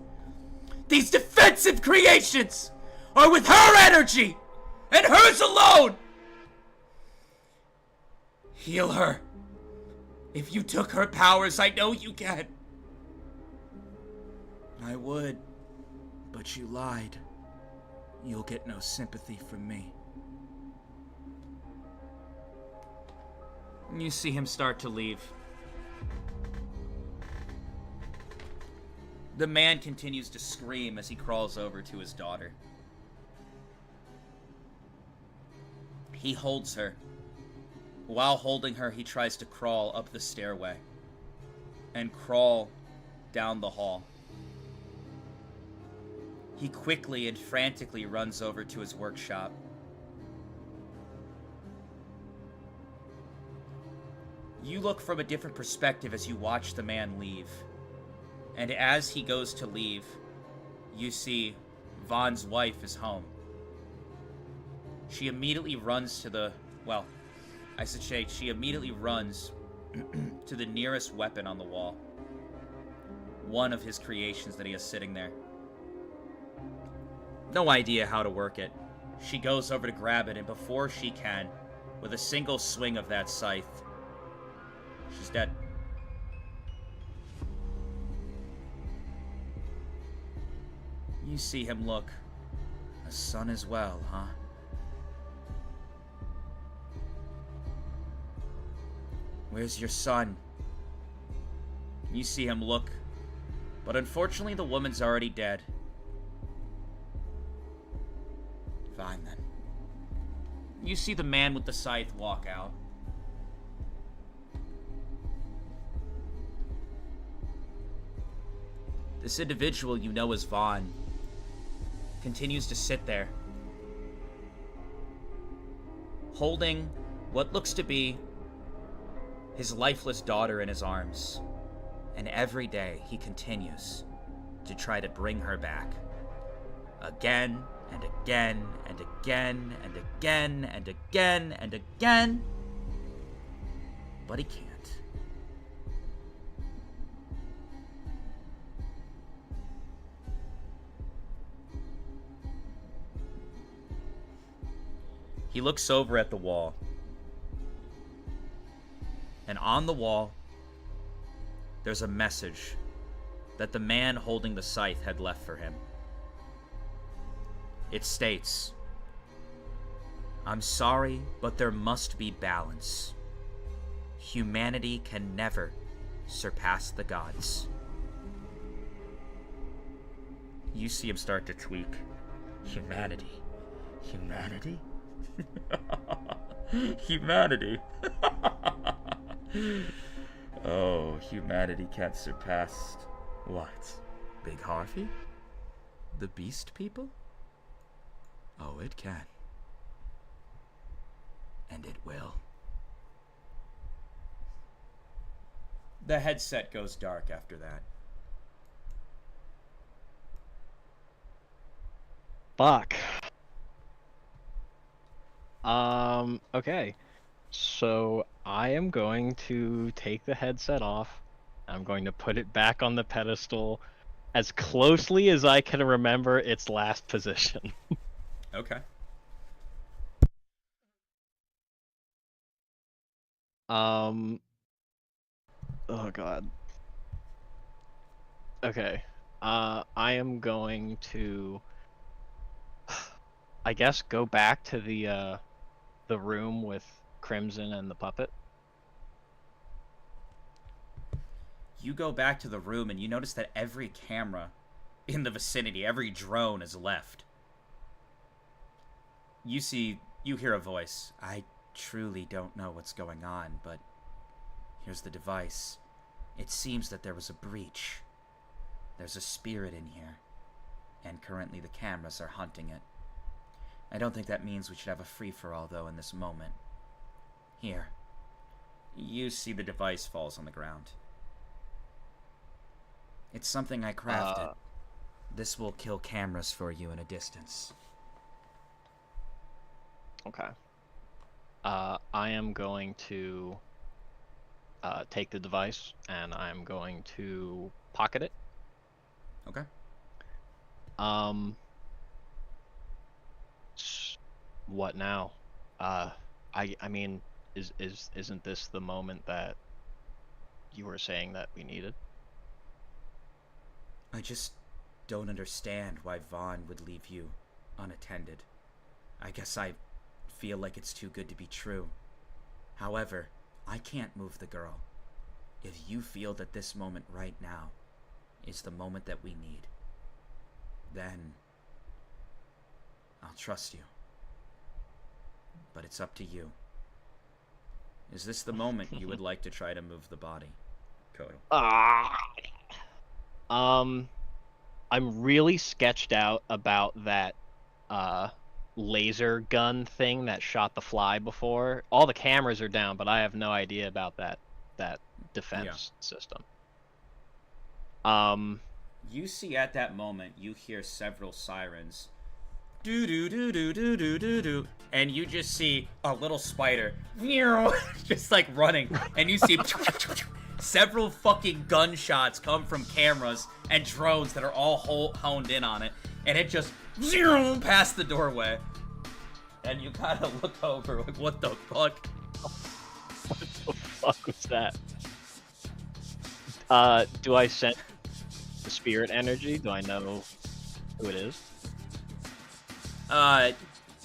These defensive creations are with her energy and hers alone! Heal her. If you took her powers, I know you can. I would, but you lied. You'll get no sympathy from me. You see him start to leave. The man continues to scream as he crawls over to his daughter. He holds her. While holding her, he tries to crawl up the stairway and crawl down the hall. He quickly and frantically runs over to his workshop. You look from a different perspective as you watch the man leave. And as he goes to leave, you see Vaughn's wife is home. She immediately runs to the, well, I should say she immediately runs to the nearest weapon on the wall. One of his creations that he has sitting there. No idea how to work it. She goes over to grab it, and before she can, with a single swing of that scythe, she's dead. You see him look. A son as well, huh? Where's your son? You see him look. But unfortunately, the woman's already dead. Fine, then. You see the man with the scythe walk out. This individual you know as Vaughn continues to sit there, holding what looks to be his lifeless daughter in his arms. And every day he continues to try to bring her back. Again and again and again and again and again and again. But he can't. He looks over at the wall. And on the wall, there's a message that the man holding the scythe had left for him. It states, "I'm sorry, but there must be balance. Humanity can never surpass the gods." You see him start to tweak. Humanity. Humanity? Humanity. Oh, humanity can't surpass what? Big Harvey? The Beast People? Oh, it can. And it will. The headset goes dark after that. Fuck. Okay. So I am going to take the headset off. I'm going to put it back on the pedestal as closely as I can remember its last position. Okay. Oh god. Okay. I am going to I guess go back to the room with Crimson and the puppet. You go back to the room and you notice that every camera in the vicinity, every drone is left. You hear a voice. "I truly don't know what's going on, but here's the device. It seems that there was a breach. There's a spirit in here, and currently the cameras are hunting it. I don't think that means we should have a free-for-all, though, in this moment. Here." You see the device falls on the ground. "It's something I crafted. This will kill cameras for you in a distance." Okay. I am going to take the device and I'm going to pocket it. Okay. What now? I mean, isn't this the moment that you were saying that we needed. I just don't understand why Vaughn would leave you unattended. I guess I feel like it's too good to be true. However, I can't move the girl. If you feel that this moment right now is the moment that we need, then I'll trust you. But it's up to you. Is this the moment you would like to try to move the body, Kodo? I'm really sketched out about that laser gun thing that shot the fly before. All the cameras are down, but I have no idea about that defense system. You see at that moment, you hear several sirens. Do do do do do do do do, and you just see a little spider, just like running, and you see several fucking gunshots come from cameras and drones that are all honed in on it, and it just past the doorway, and you kind of look over like, what the fuck? What the fuck was that? Do I sense the spirit energy? Do I know who it is?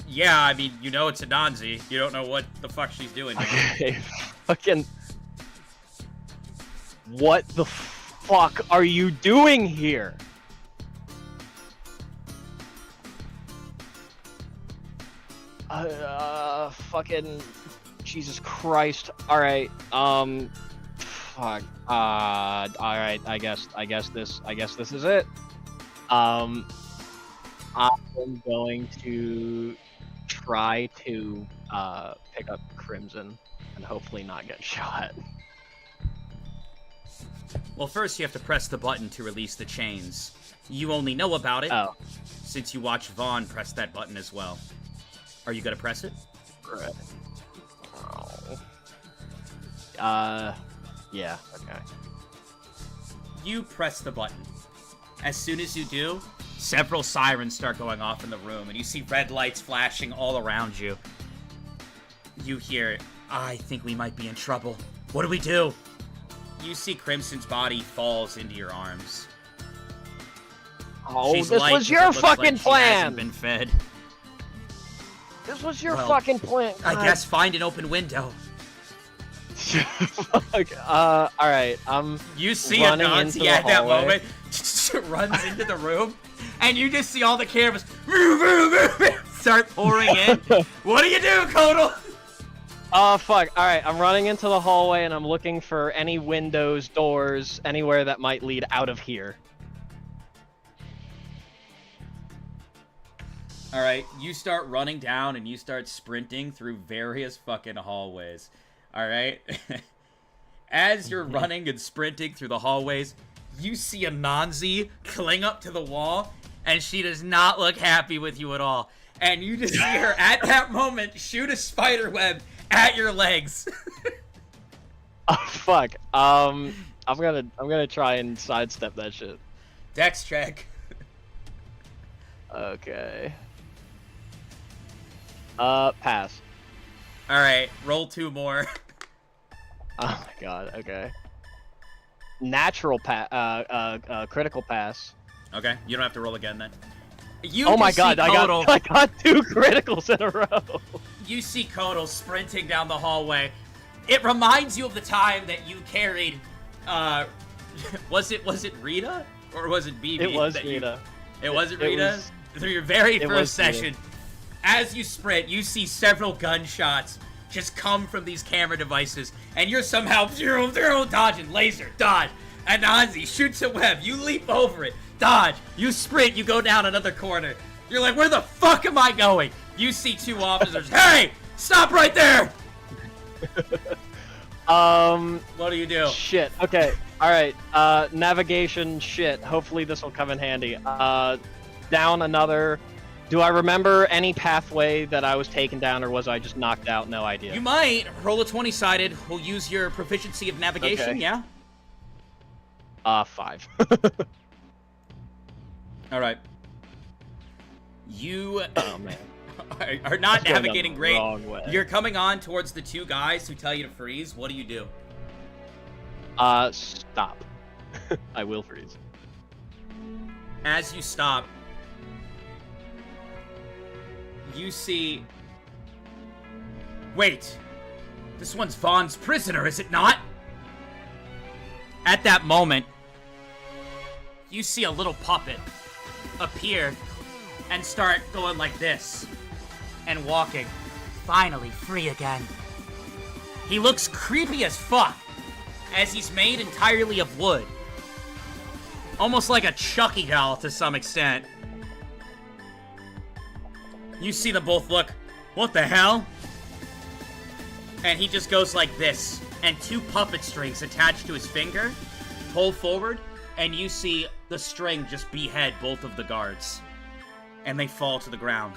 Yeah, I mean, you know it's Anansi. You don't know what the fuck she's doing. Okay, fucking... What the fuck are you doing here? Fucking... Jesus Christ. Alright, fuck. Alright, I guess this is it. I'm going to try to pick up Crimson and hopefully not get shot. Well, first you have to press the button to release the chains. You only know about it since you watched Vaughn press that button as well. Are you gonna press it? Right. Yeah, okay. You press the button. As soon as you do, several sirens start going off in the room, and you see red lights flashing all around you. You hear, I think we might be in trouble. What do we do? You see Crimson's body falls into your arms. Oh, She's this light, was but it your looks fucking like she plan! hasn't been fed. This was your Well, fucking plan! I guess find an open window. Alright, You see running into Anansi the at that hallway. moment runs into the room, and you just see all the cameras start pouring in. What do you do, Kodal? Fuck. Alright, I'm running into the hallway and I'm looking for any windows, doors, anywhere that might lead out of here. Alright, you start running down and you start sprinting through various fucking hallways. Alright? As you're running and sprinting through the hallways, you see Anansi cling up to the wall, and she does not look happy with you at all. And you just see her at that moment shoot a spider web at your legs. Oh fuck. I'm gonna try and sidestep that shit. Dex check. Okay. Pass. Alright, roll 2 more. Oh my god, okay. Natural critical pass. Okay, you don't have to roll again then. You Oh my just see god, I got 2 criticals in a row. You see Kodal sprinting down the hallway. It reminds you of the time that you carried, was it Rita? Or was it BB? It was Rita. It wasn't Rita? Through your very first session. Rita. As you sprint, you see several gunshots just come from these camera devices, and you're somehow dodging. Laser, dodge. Anansi shoots a web. You leap over it. Dodge. You sprint. You go down another corner. You're like, where the fuck am I going? You see 2 officers. Hey! Stop right there! What do you do? Shit. Okay. Alright. Navigation shit. Hopefully this will come in handy. Down another... Do I remember any pathway that I was taken down, or was I just knocked out? No idea. You might. Roll a 20-sided. We'll use your proficiency of navigation, Okay. yeah? 5. Alright. You Oh man. are not That's going navigating the great. wrong way. You're coming on towards the 2 guys who tell you to freeze. What do you do? Stop. I will freeze. As you stop, you see... Wait. This one's Vaughn's prisoner, is it not? At that moment, you see a little puppet appear and start going like this and walking. Finally free again. He looks creepy as fuck, as he's made entirely of wood. Almost like a Chucky doll to some extent. You see them both look, what the hell? And he just goes like this, and two puppet strings attached to his finger pull forward, and you see the string just behead both of the guards. And they fall to the ground.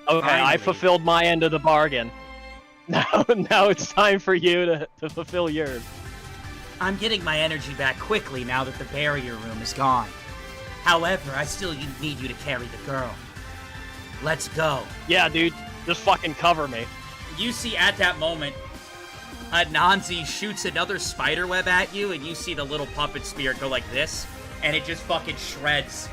Okay, Finally. I fulfilled my end of the bargain. Now it's time for you to fulfill yours. I'm getting my energy back quickly now that the barrier room is gone. However, I still need you to carry the girl. Let's go. Yeah, dude, just fucking cover me. You see at that moment, Anansi shoots another spider web at you, and you see the little puppet spirit go like this, and it just fucking shreds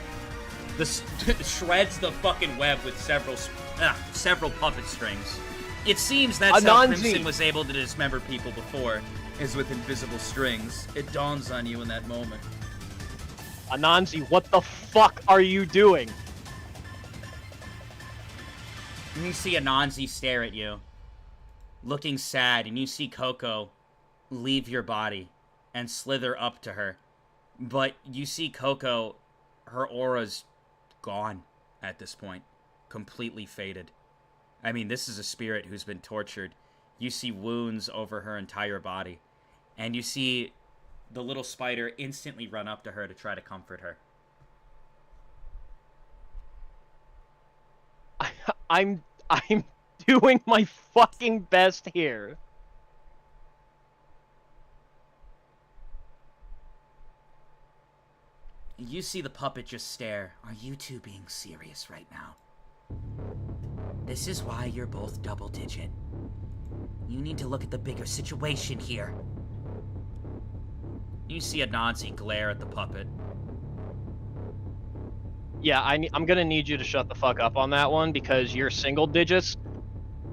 the fucking web with several puppet strings. It seems that's how Crimson was able to dismember people before, is with invisible strings. It dawns on you in that moment. Anansi, what the fuck are you doing? And you see Anansi stare at you, looking sad, and you see Coco leave your body and slither up to her. But you see Coco, her aura's gone at this point. Completely faded. I mean, this is a spirit who's been tortured. You see wounds over her entire body. And you see the little spider instantly run up to her to try to comfort her. I'm doing my fucking best here. You see the puppet just stare. Are you two being serious right now? This is why you're both double digit. You need to look at the bigger situation here. You see Anansi glare at the puppet. Yeah, I'm gonna need you to shut the fuck up on that one, because your single digits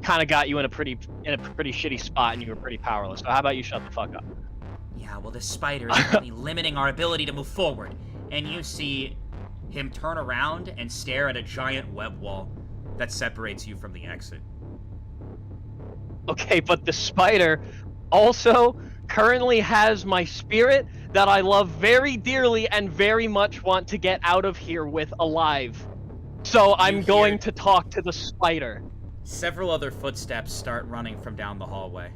kind of got you in a pretty shitty spot, and you were pretty powerless. So how about you shut the fuck up? Yeah, well, this spider is really limiting our ability to move forward. And you see him turn around and stare at a giant web wall that separates you from the exit. Okay, but the spider also currently has my spirit that I love very dearly and very much want to get out of here with alive. So I'm going to talk to the spider. Several other footsteps start running from down the hallway.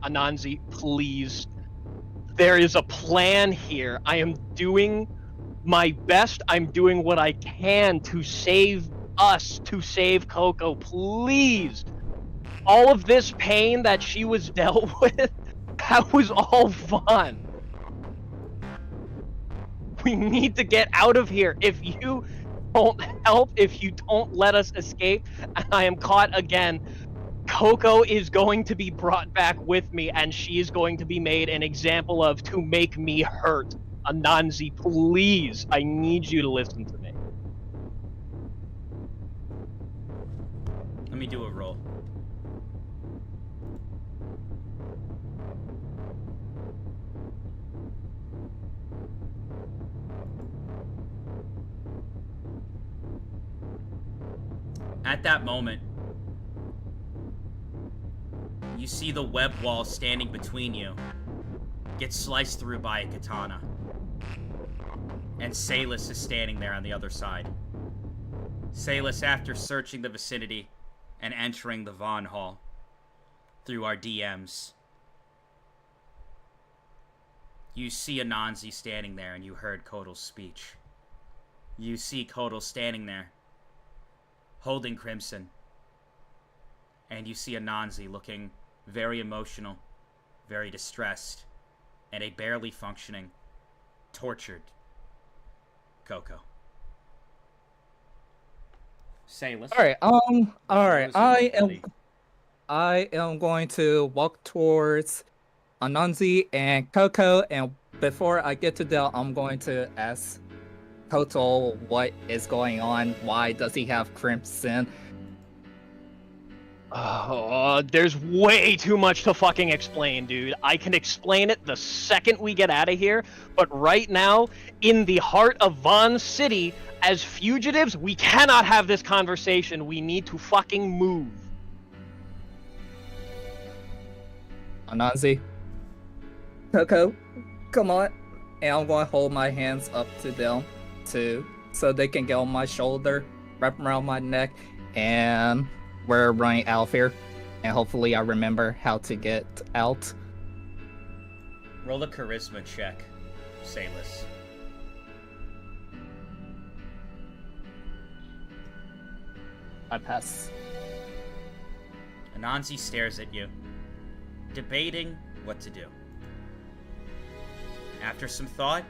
Anansi, please. There is a plan here. I am doing my best. I'm doing what I can to save us, to save Coco. Please. All of this pain that she was dealt with, that was all fun. We need to get out of here. If you don't help, if you don't let us escape, and I am caught again, Coco is going to be brought back with me, and she is going to be made an example of to make me hurt. Anansi, please, I need you to listen to me. Let me do a roll. At that moment, you see the web wall standing between you get sliced through by a katana. And Salus is standing there on the other side. Salus, after searching the vicinity and entering the Vaughn Hall through our DMs, you see Anansi standing there, and you heard Kotal's speech. You see Kotal standing there, holding Crimson. And you see Anansi looking very emotional, very distressed, and a barely functioning, tortured Coco. Salus. Alright, I am I am going to walk towards Anansi and Coco, and before I get to Dell, I'm going to ask Koto what is going on. Why does he have Crimson? Oh, there's way too much to fucking explain, dude. I can explain it the second we get out of here, but right now, in the heart of Von City, as fugitives, we cannot have this conversation. We need to fucking move. Anansi, Coco, come on. And I'm going to hold my hands up to them too, so they can get on my shoulder, wrap around my neck, and we're running out of here. And hopefully I remember how to get out. Roll a charisma check, Salis. I pass. Anansi stares at you, debating what to do. After some thought,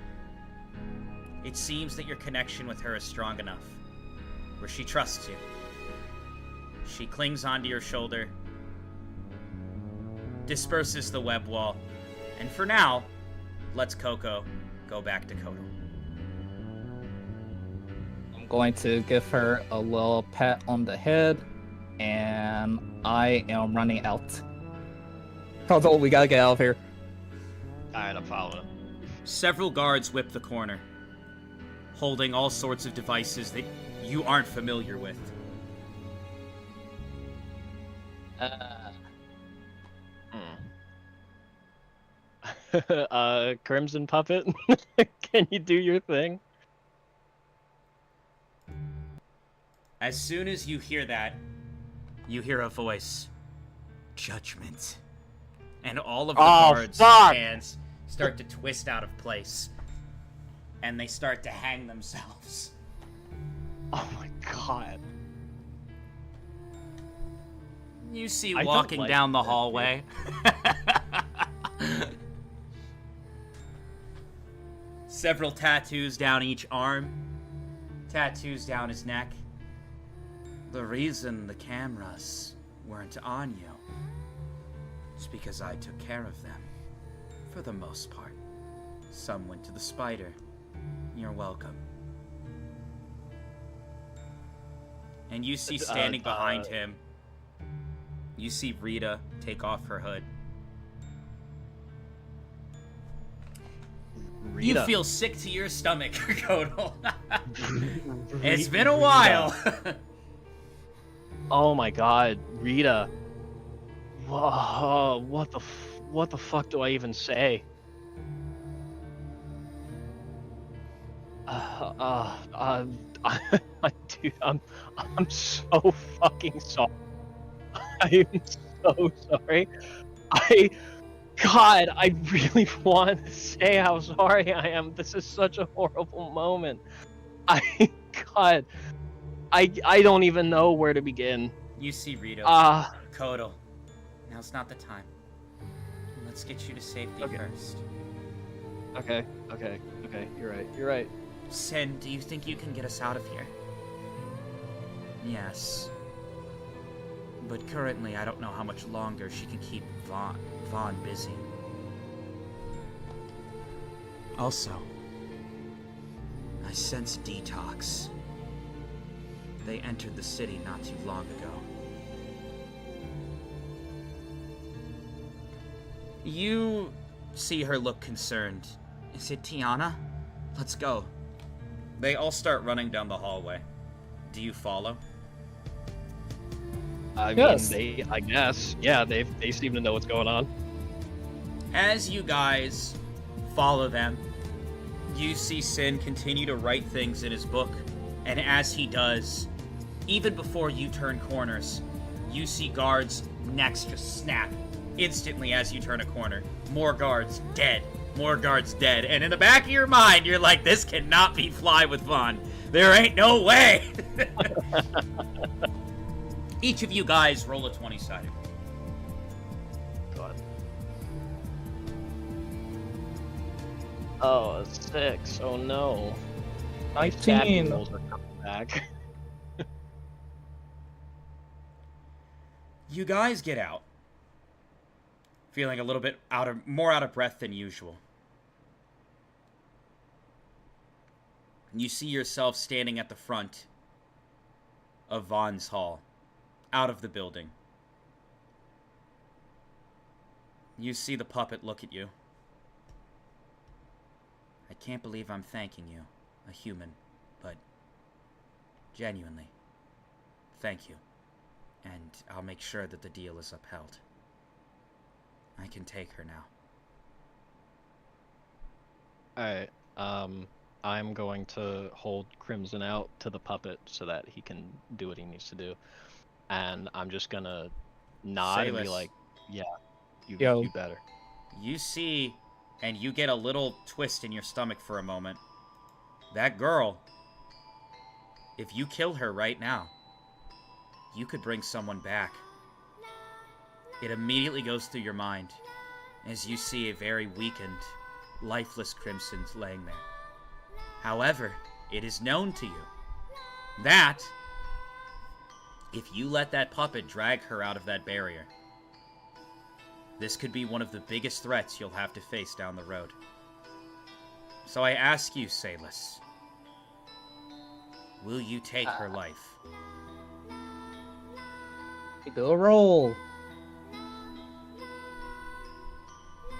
it seems that your connection with her is strong enough, where she trusts you. She clings onto your shoulder, disperses the web wall, and for now, lets Coco go back to Koto. I'm going to give her a little pat on the head, and I am running out. Koto, we gotta get out of here. Alright, I'm following. Several guards whip the corner, holding all sorts of devices that you aren't familiar with. Crimson Puppet, can you do your thing? As soon as you hear that, you hear a voice. Judgment. And all of the guards' hands start to twist out of place. And they start to hang themselves. Oh my god. You see I don't walking like down the that, hallway. Several tattoos down each arm. Tattoos down his neck. The reason the cameras weren't on you is because I took care of them. For the most part. Some went to the spider. You're welcome. And you see standing behind him, you see Rita take off her hood. Rita. You feel sick to your stomach, Kotal. It's been a while. Oh my god, Rita. Whoa, what the fuck do I even say? Dude, I'm so fucking sorry. I am so sorry. God, I really want to say how sorry I am. This is such a horrible moment. God, I don't even know where to begin. You see Rito. Kotal. Now's not the time. Let's get you to safety first. Okay, you're right. Sen, do you think you can get us out of here? Yes. But currently, I don't know how much longer she can keep Vaughn busy. Also, I sense detox. They entered the city not too long ago. You see her look concerned. Is it Tiana? Let's go. They all start running down the hallway. Do you follow? I Yes. mean, I guess. Yeah, they seem to know what's going on. As you guys follow them, you see Sin continue to write things in his book. And as he does, even before you turn corners, you see guards' necks just snap instantly as you turn a corner. More guards dead. More guards dead. And in the back of your mind, you're like, this cannot be Fly with Vaughn. There ain't no way. Each of you guys roll a 20-sided. God. Oh, 6. Oh no. My 19. Sappy rolls are coming back. You guys get out, feeling a little bit more out of breath than usual. You see yourself standing at the front of Vaughn's Hall, out of the building. You see the puppet look at you. I can't believe I'm thanking you, a human, but genuinely, thank you. And I'll make sure that the deal is upheld. I can take her now. Alright, I'm going to hold Crimson out to the puppet so that he can do what he needs to do. And I'm just gonna nod and be Salis. like, yeah, you better. You see, and you get a little twist in your stomach for a moment. That girl, if you kill her right now, you could bring someone back. It immediately goes through your mind as you see a very weakened, lifeless Crimson laying there. However, it is known to you that if you let that puppet drag her out of that barrier, this could be one of the biggest threats you'll have to face down the road. So I ask you, Salis, will you take her life? Do a roll.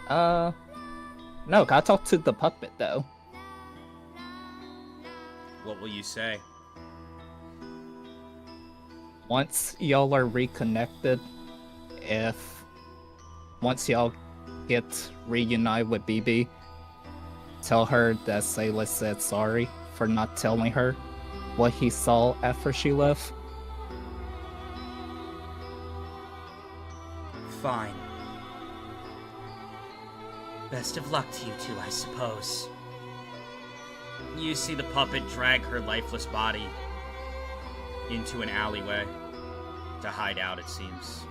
No, gotta talk to the puppet though. What will you say? Once y'all are reconnected, once y'all get reunited with BB, tell her that Salis said sorry for not telling her what he saw after she left. Fine. Best of luck to you two, I suppose. You see the puppet drag her lifeless body into an alleyway to hide out, it seems.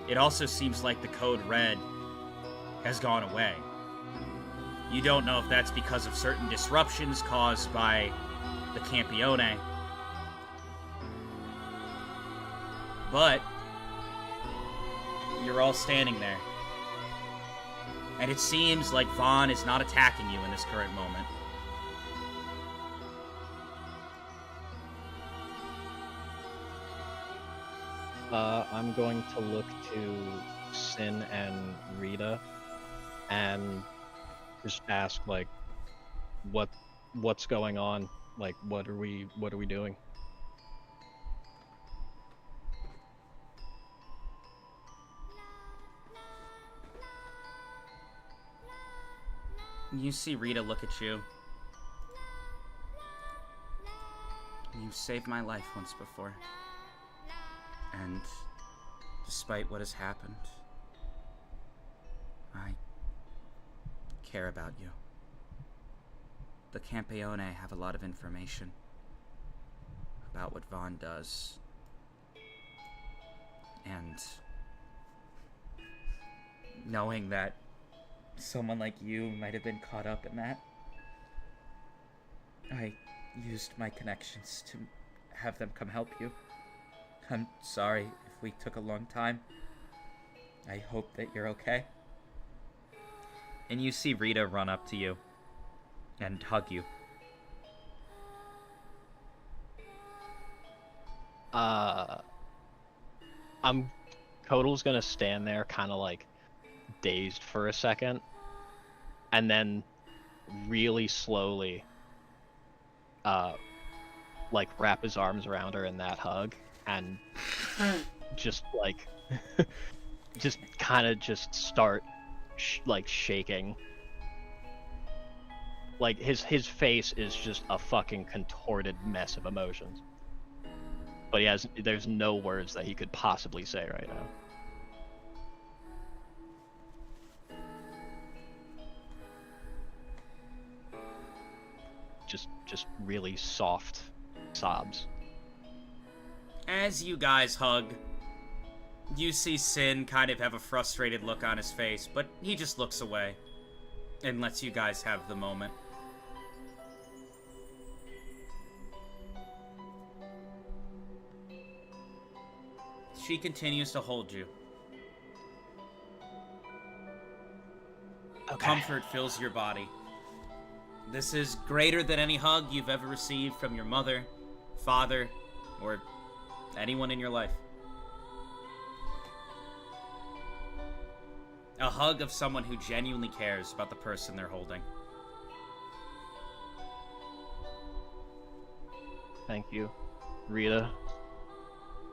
It also seems like the code red has gone away. You don't know if that's because of certain disruptions caused by the Campione, but you're all standing there. And it seems like Vaughn is not attacking you in this current moment. I'm going to look to Sin and Rita and just ask, like, what's going on? Like, what are we doing? You see Rita look at you. You saved my life once before. And despite what has happened, I care about you. The Campione have a lot of information about what Vaughn does. And knowing that someone like you might have been caught up in that, I used my connections to have them come help you. I'm sorry if we took a long time. I hope that you're okay. And you see Rita run up to you and hug you. Kotal's gonna stand there kind of like dazed for a second and then really slowly like wrap his arms around her in that hug and just like just kind of just start like shaking. Like his face is just a fucking contorted mess of emotions, but there's no words that he could possibly say right now. Just really soft sobs. As you guys hug, you see Sin kind of have a frustrated look on his face, but he just looks away and lets you guys have the moment. she continues to hold you. Okay. Comfort fills your body. This is greater than any hug you've ever received from your mother, father, or anyone in your life. A hug of someone who genuinely cares about the person they're holding. Thank you, Rita,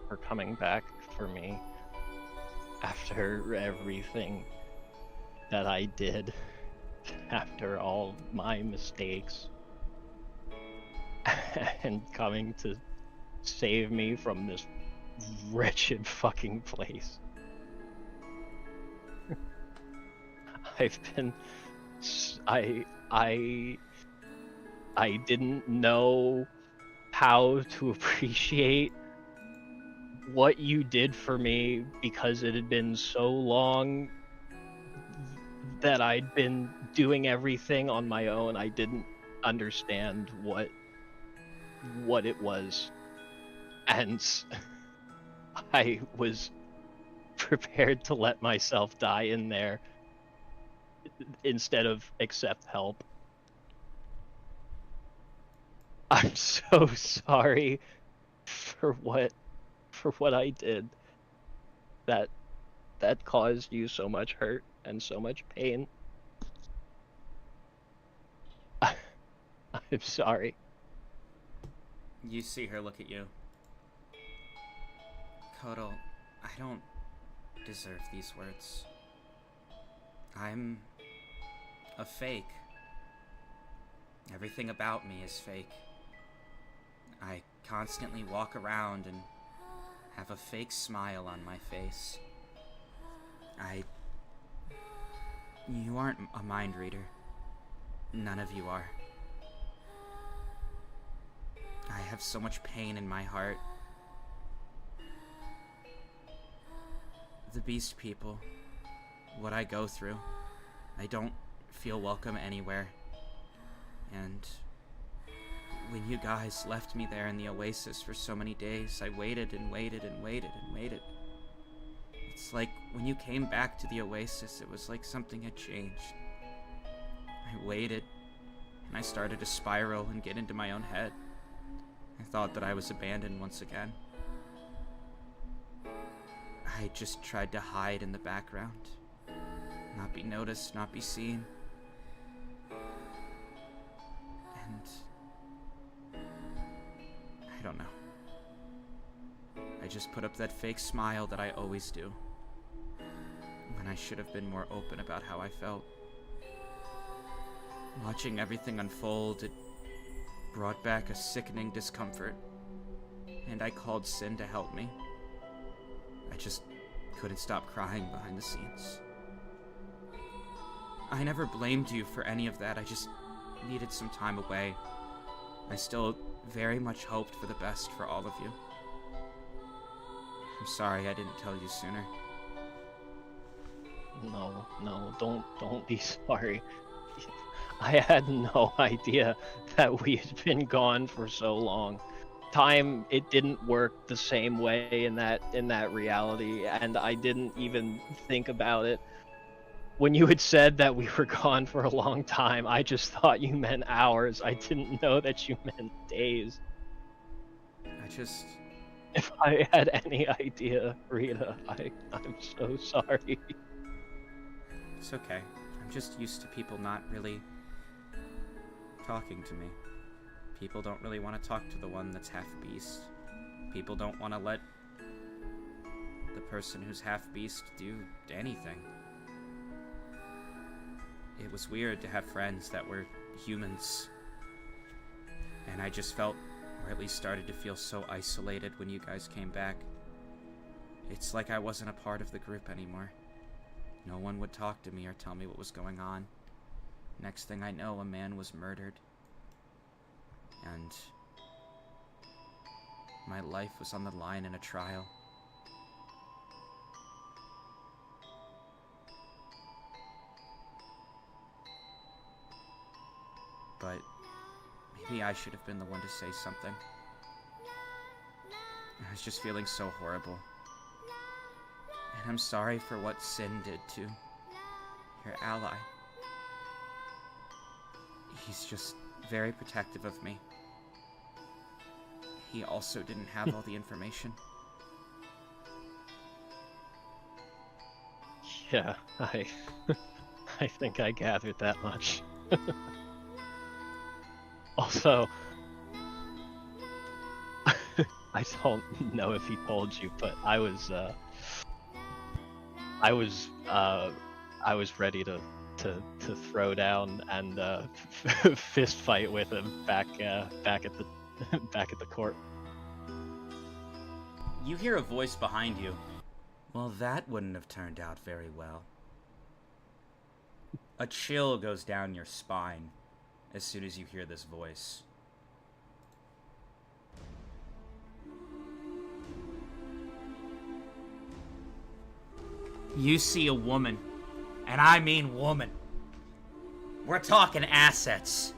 for coming back for me after everything that I did, after all my mistakes, and coming to save me from this wretched fucking place. I've been... I didn't know how to appreciate what you did for me because it had been so long that I'd been doing everything on my own. I didn't understand what it was, and I was prepared to let myself die in there instead of accept help. I'm so sorry for what I did. That caused you so much hurt and so much pain. I'm sorry. You see her look at you. Kodo, I don't deserve these words. I'm a fake. Everything about me is fake. I constantly walk around and have a fake smile on my face. You aren't a mind reader. None of you are. I have so much pain in my heart. The beast people, what I go through, I don't feel welcome anywhere. And when you guys left me there in the oasis for so many days, I waited and waited and waited and waited. It's like when you came back to the oasis, it was like something had changed. I waited, and I started to spiral and get into my own head. I thought that I was abandoned once again. I just tried to hide in the background. Not be noticed, not be seen. And I don't know. I just put up that fake smile that I always do. When I should have been more open about how I felt. Watching everything unfold, it brought back a sickening discomfort. And I called Sin to help me. I just couldn't stop crying behind the scenes. I never blamed you for any of that, I just needed some time away. I still very much hoped for the best for all of you. I'm sorry I didn't tell you sooner. No, don't be sorry. I had no idea that we had been gone for so long. Time, it didn't work the same way in that reality, and I didn't even think about it. When you had said that we were gone for a long time, I just thought you meant hours. I didn't know that you meant days. If I had any idea, Rita, I'm so sorry. It's okay. I'm just used to people not really talking to me. People don't really want to talk to the one that's half-beast. People don't want to let the person who's half-beast do anything. It was weird to have friends that were humans. And I just felt, or at least started to feel, so isolated when you guys came back. It's like I wasn't a part of the group anymore. No one would talk to me or tell me what was going on. Next thing I know, a man was murdered. And my life was on the line in a trial. But maybe I should have been the one to say something. I was just feeling so horrible. And I'm sorry for what Sin did to your ally. He's just very protective of me. He also didn't have all the information. Yeah, I think I gathered that much. Also, I don't know if he told you, but I was ready to throw down and fist fight with him back at the court. You hear a voice behind you. Well, that wouldn't have turned out very well. A chill goes down your spine as soon as you hear this voice. You see a woman, and I mean woman. We're talking assets.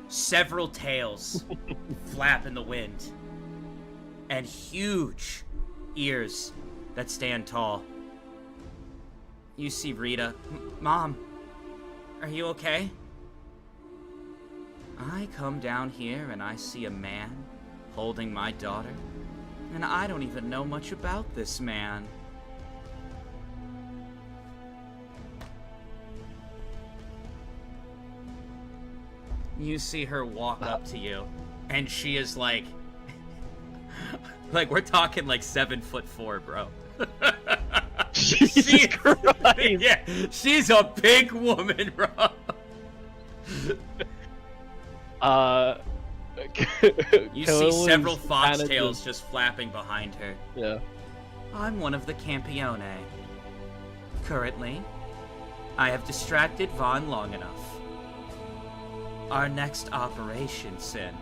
Several tails flap in the wind, and huge ears that stand tall. You see Rita. Mom, are you okay? I come down here and I see a man holding my daughter, and I don't even know much about this man. You see her walk up to you, and she is like we're talking like 7'4", bro. Jesus Christ! Yeah, she's a big woman, bro. You see several foxtails just flapping behind her. Yeah. I'm one of the Campione. Currently, I have distracted Vaughn long enough. Our next operation, Sin,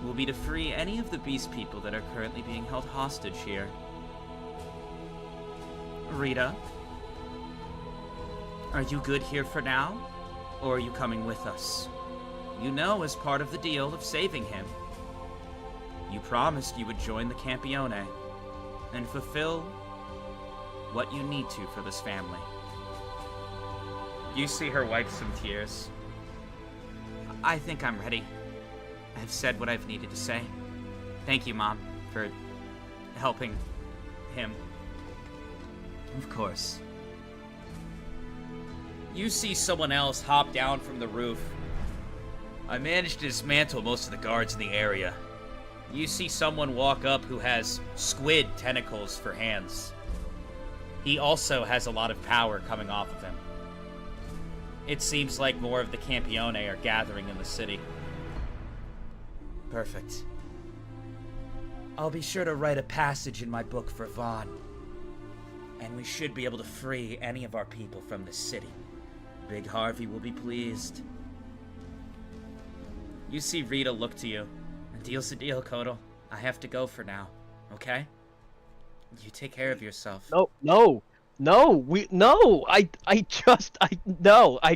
will be to free any of the beast people that are currently being held hostage here. Rita, are you good here for now, or are you coming with us? You know, as part of the deal of saving him, you promised you would join the Campione and fulfill what you need to for this family. You see her wipe some tears. I think I'm ready. I've said what I've needed to say. Thank you, Mom, for helping him. Of course. You see someone else hop down from the roof. I managed to dismantle most of the guards in the area. You see someone walk up who has squid tentacles for hands. He also has a lot of power coming off of him. It seems like more of the Campione are gathering in the city. Perfect. I'll be sure to write a passage in my book for Vaughn. And we should be able to free any of our people from this city. Big Harvey will be pleased. You see Rita look to you. A deal's a deal, Kodo. I have to go for now, okay? You take care of yourself. No, I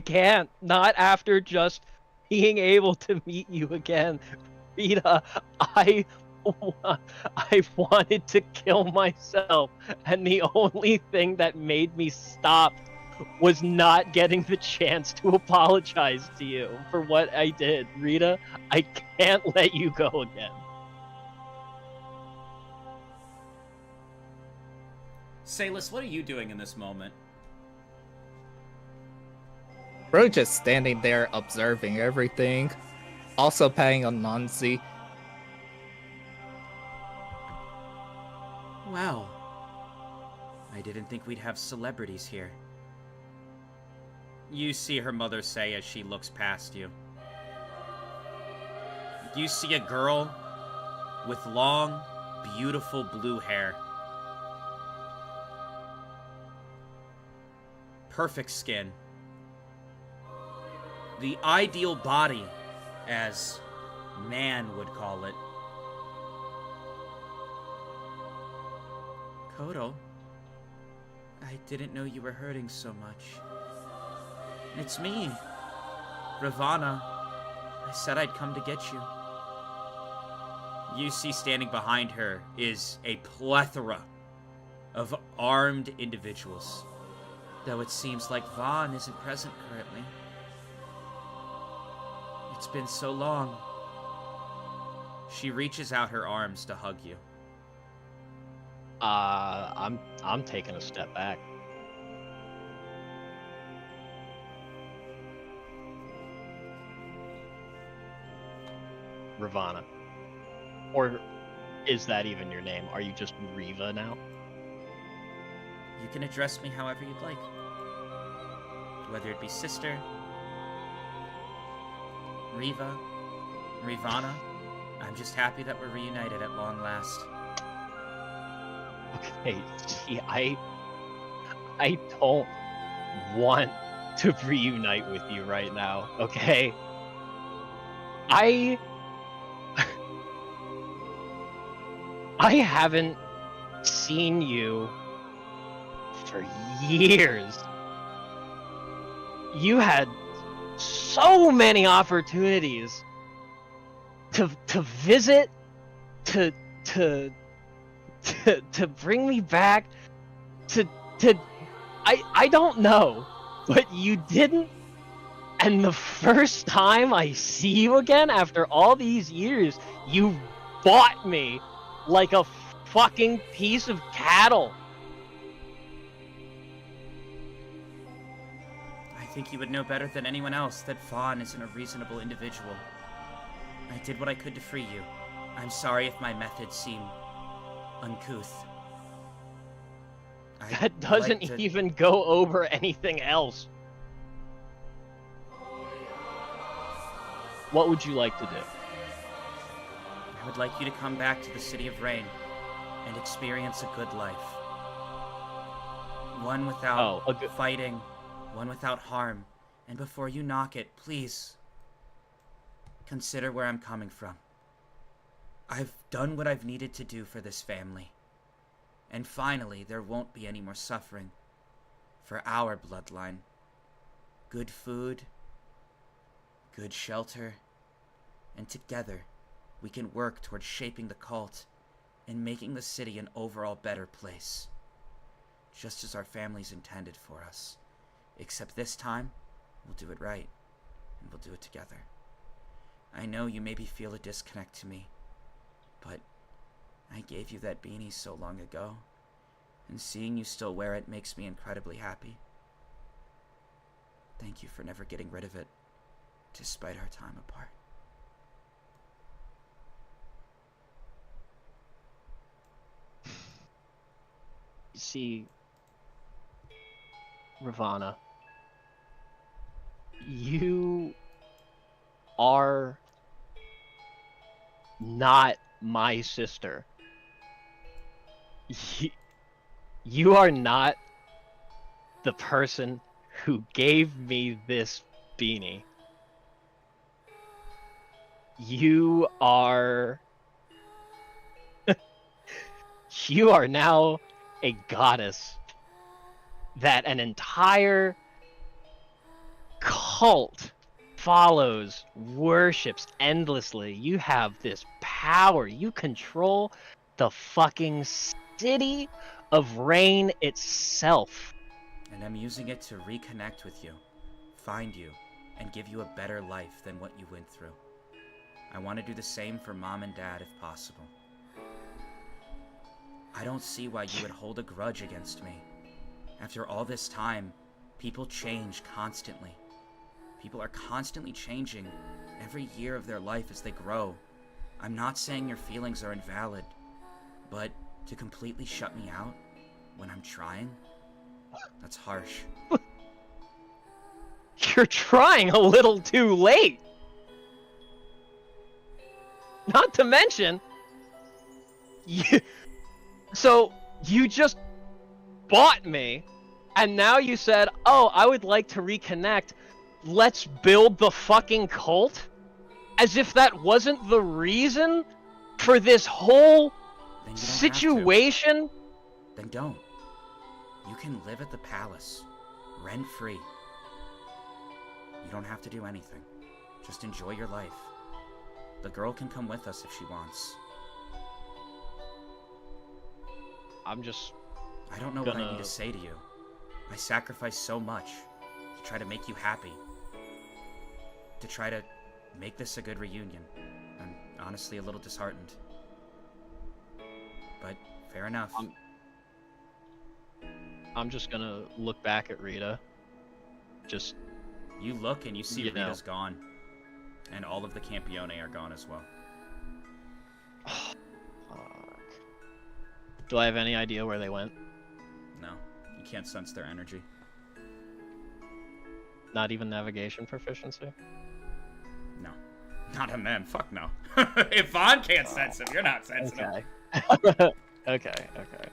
can't. Not after just being able to meet you again. Rita, I wanted to kill myself, and the only thing that made me stop was not getting the chance to apologize to you for what I did. Rita, I can't let you go again. Salis, what are you doing in this moment? We're just standing there observing everything, also paying on Nancy. Well, I didn't think we'd have celebrities here. You see her mother say as she looks past you. You see a girl with long, beautiful blue hair. Perfect skin. The ideal body, as man would call it. Kodo, I didn't know you were hurting so much. It's me, Ravana. I said I'd come to get you. You see standing behind her is a plethora of armed individuals. Though it seems like Vaughn isn't present currently. It's been so long. She reaches out her arms to hug you. I'm taking a step back. Ravana. Or is that even your name? Are you just Reva now? You can address me however you'd like. Whether it be sister, Reva, Rivana, I'm just happy that we're reunited at long last. Okay, see, I don't want to reunite with you right now, okay? I haven't seen you for years. You had so many opportunities to visit, to bring me back, I don't know, but you didn't. And the first time I see you again after all these years, you bought me like a fucking piece of cattle. I think you would know better than anyone else that Vaughn isn't a reasonable individual. I did what I could to free you. I'm sorry if my methods seem uncouth. That doesn't even go over anything else. What would you like to do? I would like you to come back to the City of Rain and experience a good life. One without fighting, one without harm. And before you knock it, please consider where I'm coming from. I've done what I've needed to do for this family. And finally, there won't be any more suffering for our bloodline. Good food, good shelter, and together we can work towards shaping the cult and making the city an overall better place. Just as our families intended for us. Except this time, we'll do it right, and we'll do it together. I know you maybe feel a disconnect to me, but I gave you that beanie so long ago, and seeing you still wear it makes me incredibly happy. Thank you for never getting rid of it, despite our time apart. See, Ravana, you are not my sister. You are not the person who gave me this beanie. You are... you are now a goddess that an entire cult follows, worships endlessly. You have this power. You control the fucking city of Rain itself. And I'm using it to reconnect with you, find you, and give you a better life than what you went through. I want to do the same for Mom and Dad if possible. I don't see why you would hold a grudge against me. After all this time, people change constantly. People are constantly changing every year of their life as they grow. I'm not saying your feelings are invalid, but to completely shut me out when I'm trying, that's harsh. You're trying a little too late. Not to mention, so you just bought me, and now you said, oh, I would like to reconnect. Let's build the fucking cult? As if that wasn't the reason for this whole situation? Then don't. You can live at the palace, rent-free. You don't have to do anything. Just enjoy your life. The girl can come with us if she wants. I'm just... I don't know what I need to say to you. I sacrificed so much to try to make you happy. To try to make this a good reunion. I'm honestly a little disheartened. But fair enough. I'm just gonna look back at Rita. Just You look and you see You know. Rita's gone. And all of the Campione are gone as well. fuck. Do I have any idea where they went? No, you can't sense their energy. Not even navigation proficiency? No. Not on them. Fuck no. If Vaughn can't sense them, you're not sensing them. Okay. Okay.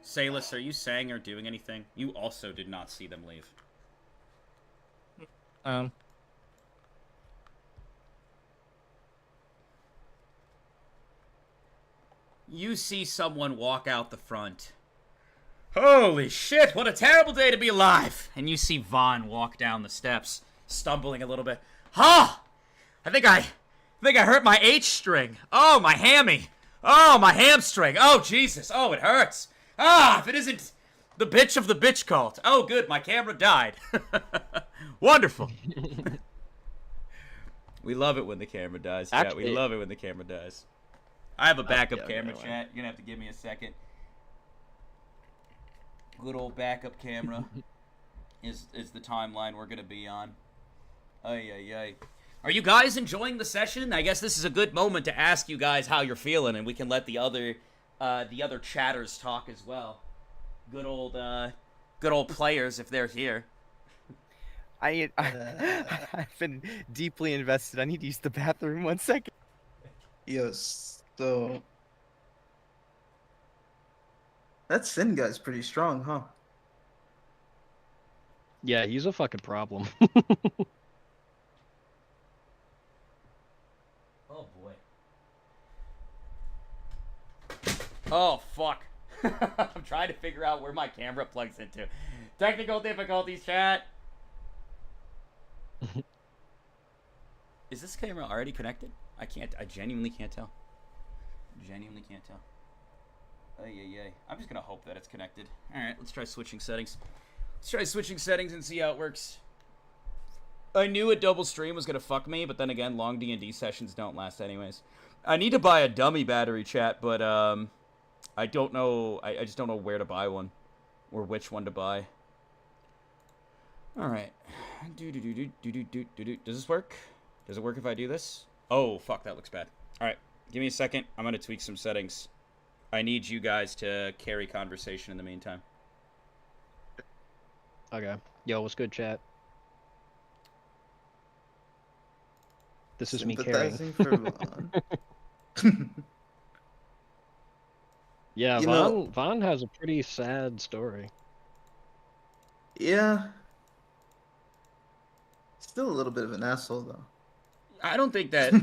Salus, are you saying or doing anything? You also did not see them leave. You see someone walk out the front. Holy shit, what a terrible day to be alive! And you see Vaughn walk down the steps, stumbling a little bit. Ha! I think I hurt my H string. Oh, my hammy. Oh, my hamstring. Oh, Jesus. Oh, it hurts. Ah, if it isn't the bitch of the bitch cult. Oh, good, my camera died. Wonderful. We love it when the camera dies. Actually, we love it when the camera dies. I have a backup yeah, camera, okay, chat. You're gonna have to give me a second. Good old backup camera is the timeline we're gonna be on. Ay, ay, ay. Are you guys enjoying the session? I guess this is a good moment to ask you guys how you're feeling, and we can let the other chatters talk as well. Good old players if they're here. I've been deeply invested. I need to use the bathroom 1 second. Yes, so that Sin guy's pretty strong, huh? Yeah, he's a fucking problem. Oh boy. Oh fuck. I'm trying to figure out where my camera plugs into. Technical difficulties, chat. Is this camera already connected? I genuinely can't tell. Genuinely can't tell. Ay, ay, ay. I'm just gonna hope that it's connected. Alright, let's try switching settings. Let's try switching settings and see how it works. I knew a double stream was gonna fuck me, but then again, long D&D sessions don't last anyways. I need to buy a dummy battery, chat, but I don't know. I just don't know where to buy one, or which one to buy. All right. Does this work? Does it work if I do this? Oh fuck, that looks bad. All right, give me a second. I'm gonna tweak some settings. I need you guys to carry conversation in the meantime. Okay. Yo, what's good, chat? This is me carrying. Sympathizing for Vaughn. Yeah, You know- Vaughn has a pretty sad story. Yeah. Still a little bit of an asshole though. I don't think that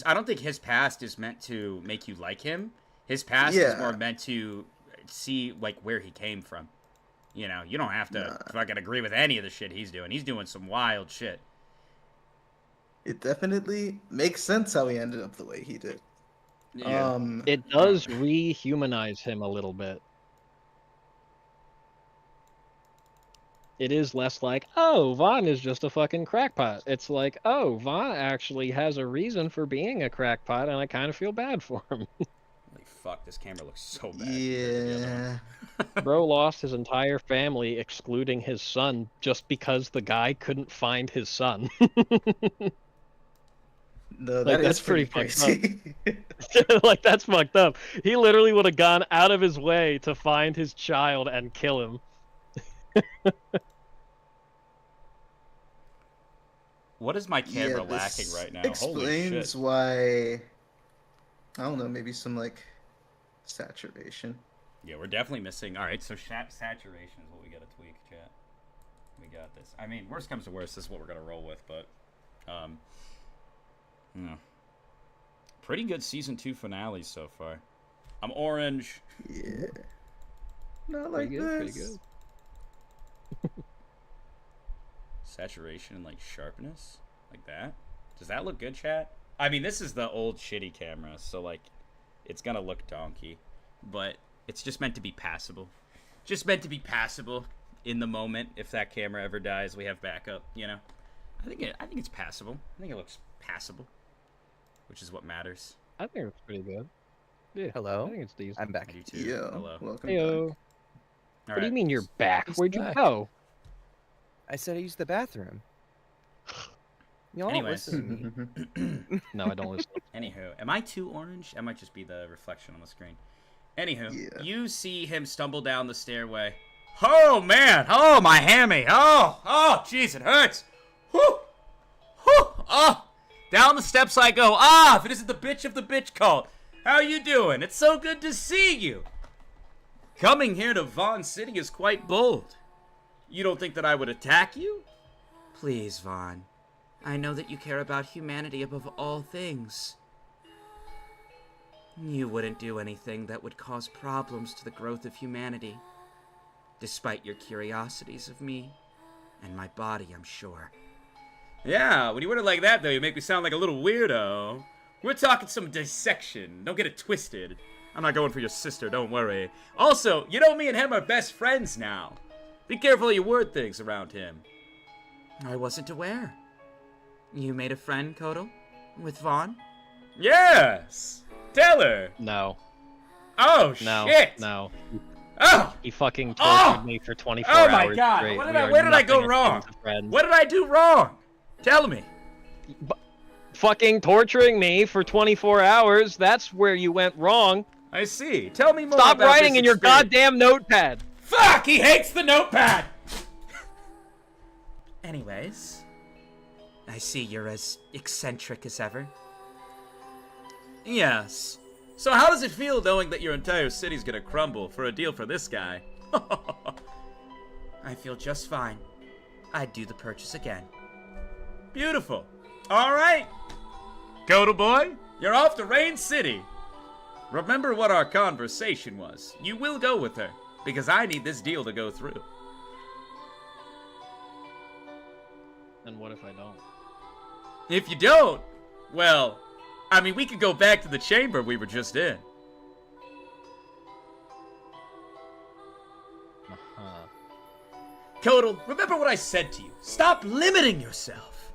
I don't think his past is meant to make you like him. His past is Yeah. more meant to see like where he came from. You know, you don't have to fucking agree with any of the shit he's doing. He's doing some wild shit. It definitely makes sense how he ended up the way he did. Yeah. It does rehumanize him a little bit. It is less like, oh, Vaughn is just a fucking crackpot. It's like, oh, Vaughn actually has a reason for being a crackpot, and I kind of feel bad for him. Holy fuck, this camera looks so bad. Yeah. Bro lost his entire family, excluding his son, just because the guy couldn't find his son. No, Like, that that's is pretty pretty fucked crazy. Like, that's fucked up. He literally would have gone out of his way to find his child and kill him. What is my camera Yeah, lacking this right now? Holy explains shit. why. I don't know, maybe some like saturation. Yeah, we're definitely missing. All right, so saturation is what we got to tweak, chat. We got this. I mean, worst comes to worst, this is what we're gonna roll with, but pretty good season 2 finale so far. I'm orange. Yeah. Not like Pretty good, this. pretty good. Saturation and like sharpness, like that. Does that look good, chat? I mean, this is the old shitty camera, so, like, it's gonna look donkey. But it's just meant to be passable. Just meant to be passable in the moment. If that camera ever dies, we have backup, you know? I think it's passable. I think it looks passable, which is what matters. I think it's pretty good. Yeah. Hello? I think it's decent. I'm back. I do too. Yeah. Hello. Welcome Heyo. back. What do you mean you're back? Where'd you go? I said I used the bathroom. Y'all don't Anyways. listen to me. No, I don't listen. Anywho, am I too orange? That might just be the reflection on the screen. Anywho, Yeah. you see him stumble down the stairway. Oh, man. Oh, my hammy. Oh, jeez, it hurts. Whew. Whew. Oh, down the steps I go. Ah, if it isn't the bitch of the bitch cult. How you doing? It's so good to see you. Coming here to Vaughn City is quite bold. You don't think that I would attack you? Please, Vaughn. I know that you care about humanity above all things. You wouldn't do anything that would cause problems to the growth of humanity, despite your curiosities of me and my body, I'm sure. Yeah, when you word it like that, though, you make me sound like a little weirdo. We're talking some dissection. Don't get it twisted. I'm not going for your sister, don't worry. Also, you know me and him are best friends now. Be careful you word things around him. I wasn't aware. You made a friend, Kodo? With Vaughn? Yes! Tell her! No. Oh, No. shit! No. Oh! He fucking tortured me for 24 hours Oh my god! straight. Where We did are I go nothing wrong? as friends. What did I do wrong? Tell me. Fucking torturing me for 24 hours. That's where you went wrong. I see. Tell me more Stop about writing this in your experience. goddamn notepad. Fuck! He hates the notepad! Anyways, I see you're as eccentric as ever. Yes. So how does it feel knowing that your entire city's gonna crumble for a deal for this guy? I feel just fine. I'd do the purchase again. Beautiful. Alright. Kodo boy, you're off to Rain City. Remember what our conversation was. You will go with her, because I need this deal to go through. And what if I don't? If you don't, well, I mean, we could go back to the chamber we were just in. Uh-huh. Kodo, remember what I said to you. Stop limiting yourself.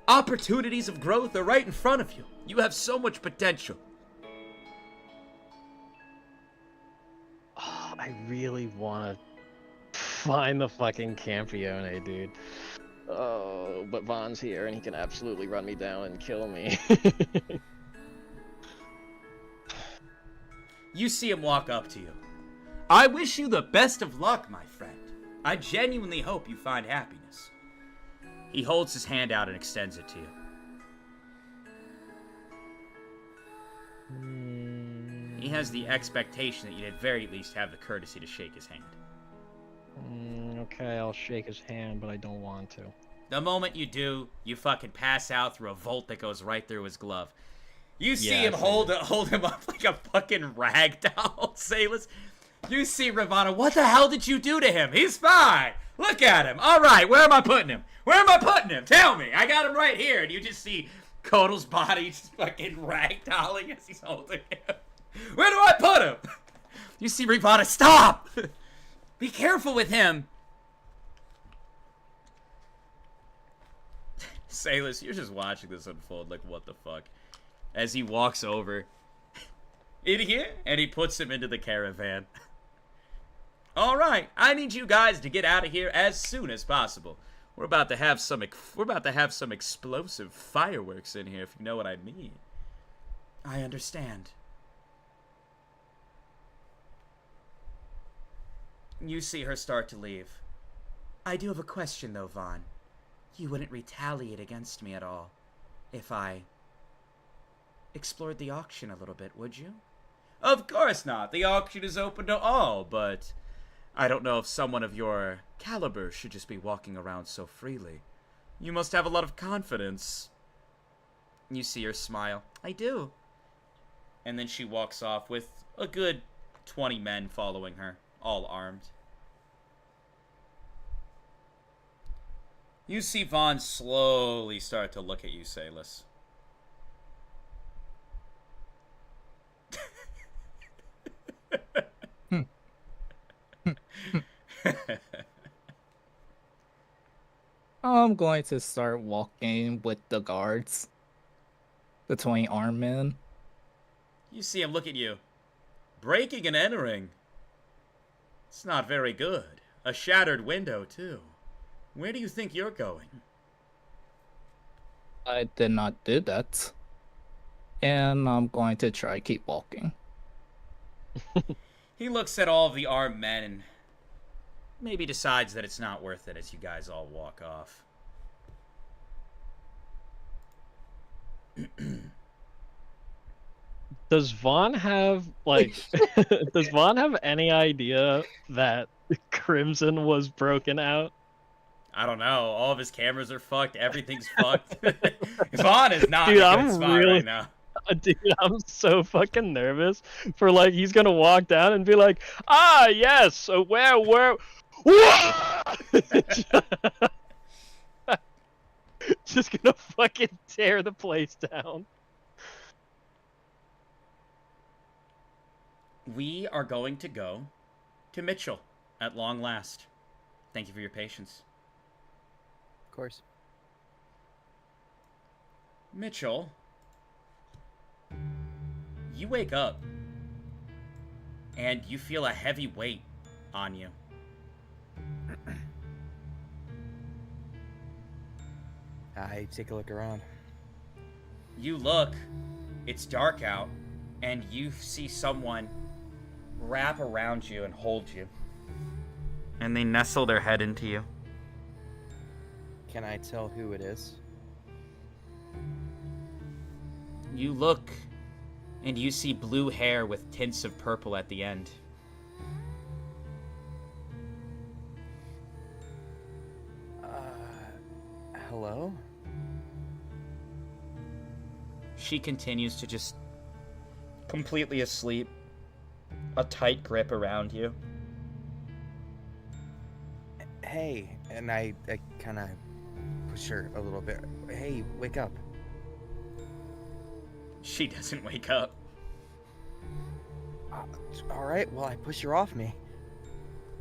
Opportunities of growth are right in front of you. You have so much potential. Oh, I really want to find the fucking Campione, dude. Oh, but Vaughn's here and he can absolutely run me down and kill me. You see him walk up to you. I wish you the best of luck, my friend. I genuinely hope you find happiness. He holds his hand out and extends it to you. He has the expectation that you'd at very least have the courtesy to shake his hand. Okay, I'll shake his hand, but I don't want to. The moment you do, you fucking pass out through a volt that goes right through his glove. You see Yeah, him I hold him up like a fucking rag doll, Sailors. You see Ravana, what the hell did you do to him? He's fine. Look at him. All right, where am I putting him? Where am I putting him? Tell me. I got him right here. And you just see Kodo's body just fucking ragdolling as he's holding him. Where do I put him? You see Ravana, stop! Be careful with him. Sailors, you're just watching this unfold like, what the fuck? As he walks over in here, and he puts him into the caravan. Alright, I need you guys to get out of here as soon as possible. We're about to have some explosive fireworks in here, if you know what I mean. I understand. You see her start to leave. I do have a question, though, Vaughn. You wouldn't retaliate against me at all if I explored the auction a little bit, would you? Of course not. The auction is open to all, but I don't know if someone of your caliber should just be walking around so freely. You must have a lot of confidence. You see her smile. I do. And then she walks off with a good 20 men following her, all armed. You see Vaughn slowly start to look at you, Salis. I'm going to start walking with the guards between armed men. You see him look at you. Breaking and entering. It's not very good. A shattered window, too. Where do you think you're going? I did not do that. And I'm going to try keep walking. He looks at all of the armed men and maybe decides that it's not worth it as you guys all walk off. Does Vaughn have, like, does Vaughn have any idea that Crimson was broken out? I don't know. All of his cameras are fucked. Everything's fucked. Vaughn is not Dude, in a good I'm spot really- right now. Dude, I'm so fucking nervous for, like, he's gonna walk down and be like, ah, yes, so where, just gonna fucking tear the place down. We are going to go to Mitchell at long last. Thank you for your patience. Of course. Mitchell, you wake up and you feel a heavy weight on you. I take a look around. You look, it's dark out, and you see someone wrap around you and hold you. And they nestle their head into you. Can I tell who it is? You look, and you see blue hair with tints of purple at the end. Hello? She continues to just completely asleep. A tight grip around you. Hey, and I kind of push her a little bit. Hey, wake up. She doesn't wake up. All right, well, I push her off me.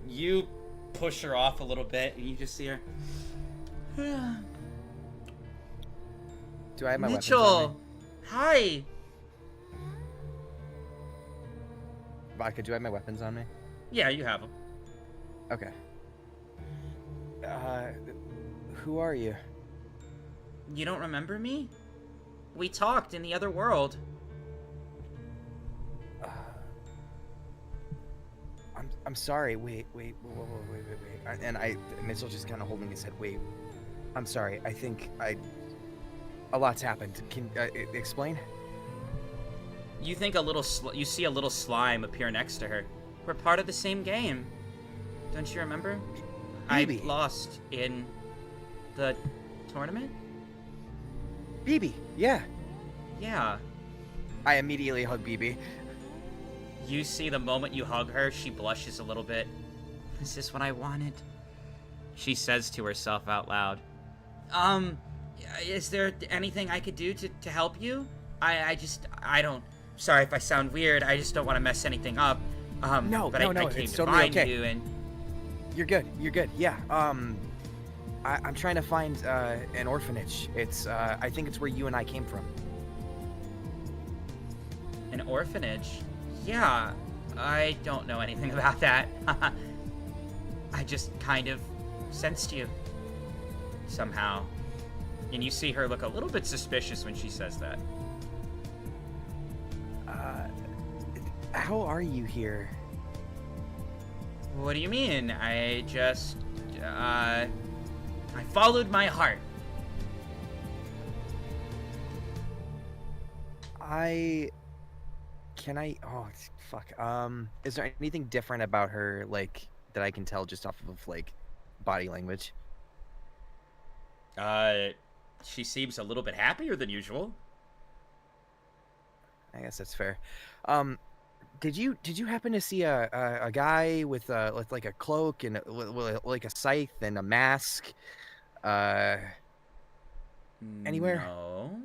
You push her off a little bit, and you just see her. Do I have my weapons on Mitchell, me? hi. Vodka, do I have my weapons on me? Yeah, you have them. Okay. Who are you? You don't remember me? We talked in the other world. I'm sorry. Wait. And Mitchell just kind of holding his head. Wait. I'm sorry. I think a lot's happened. Can explain? You think you see a little slime appear next to her. We're part of the same game. Don't you remember? BB. I lost in the tournament? BB. Yeah. Yeah. I immediately hug BB. You see the moment you hug her, she blushes a little bit. Is this what I wanted? She says to herself out loud. Is there anything I could do to help you? I don't... Sorry if I sound weird, I just don't want to mess anything up. No, but no, I came it's to totally find okay. you and... You're good. Yeah. I'm trying to find an orphanage. It's I think it's where you and I came from. An orphanage? Yeah, I don't know anything about that. I just kind of sensed you. Somehow. And you see her look a little bit suspicious when she says that. How are you here? What do you mean? I just, I followed my heart. Oh, fuck. Is there anything different about her, like, that I can tell just off of, like, body language? She seems a little bit happier than usual. I guess that's fair. Did you happen to see a guy with like a cloak and like a scythe and a mask? Anywhere? No.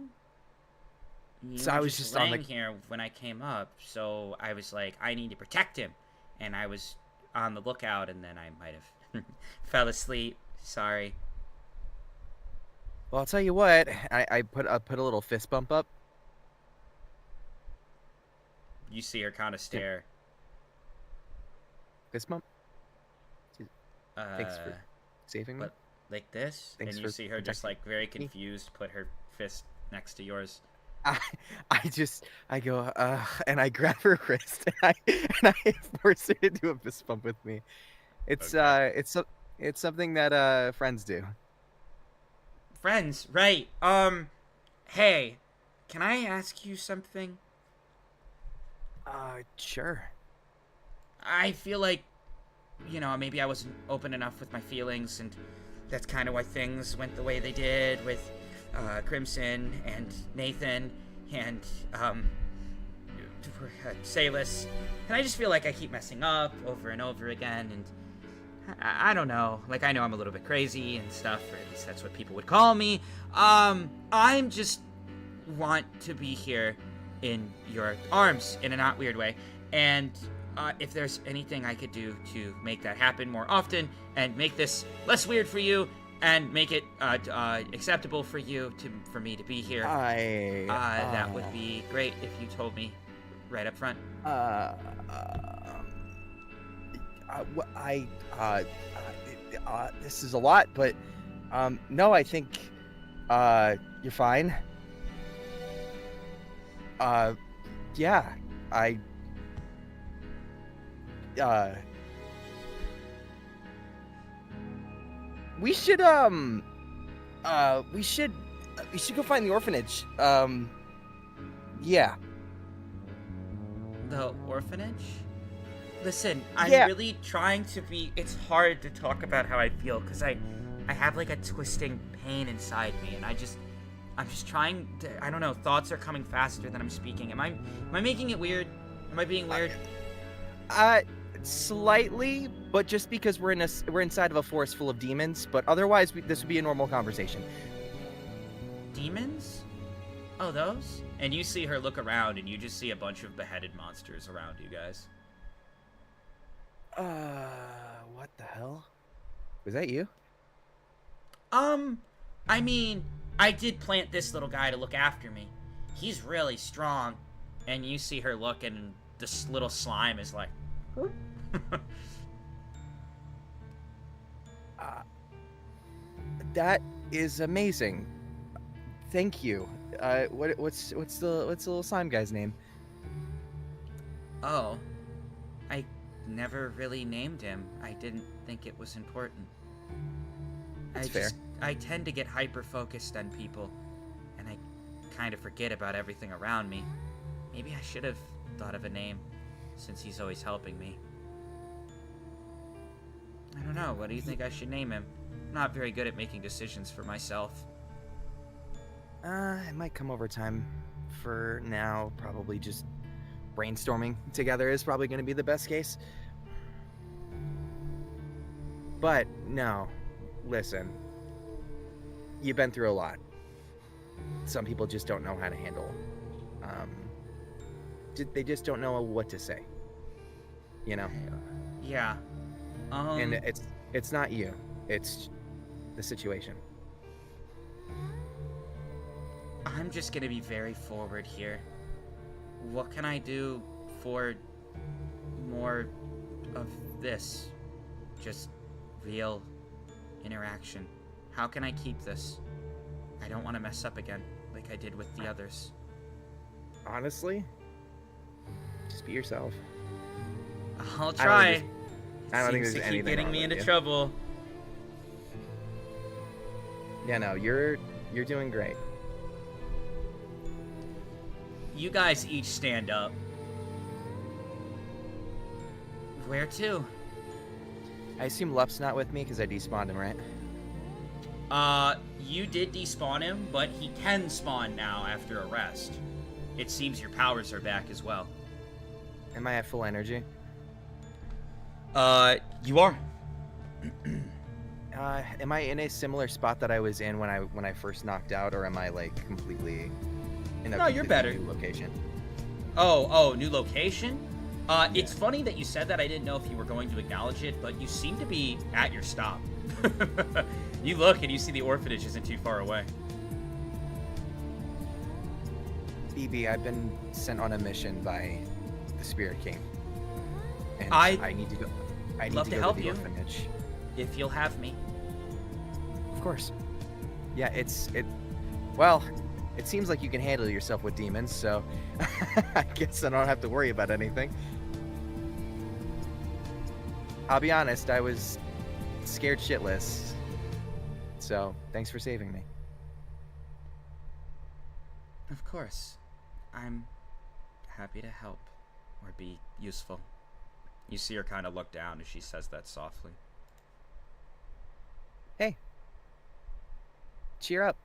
You So were I was just on laying the- here when I came up, so I was like, I need to protect him, and I was on the lookout, and then I might have fell asleep. Sorry. Well, I'll tell you what. I put a little fist bump up. You see her kind of stare. Fist bump. Thanks for saving me. But like this, Thanks and you for see her just protecting like very me. confused, put her fist next to yours. I go, and I grab her wrist, and I force her to do a fist bump with me. It's Okay. it's something that friends do. Friends, right? Hey, can I ask you something? Sure. I feel like, maybe I wasn't open enough with my feelings, and that's kind of why things went the way they did with Crimson and Nathan and Salus. And I just feel like I keep messing up over and over again, and I don't know. Like, I know I'm a little bit crazy and stuff, or at least that's what people would call me. I'm just want to be here in your arms in a not weird way, and if there's anything I could do to make that happen more often and make this less weird for you and make it acceptable for you for me to be here, that would be great if you told me right up front. This is a lot, but no, I think you're fine. Yeah, we should go find the orphanage. Yeah. The orphanage? Listen, I'm Yeah. really trying to be... It's hard to talk about how I feel, because I have, like, a twisting pain inside me, and I'm just trying to... I don't know, thoughts are coming faster than I'm speaking. Am I making it weird? Am I being weird? Slightly, but just because we're inside of a forest full of demons, but otherwise this would be a normal conversation. Demons? Oh, those? And you see her look around, and you just see a bunch of beheaded monsters around you guys. What the hell? Was that you? I mean, I did plant this little guy to look after me. He's really strong. And you see her look, and this little slime is like... That is amazing. Thank you. What's the little slime guy's name? Oh. I never really named him. I didn't think it was important. That's fair. I tend to get hyper-focused on people, and I kind of forget about everything around me. Maybe I should have thought of a name, since he's always helping me. I don't know, what do you think I should name him? I'm not very good at making decisions for myself. It might come over time. For now, probably just brainstorming together is probably going to be the best case. But, no. Listen. You've been through a lot. Some people just don't know how to handle. They just don't know what to say. You know? Yeah. And it's not you. It's the situation. I'm just gonna be very forward here. What can I do for more of this? Just real interaction. How can I keep this? I don't want to mess up again, like I did with the others. Honestly, just be yourself. I'll try. I don't think Seems there's to keep anything getting wrong me with into you. trouble. Yeah, no, you're doing great. You guys each stand up. Where to? I assume Lupp's not with me because I despawned him, right? You did despawn him, but he can spawn now after a rest. It seems your powers are back as well. Am I at full energy? You are. Am I in a similar spot that I was in when I first knocked out, or am I like completely in a No, you're better. new location? Oh, new location? It's funny that you said that. I didn't know if you were going to acknowledge it, but you seem to be at your stop. You look and you see the orphanage isn't too far away. BB, I've been sent on a mission by the Spirit King. And I need to go. I need love to to go help to the you. orphanage. If you'll have me. Of course. Yeah, well, it seems like you can handle yourself with demons, so I guess I don't have to worry about anything. I'll be honest, I was scared shitless. So, thanks for saving me. Of course. I'm happy to help or be useful. You see her kind of look down as she says that softly. Hey. Cheer up.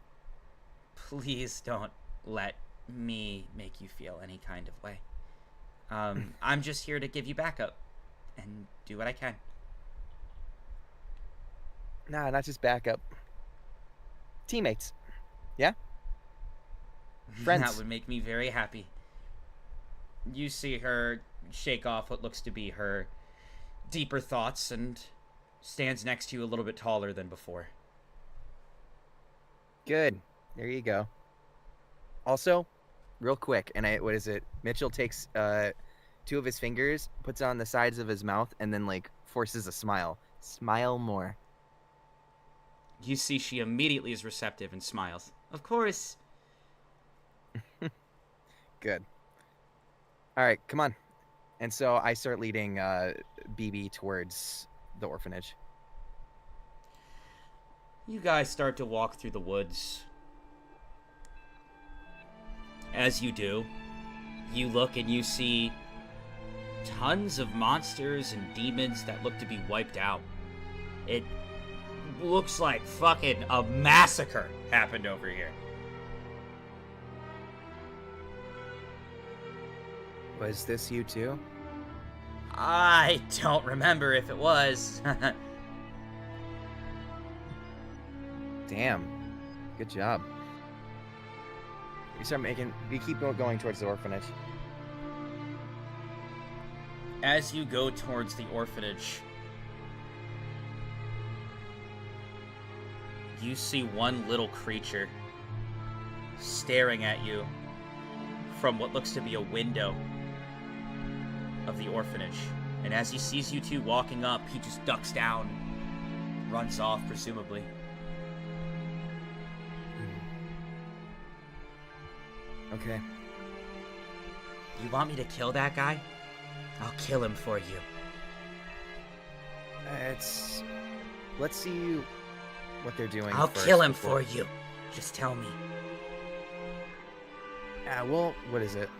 Please don't let me make you feel any kind of way. I'm just here to give you backup and do what I can. Nah, not just backup. Teammates. Yeah? Friends. That would make me very happy. You see her shake off what looks to be her deeper thoughts and stands next to you a little bit taller than before. Good. There you go. Also, real quick, and what is it? Mitchell takes 2 of his fingers, puts it on the sides of his mouth, and then like forces a smile. Smile more. You see she immediately is receptive and smiles. Of course. Good. All right, come on. And so I start leading BB towards the orphanage. You guys start to walk through the woods. As you do, you look and you see tons of monsters and demons that look to be wiped out. It looks like fucking a massacre happened over here. Was this you too? I don't remember if it was. Damn. Good job. You keep going towards the orphanage. As you go towards the orphanage, you see one little creature staring at you from what looks to be a window of the orphanage. And as he sees you two walking up, he just ducks down, runs off, presumably. Okay. You want me to kill that guy? I'll kill him for you. Let's see what they're doing. I'll first kill him before- for you. Just tell me. What is it?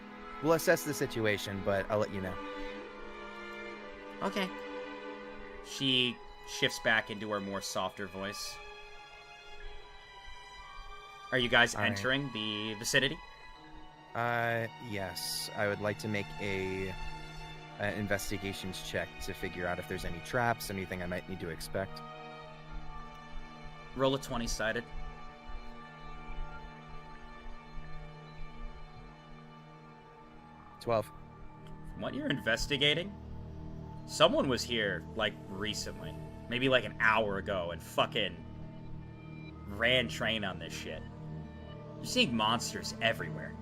We'll assess the situation, but I'll let you know. Okay. She shifts back into her more softer voice. Are you guys All right. entering the vicinity? Yes. I would like to make a investigations check to figure out if there's any traps, anything I might need to expect. Roll a 20-sided. 12. From what you're investigating, someone was here, like, recently. Maybe like an hour ago and fucking ran train on this shit. You're seeing monsters everywhere.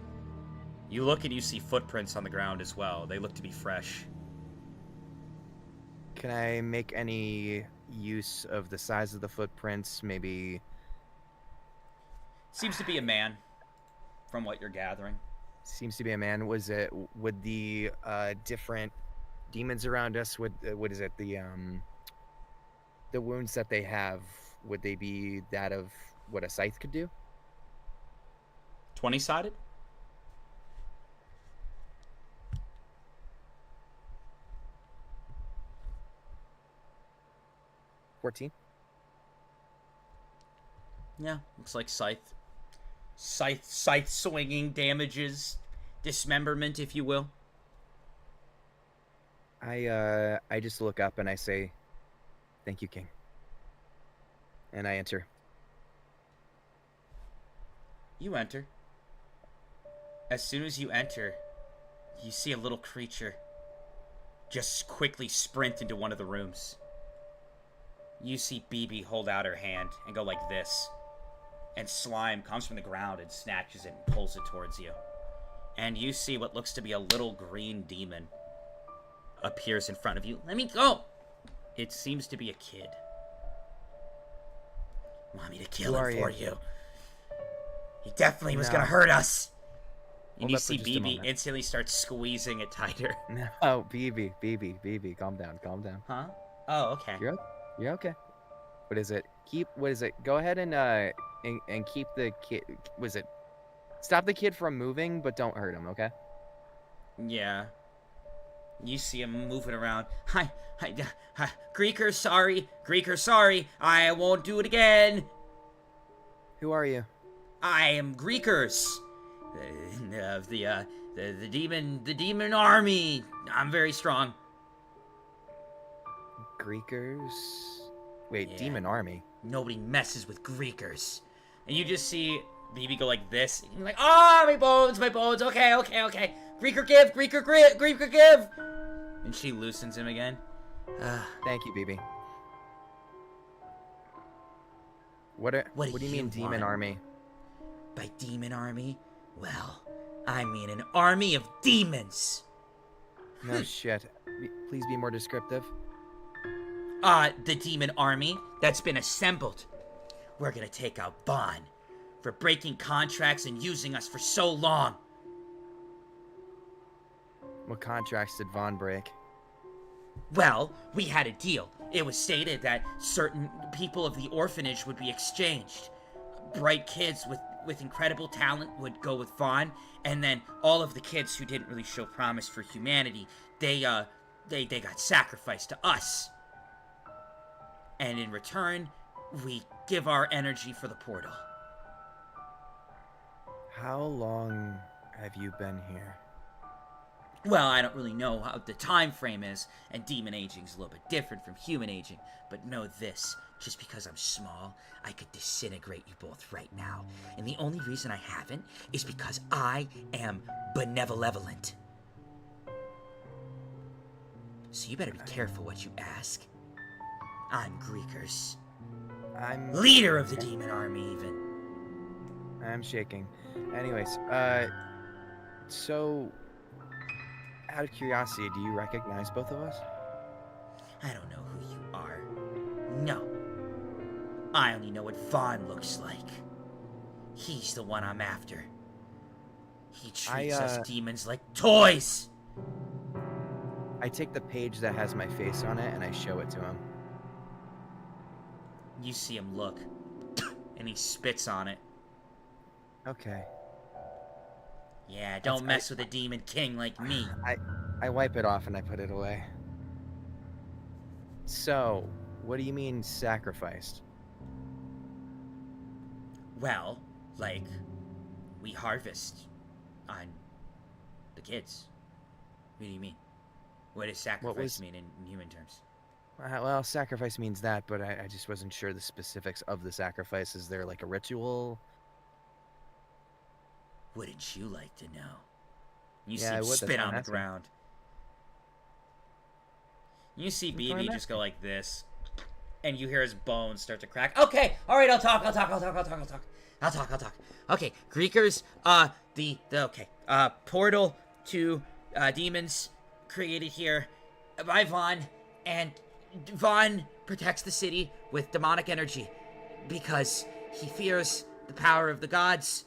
You look and you see footprints on the ground as well. They look to be fresh. Can I make any use of the size of the footprints? Maybe... Seems to be a man, from what you're gathering. Seems to be a man. Would the different demons around us, what is it, the wounds that they have, would they be that of what a scythe could do? 20-sided? 14. Yeah, looks like scythe swinging damages, dismemberment, if you will. I just look up and I say, "Thank you, King." And I enter. You enter. As soon as you enter, you see a little creature just quickly sprint into one of the rooms. you see BB hold out her hand and go like this. And slime comes from the ground and snatches it and pulls it towards you. And you see what looks to be a little green demon appears in front of you. Let me go! It seems to be a kid. Want me to kill him for you? He definitely was gonna hurt us! And you see BB instantly starts squeezing it tighter. No, BB, calm down. Huh? Oh, okay. You're okay. What is it? Go ahead and keep the kid. Was it? Stop the kid from moving, but don't hurt him, okay? Yeah. You see him moving around. Hi, Greeker, sorry. I won't do it again. Who are you? I am Greekers. The demon army. I'm very strong. Greekers? Wait, Yeah. demon army? Nobody messes with Greekers. And you just see BB go like this. And you're like, ah, my bones. Okay. Greeker give. And she loosens him again. Thank you, BB. What do you mean, demon army? By demon army? Well, I mean an army of demons. No shit. Please be more descriptive. The demon army that's been assembled. We're gonna take out Vaughn for breaking contracts and using us for so long. What contracts did Vaughn break? Well, we had a deal. It was stated that certain people of the orphanage would be exchanged. Bright kids with incredible talent would go with Vaughn, and then all of the kids who didn't really show promise for humanity, they got sacrificed to us. And in return, we give our energy for the portal. How long have you been here? Well, I don't really know how the time frame is, and demon aging is a little bit different from human aging, but know this, just because I'm small, I could disintegrate you both right now. And the only reason I haven't is because I am benevolent. So you better be careful what you ask. I'm Greekers. I'm leader of the demon army, even. I'm shaking. Anyways, so out of curiosity, do you recognize both of us? I don't know who you are. No. I only know what Vaughn looks like. He's the one I'm after. He treats us demons like toys! I take the page that has my face on it and I show it to him. You see him look, and he spits on it. Okay. Yeah, don't mess with a demon king like me. I wipe it off and I put it away. So, what do you mean sacrificed? Well, like, we harvest on the kids. What do you mean? What does sacrifice mean in human terms? Well, sacrifice means that, but I just wasn't sure the specifics of the sacrifice. Is there like a ritual? Wouldn't you like to know? You see him spit on the ground. You see BB just go like this, and you hear his bones start to crack. Okay, all right, I'll talk. Okay, Greekers, portal to demons created here by Vaughn, and Vaughn protects the city with demonic energy because he fears the power of the gods,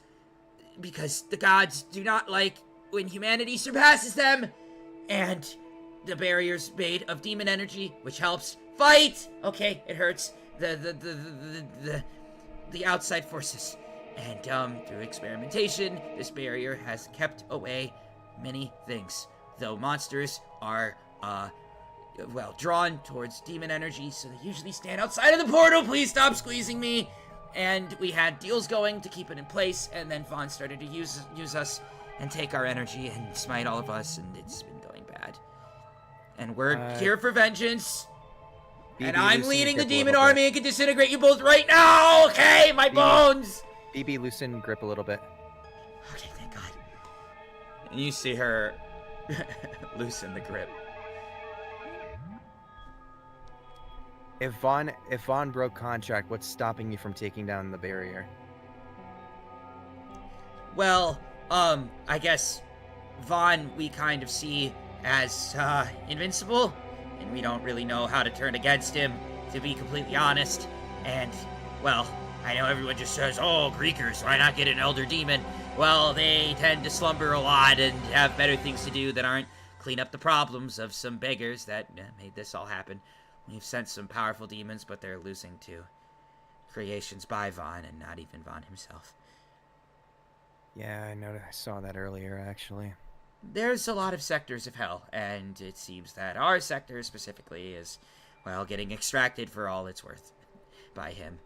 because the gods do not like when humanity surpasses them, and the barrier's made of demon energy, which helps fight. Okay, it hurts the outside forces, and through experimentation, this barrier has kept away many things. Though monsters are drawn towards demon energy, so they usually stand outside of the portal. Please stop squeezing me. And we had deals going to keep it in place, and then Vaughn started to use us and take our energy and smite all of us, and it's been going bad. And we're here for vengeance. And I'm leading the demon army and can disintegrate you both right now, okay? My bones! BB, loosen grip a little bit. Okay, thank God. And you see her loosen the grip. If Vaughn broke contract, what's stopping you from taking down the barrier? Well, I guess Vaughn we kind of see as, invincible, and we don't really know how to turn against him, to be completely honest. And, well, I know everyone just says, oh, Greekers, why not get an Elder Demon? Well, they tend to slumber a lot and have better things to do that aren't clean up the problems of some beggars that made this all happen. We've sent some powerful demons, but they're losing to creations by Vaughn and not even Vaughn himself. Yeah, I saw that earlier, actually. There's a lot of sectors of hell, and it seems that our sector specifically is, well, getting extracted for all it's worth by him.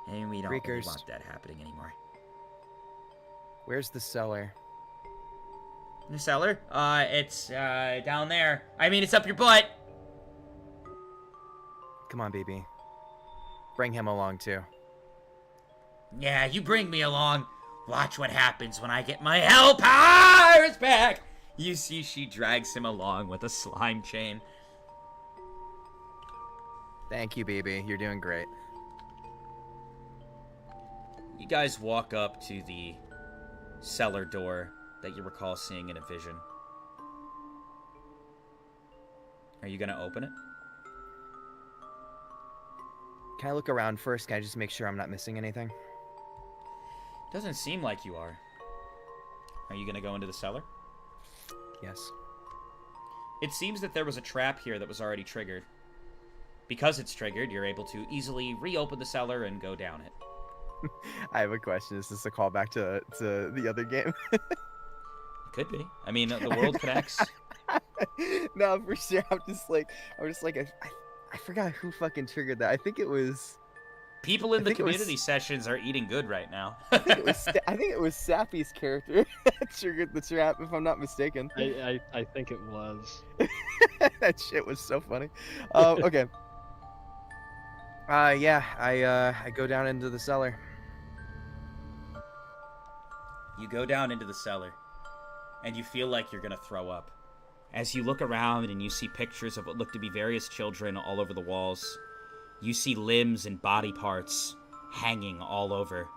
And we don't really want that happening anymore. Where's the cellar? The cellar? It's, down there. I mean, it's up your butt! Come on, BB. Bring him along, too. Yeah, you bring me along. Watch what happens when I get my hell powers back! You see she drags him along with a slime chain. Thank you, BB. You're doing great. You guys walk up to the cellar door that you recall seeing in a vision. Are you gonna open it? Can I look around first? Can I just make sure I'm not missing anything? Doesn't seem like you are. Are you gonna go into the cellar? Yes. It seems that there was a trap here that was already triggered. Because it's triggered, you're able to easily reopen the cellar and go down it. I have a question. Is this a callback to the other game? It could be. I mean, the world connects. No, for sure. I'm just like, I forgot who fucking triggered that. I think it was... People in the community sessions are eating good right now. I think it was Sappy's character that triggered the trap, if I'm not mistaken. I think it was. That shit was so funny. Okay. Yeah, I go down into the cellar. You go down into the cellar, and you feel like you're gonna throw up. As you look around and you see pictures of what look to be various children all over the walls, you see limbs and body parts hanging all over.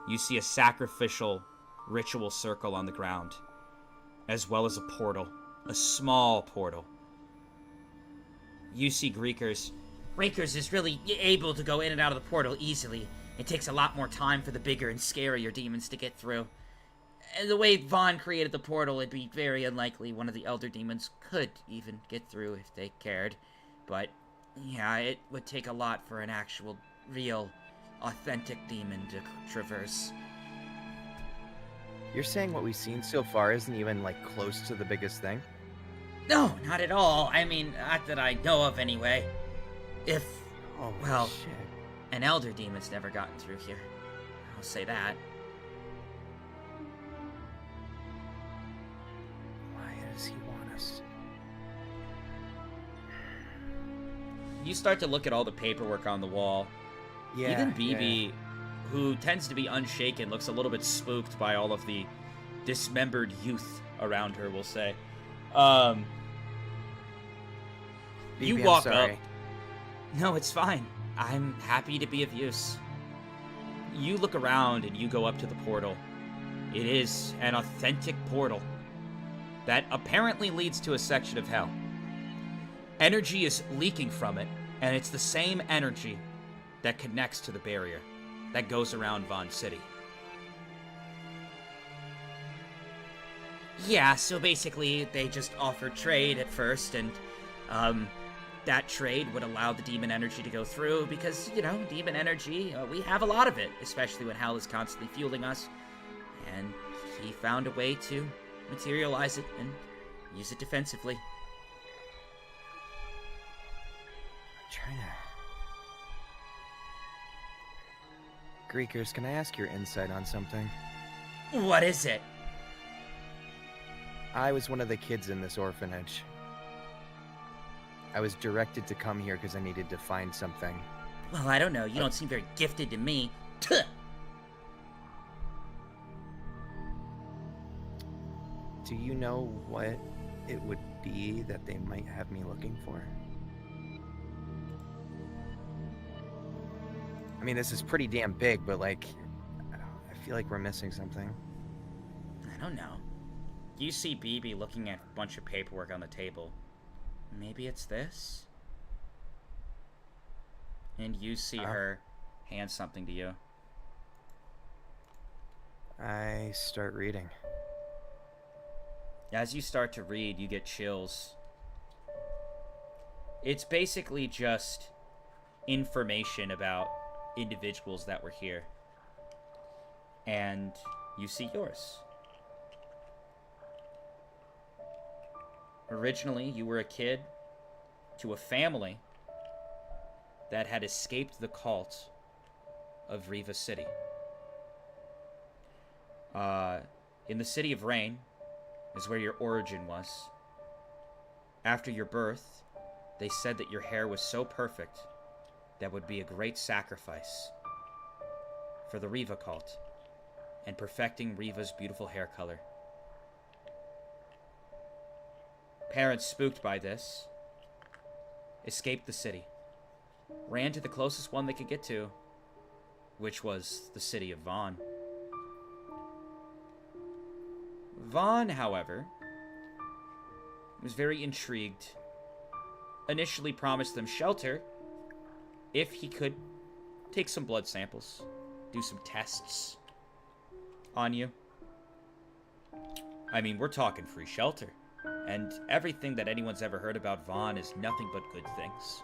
You see a sacrificial ritual circle on the ground, as well as a portal, a small portal. You see Greekers. Greekers is really able to go in and out of the portal easily. It takes a lot more time for the bigger and scarier demons to get through. And the way Vaughn created the portal, it'd be very unlikely one of the Elder Demons could even get through if they cared. But, yeah, it would take a lot for an actual, real, authentic demon to traverse. You're saying what we've seen so far isn't even, like, close to the biggest thing? No, not at all. I mean, not that I know of anyway. If, well, shit. an Elder Demon's never gotten through here. I'll say that. Why does he want us? You start to look at all the paperwork on the wall. Yeah, even BB, who tends to be unshaken, looks a little bit spooked by all of the dismembered youth around her, we'll say. BB, You I'm walk sorry. up. No, it's fine. I'm happy to be of use. You look around and you go up to the portal. It is an authentic portal that apparently leads to a section of hell. Energy is leaking from it, and it's the same energy that connects to the barrier that goes around Vaughn City. Yeah, so basically they just offered trade at first, and that trade would allow the demon energy to go through because, you know, demon energy, we have a lot of it, especially when hell is constantly fueling us. And he found a way to materialize it and use it defensively. I'm trying to... Greekers, can I ask your insight on something? What is it? I was one of the kids in this orphanage. I was directed to come here because I needed to find something. Well, I don't know. You don't seem very gifted to me. Tuh! Do you know what it would be that they might have me looking for? I mean, this is pretty damn big, but like, I feel like we're missing something. I don't know. You see BB looking at a bunch of paperwork on the table. Maybe it's this? And you see her hand something to you. I start reading. As you start to read, you get chills. It's basically just information about individuals that were here. And you see yours. Originally, you were a kid to a family that had escaped the cult of Reva City. In the City of Rain is where your origin was. After your birth, they said that your hair was so perfect that would be a great sacrifice for the Reva cult and perfecting Reva's beautiful hair color. Parents spooked by this escaped the city, ran to the closest one they could get to, which was the city of Vaughn. Vaughn, however, was very intrigued. Initially promised them shelter if he could take some blood samples, do some tests on you. I mean, we're talking free shelter. And everything that anyone's ever heard about Vaughn is nothing but good things.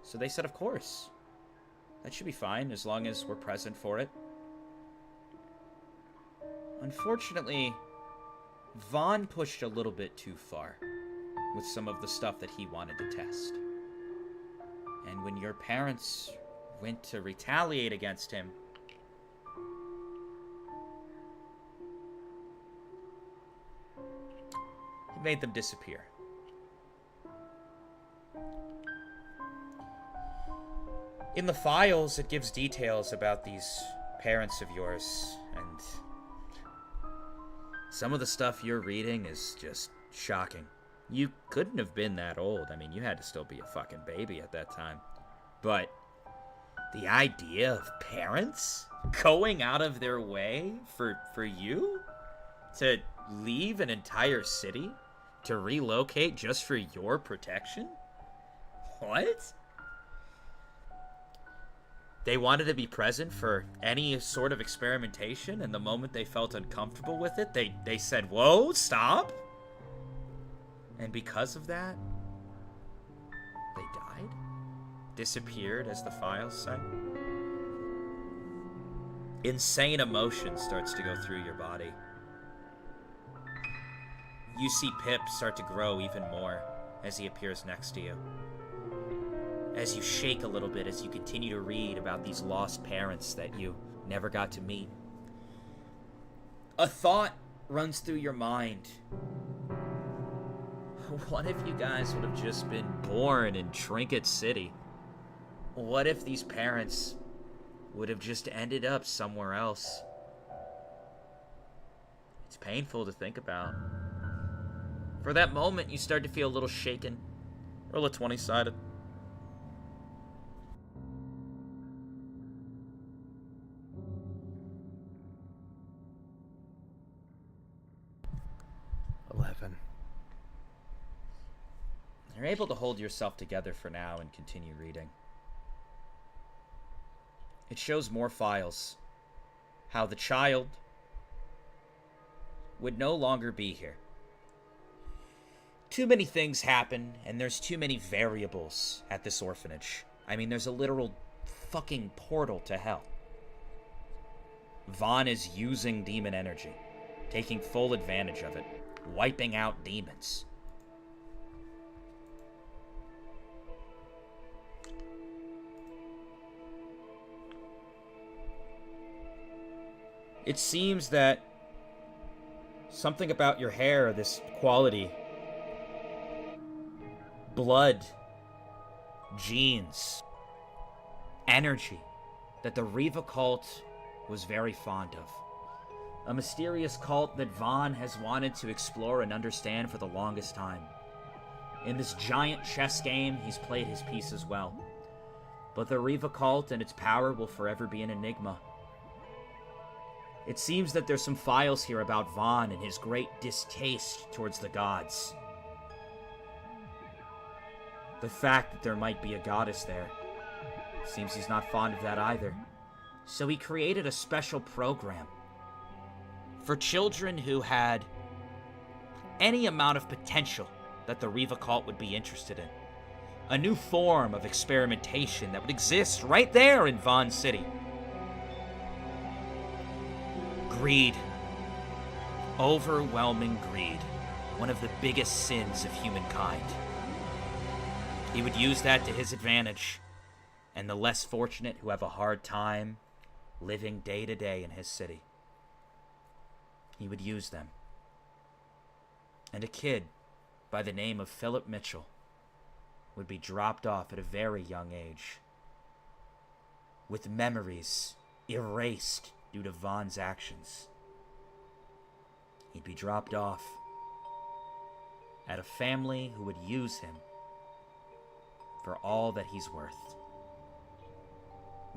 So they said, of course. That should be fine, as long as we're present for it. Unfortunately, Vaughn pushed a little bit too far with some of the stuff that he wanted to test. And when your parents went to retaliate against him, he made them disappear. In the files, it gives details about these parents of yours, and some of the stuff you're reading is just shocking. You couldn't have been that old. I mean, you had to still be a fucking baby at that time. But the idea of parents going out of their way for you to leave an entire city to relocate just for your protection? What? They wanted to be present for any sort of experimentation, and the moment they felt uncomfortable with it, they said, whoa, stop! And because of that, they died? Disappeared, as the files say? Insane emotion starts to go through your body. You see Pip start to grow even more as he appears next to you. As you shake a little bit as you continue to read about these lost parents that you never got to meet. A thought runs through your mind. What if you guys would have just been born in Trinket City? What if these parents would have just ended up somewhere else? It's painful to think about. For that moment, you start to feel a little shaken. Roll a 20-sided. You're able to hold yourself together for now and continue reading. It shows more files. How the child would no longer be here. Too many things happen, and there's too many variables at this orphanage. I mean, there's a literal fucking portal to hell. Vaughn is using demon energy, taking full advantage of it, wiping out demons. It seems that something about your hair, this quality, blood, genes, energy, that the Reva cult was very fond of. A mysterious cult that Vaughn has wanted to explore and understand for the longest time. In this giant chess game, he's played his piece as well. But the Reva cult and its power will forever be an enigma. It seems that there's some files here about Vaughn and his great distaste towards the gods. The fact that there might be a goddess there. Seems he's not fond of that either. So he created a special program for children who had any amount of potential that the Reva cult would be interested in. A new form of experimentation that would exist right there in Vaughn City. Greed. Overwhelming greed. One of the biggest sins of humankind. He would use that to his advantage, and the less fortunate who have a hard time living day to day in his city. He would use them. And a kid by the name of Philip Mitchell would be dropped off at a very young age, with memories erased due to Vaughn's actions. He'd be dropped off at a family who would use him for all that he's worth.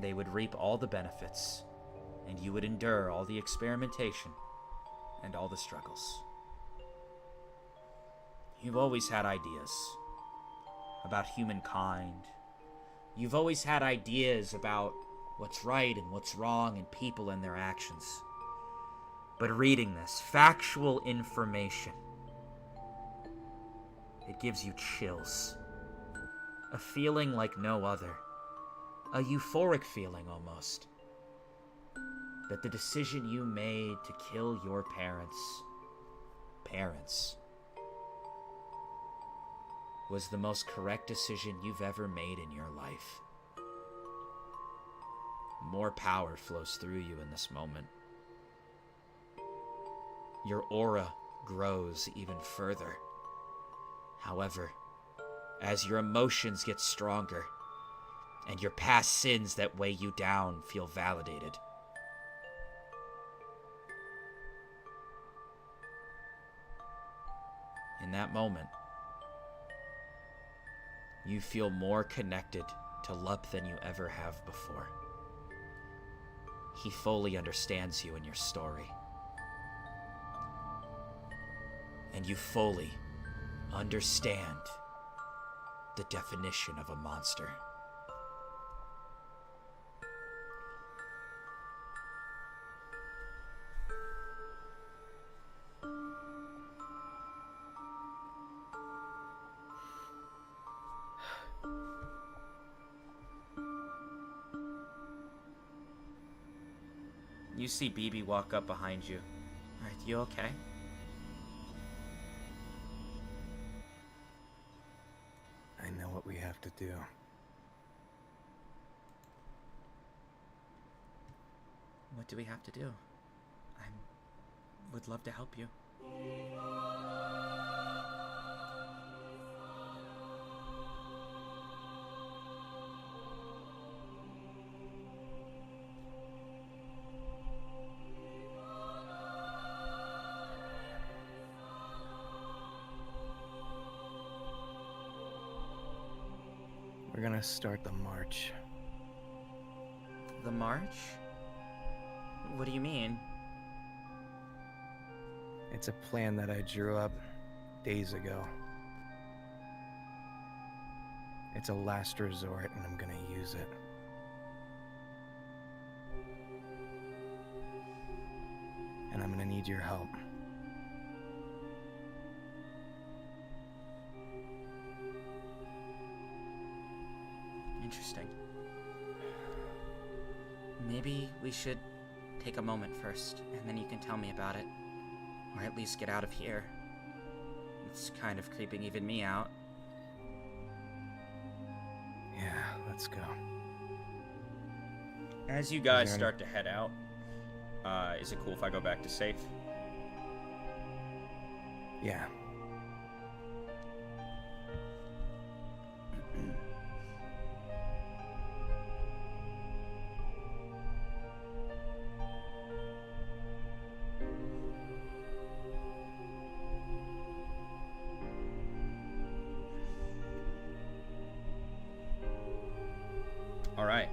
They would reap all the benefits, and you would endure all the experimentation and all the struggles. You've always had ideas about humankind. You've always had ideas about what's right and what's wrong in people and their actions. But reading this factual information, it gives you chills. A feeling like no other. A euphoric feeling almost. That the decision you made to kill your parents was the most correct decision you've ever made in your life. More power flows through you in this moment. Your aura grows even further. However, as your emotions get stronger, and your past sins that weigh you down feel validated, in that moment, you feel more connected to Lup than you ever have before. He fully understands you and your story. And you fully understand the definition of a monster. You see BB walk up behind you. Alright, you okay? I know what we have to do. What do we have to do? I would love to help you. We're gonna start the march. The march? What do you mean? It's a plan that I drew up days ago. It's a last resort, and I'm gonna use it. And I'm gonna need your help. Interesting. Maybe we should take a moment first, and then you can tell me about it. Or at least get out of here. It's kind of creeping even me out. Yeah, let's go. As you guys start to head out, is it cool if I go back to safe? Yeah. Alright.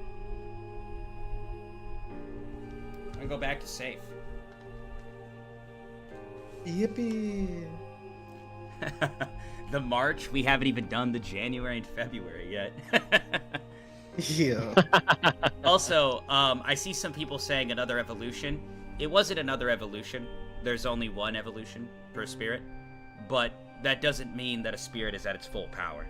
I'm gonna go back to safe. Yippee! The March, we haven't even done the January and February yet. Yeah. Also, I see some people saying another evolution. It wasn't another evolution. There's only one evolution per spirit. But that doesn't mean that a spirit is at its full power.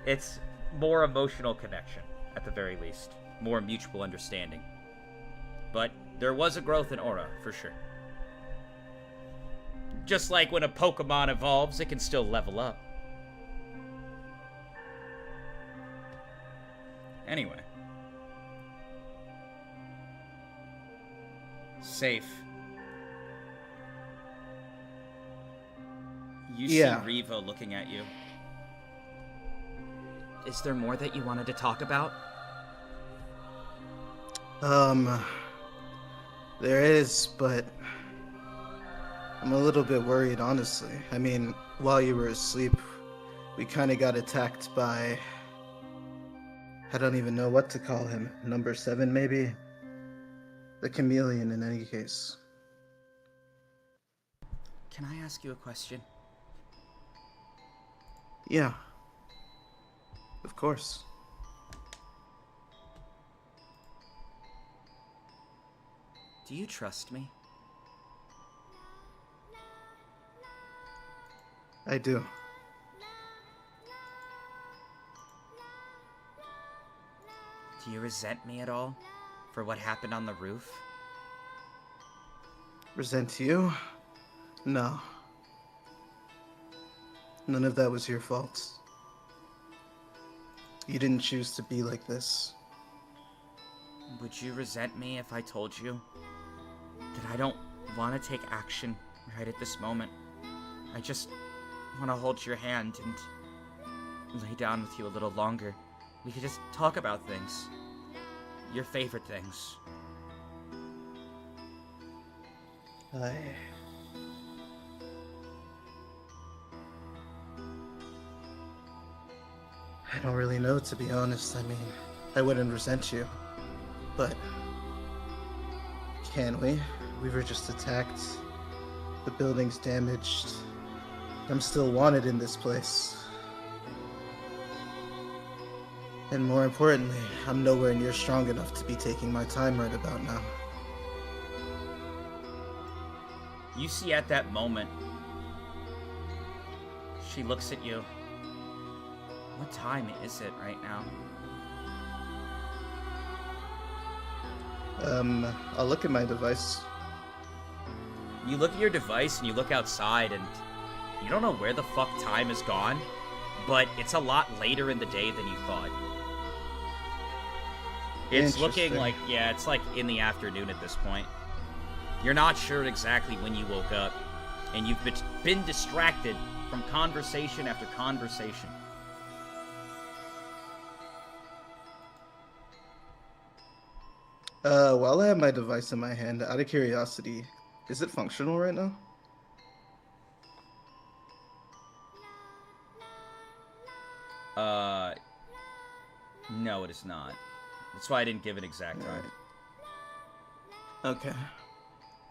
It's more emotional connection, at the very least. More mutual understanding. But there was a growth in aura, for sure. Just like when a Pokemon evolves, it can still level up. Anyway. Safe. You see Reva looking at you. Is there more that you wanted to talk about? There is, but I'm a little bit worried, honestly. I mean, while you were asleep, we kind of got attacked by... I don't even know what to call him. Number 7, maybe? The chameleon, in any case. Can I ask you a question? Yeah. Of course. Do you trust me? I do. Do you resent me at all for what happened on the roof? Resent you? No. None of that was your fault. You didn't choose to be like this. Would you resent me if I told you that I don't want to take action right at this moment? I just want to hold your hand and lay down with you a little longer. We could just talk about things. Your favorite things. I don't really know, to be honest. I mean, I wouldn't resent you. But can we? We were just attacked. The building's damaged. I'm still wanted in this place. And more importantly, I'm nowhere near strong enough to be taking my time right about now. You see at that moment, she looks at you. What time is it right now? I'll look at my device. You look at your device and you look outside and you don't know where the fuck time has gone, but it's a lot later in the day than you thought. It's looking like, yeah, it's like in the afternoon at this point. You're not sure exactly when you woke up, and you've been distracted from conversation after conversation. While I have my device in my hand, out of curiosity, is it functional right now? No, it is not. That's why I didn't give an exact time. Okay.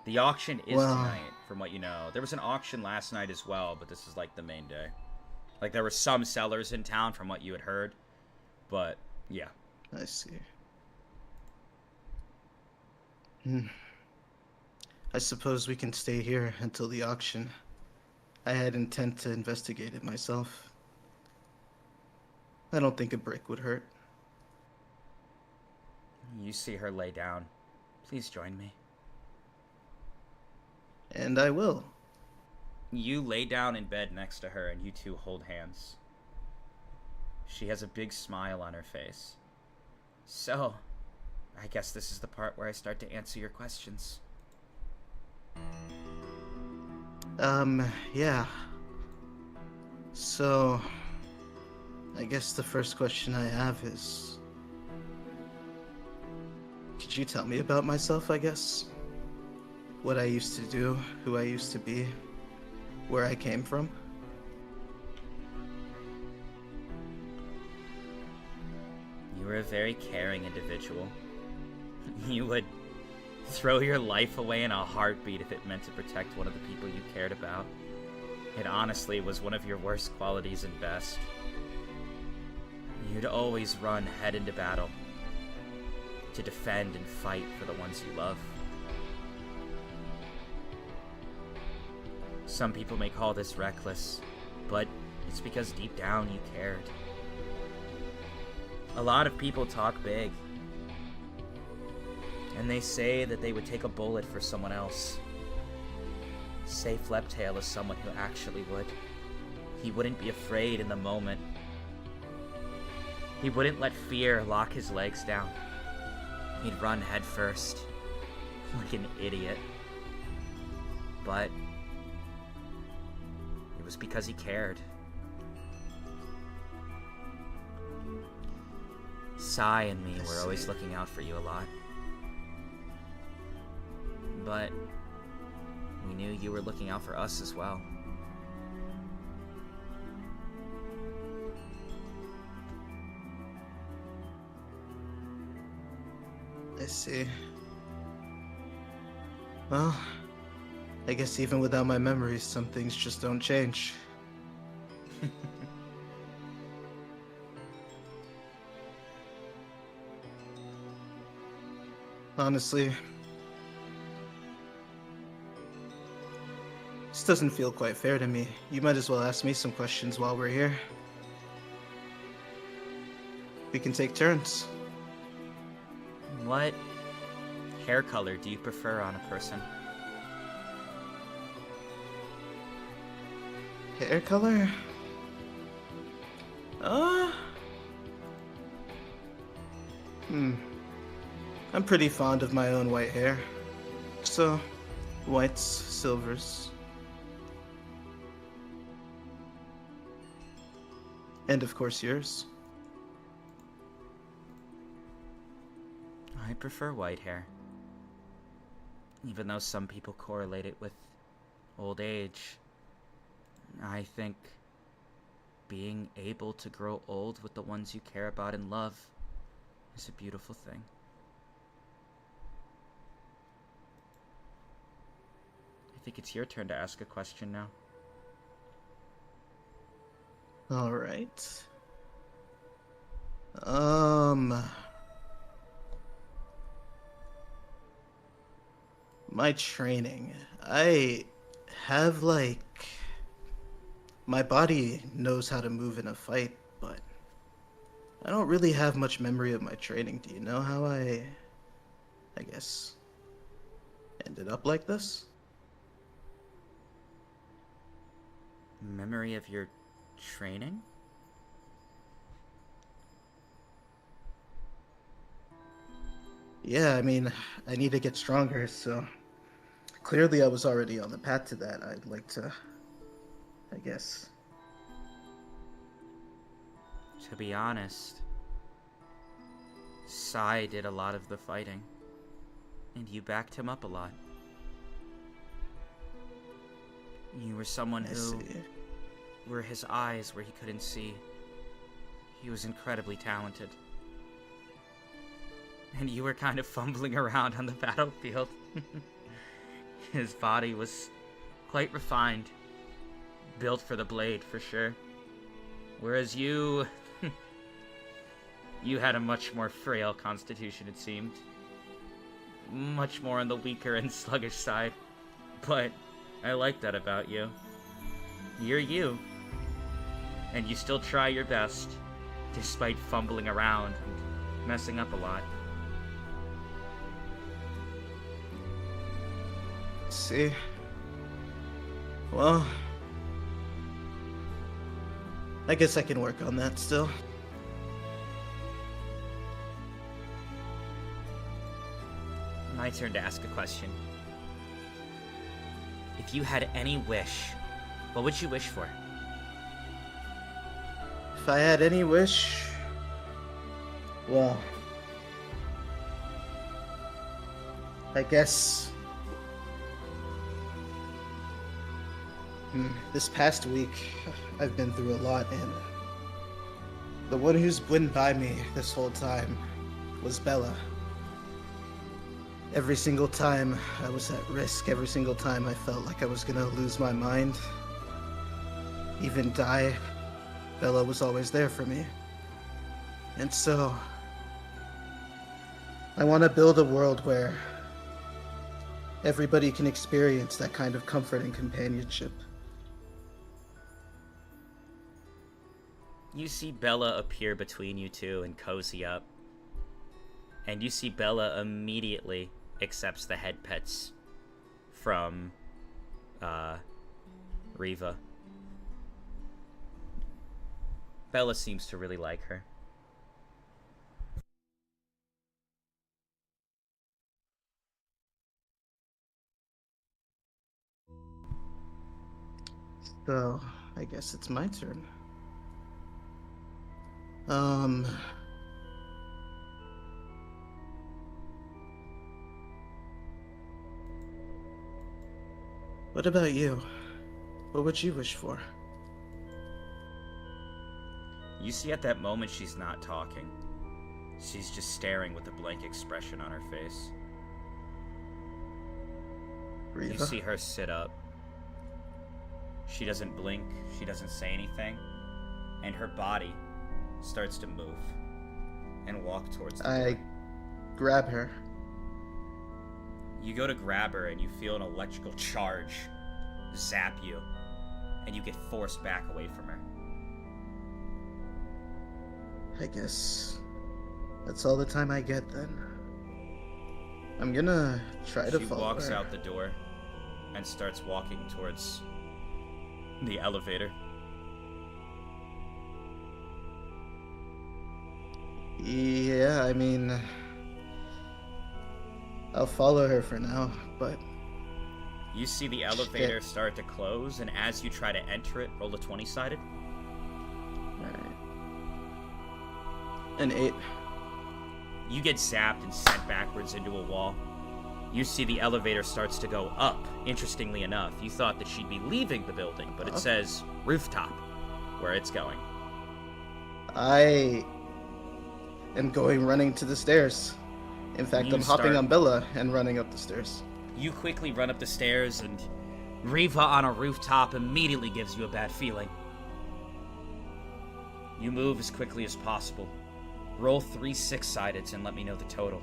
The auction is tonight, from what you know. There was an auction last night as well, but this is like the main day. Like, there were some sellers in town from what you had heard, but yeah. I see. I suppose we can stay here until the auction. I had intent to investigate it myself. I don't think a break would hurt. You see her lay down. Please join me. And I will. You lay down in bed next to her and you two hold hands. She has a big smile on her face. So, I guess this is the part where I start to answer your questions. Yeah. So, I guess the first question I have is... Could you tell me about myself, I guess? What I used to do, who I used to be, where I came from? were a very caring individual. You would throw your life away in a heartbeat if it meant to protect one of the people you cared about. It honestly was one of your worst qualities and best. You'd always run head into battle to defend and fight for the ones you love. Some people may call this reckless, but it's because deep down you cared. A lot of people talk big, and they say that they would take a bullet for someone else. Say Fleptail is someone who actually would. He wouldn't be afraid in the moment. He wouldn't let fear lock his legs down. He'd run head first, like an idiot. But it was because he cared. Sai and me were always looking out for you a lot. But we knew you were looking out for us as well. I see. Well, I guess even without my memories, some things just don't change. Honestly, this doesn't feel quite fair to me. You might as well ask me some questions while we're here. We can take turns. What hair color do you prefer on a person? Hair color? I'm pretty fond of my own white hair. So, whites, silvers. And of course yours. I prefer white hair. Even though some people correlate it with old age, I think being able to grow old with the ones you care about and love is a beautiful thing. I think it's your turn to ask a question now. All right. My training. I have, like... My body knows how to move in a fight, but I don't really have much memory of my training. Do you know how I guess, ended up like this? Memory of your training? Yeah, I mean, I need to get stronger, so clearly I was already on the path to that. I'd like to, I guess. To be honest, Sai did a lot of the fighting, and you backed him up a lot. You were someone who were his eyes where he couldn't see. He was incredibly talented. And you were kind of fumbling around on the battlefield. His body was quite refined, built for the blade for sure. Whereas you... you had a much more frail constitution, it seemed. Much more on the weaker and sluggish side. But I like that about you. You're you. And you still try your best, despite fumbling around and messing up a lot. See? Well, I guess I can work on that still. My turn to ask a question. If you had any wish, what would you wish for? If I had any wish, well, I guess this past week I've been through a lot, and The one who's been by me this whole time was Bella. Every single time I was at risk, every single time I felt like I was gonna lose my mind, even die, Bella was always there for me. And so, I want to build a world where everybody can experience that kind of comfort and companionship. You see Bella appear between you two and cozy up. And you see Bella immediately accepts the head pets from Reva. Bella seems to really like her. So, I guess it's my turn. What about you? What would you wish for? You see at that moment she's not talking. She's just staring with a blank expression on her face. Reva? You see her sit up. She doesn't blink, she doesn't say anything, and her body starts to move and walk towards the door. Grab her. You go to grab her and you feel an electrical charge zap you, and you get forced back away from her. I guess that's all the time I get then. I'm gonna try to follow her. She walks out the door and starts walking towards the elevator. Yeah, I mean, I'll follow her for now, but... You see the elevator start to close, and as you try to enter it, roll a 20-sided. Alright. An 8. You get zapped and sent backwards into a wall. You see the elevator starts to go up. Interestingly enough, you thought that she'd be leaving the building, but it says rooftop where it's going. I am going running to the stairs. In fact, I'm hopping on Bella and running up the stairs. You quickly run up the stairs, and Reva on a rooftop immediately gives you a bad feeling. You move as quickly as possible. Roll 3 6-sideds and let me know the total.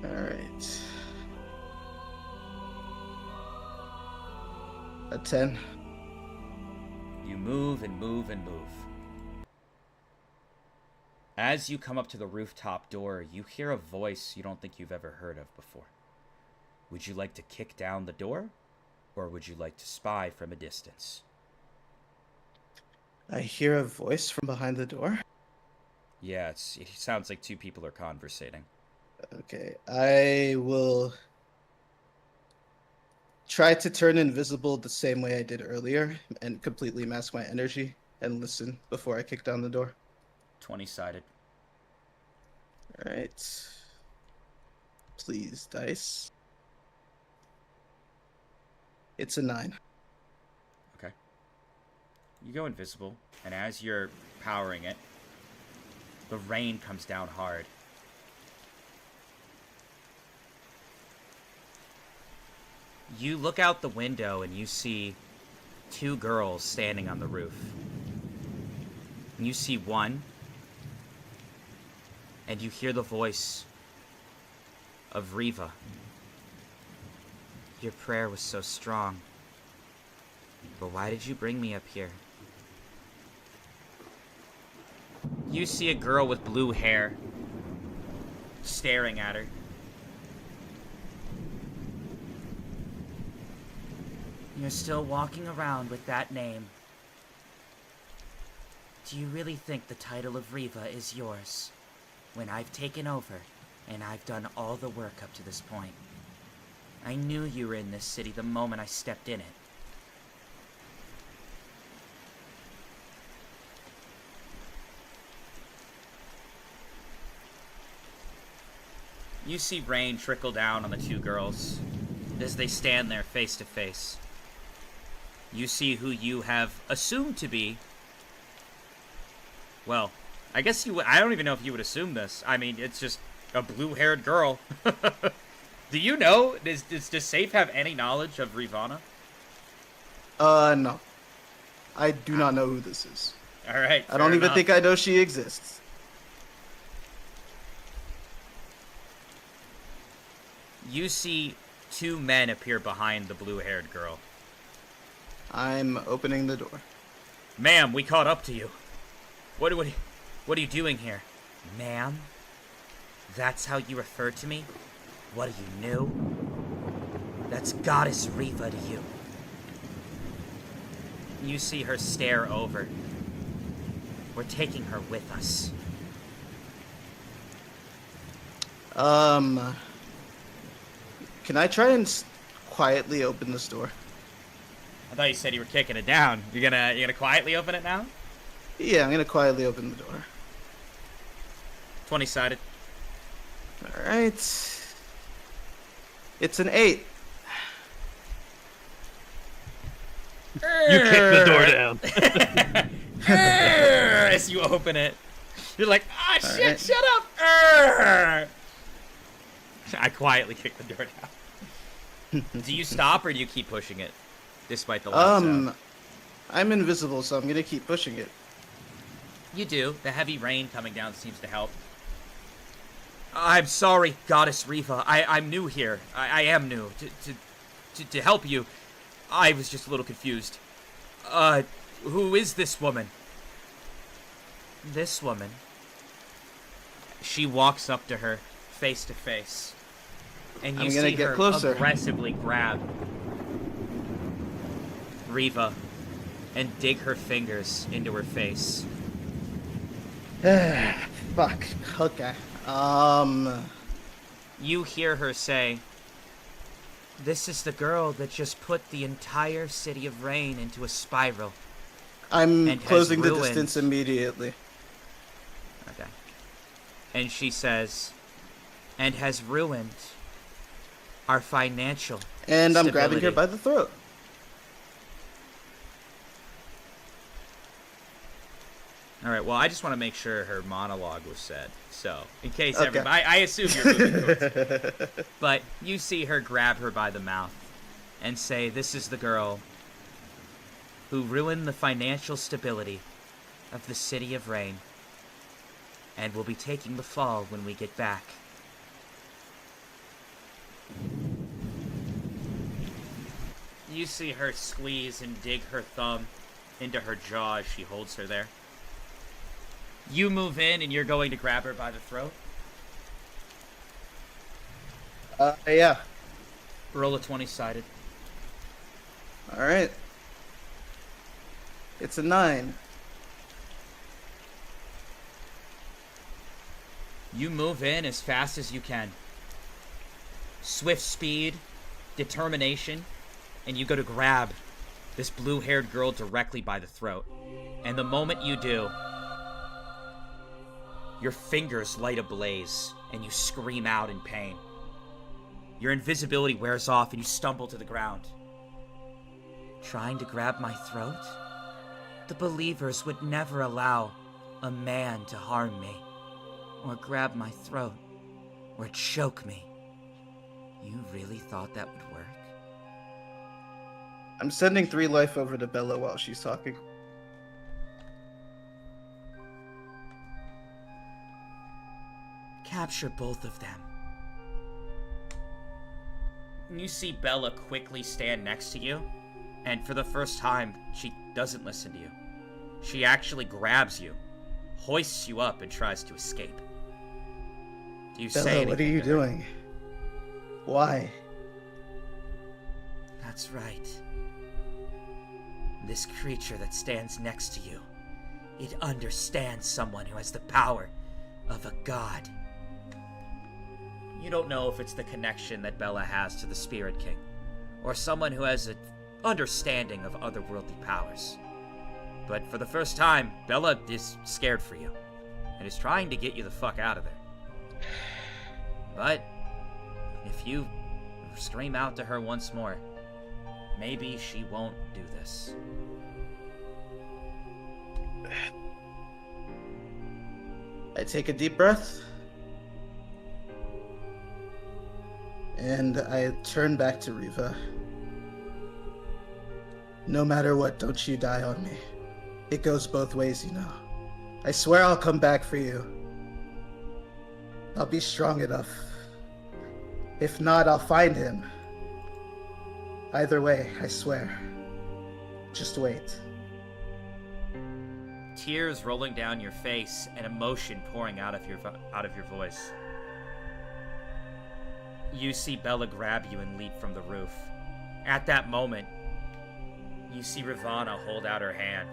Alright. A 10. You move and move and move. As you come up to the rooftop door, you hear a voice you don't think you've ever heard of before. Would you like to kick down the door, or would you like to spy from a distance? I hear a voice from behind the door. Yeah, it sounds like two people are conversating. Okay, I will try to turn invisible the same way I did earlier and completely mask my energy and listen before I kick down the door. 20-sided. Alright. Please, dice. It's a 9. Okay. You go invisible, and as you're powering it, the rain comes down hard. You look out the window and you see 2 girls standing on the roof. And you see one, and you hear the voice of Reva. Your prayer was so strong, but why did you bring me up here? You see a girl with blue hair staring at her. You're still walking around with that name. Do you really think the title of Reva is yours, when I've taken over and I've done all the work up to this point? I knew you were in this city the moment I stepped in it. You see rain trickle down on the 2 girls as they stand there face to face. You see who you have assumed to be, well, I guess you would. I don't even know if you would assume this. I mean, it's just a blue-haired girl. Do you know? Does Safe have any knowledge of Rivana? No. I do not know who this is. All right. I don't even think I know she exists. You see two men appear behind the blue-haired girl. I'm opening the door. Ma'am, we caught up to you. What are you doing here? Ma'am? That's how you refer to me? What are you, new? That's Goddess Reva to you. You see her stare over. We're taking her with us. Can I try and quietly open this door? I thought you said you were kicking it down. You're gonna quietly open it now? Yeah, I'm gonna quietly open the door. 20-sided. Alright. It's an 8. You kick the door down. As you open it, you're like, ah, shit, right. shut up. I quietly kick the door down. Do you stop or do you keep pushing it, despite the loud sound? I'm invisible, so I'm gonna keep pushing it. You do. The heavy rain coming down seems to help. I'm sorry, Goddess Reva. I'm new here. I am new. To help you, I was just a little confused. Who is this woman? This woman? She walks up to her, face to face. And you I'm gonna see get her closer. aggressively grab Reva and dig her fingers into her face. Fuck. Okay. You hear her say, "This is the girl that just put the entire city of Rain into a spiral." I'm And has closing the ruined- distance immediately. Okay. And she says, "And has ruined our financial And I'm grabbing her stability." by the throat. All right, well, I just want to make sure her monologue was said. So, in case Okay. everybody... I assume you're moving towards it. But you see her grab her by the mouth and say, "This is the girl who ruined the financial stability of the City of Rain and will be taking the fall when we get back." You see her squeeze and dig her thumb into her jaw as she holds her there. You move in and you're going to grab her by the throat. Yeah. Roll a 20-sided. Alright. It's a 9. You move in as fast as you can. Swift speed, determination, and you go to grab this blue-haired girl directly by the throat. And the moment you do, your fingers light ablaze, and you scream out in pain. Your invisibility wears off, and you stumble to the ground. Trying to grab my throat? The believers would never allow a man to harm me, or grab my throat, or choke me. You really thought that would work? I'm sending 3 life over to Bella while she's talking. Capture both of them. You see Bella quickly stand next to you, and for the first time, she doesn't listen to you. She actually grabs you, hoists you up, and tries to escape. Do you say Bella, anything what are you to her? doing? Why? That's right. This creature that stands next to you, it understands someone who has the power of a god. You don't know if it's the connection that Bella has to the Spirit King, or someone who has an understanding of otherworldly powers. But for the first time, Bella is scared for you, and is trying to get you the fuck out of there. But if you scream out to her once more, maybe she won't do this. I take a deep breath. And I turn back to Reva. No matter what, don't you die on me. It goes both ways, you know. I swear I'll come back for you. I'll be strong enough. If not, I'll find him. Either way, I swear. Just wait. Tears rolling down your face and emotion pouring out of your voice. You see Bella grab you and leap from the roof. At that moment, you see Ravana hold out her hand,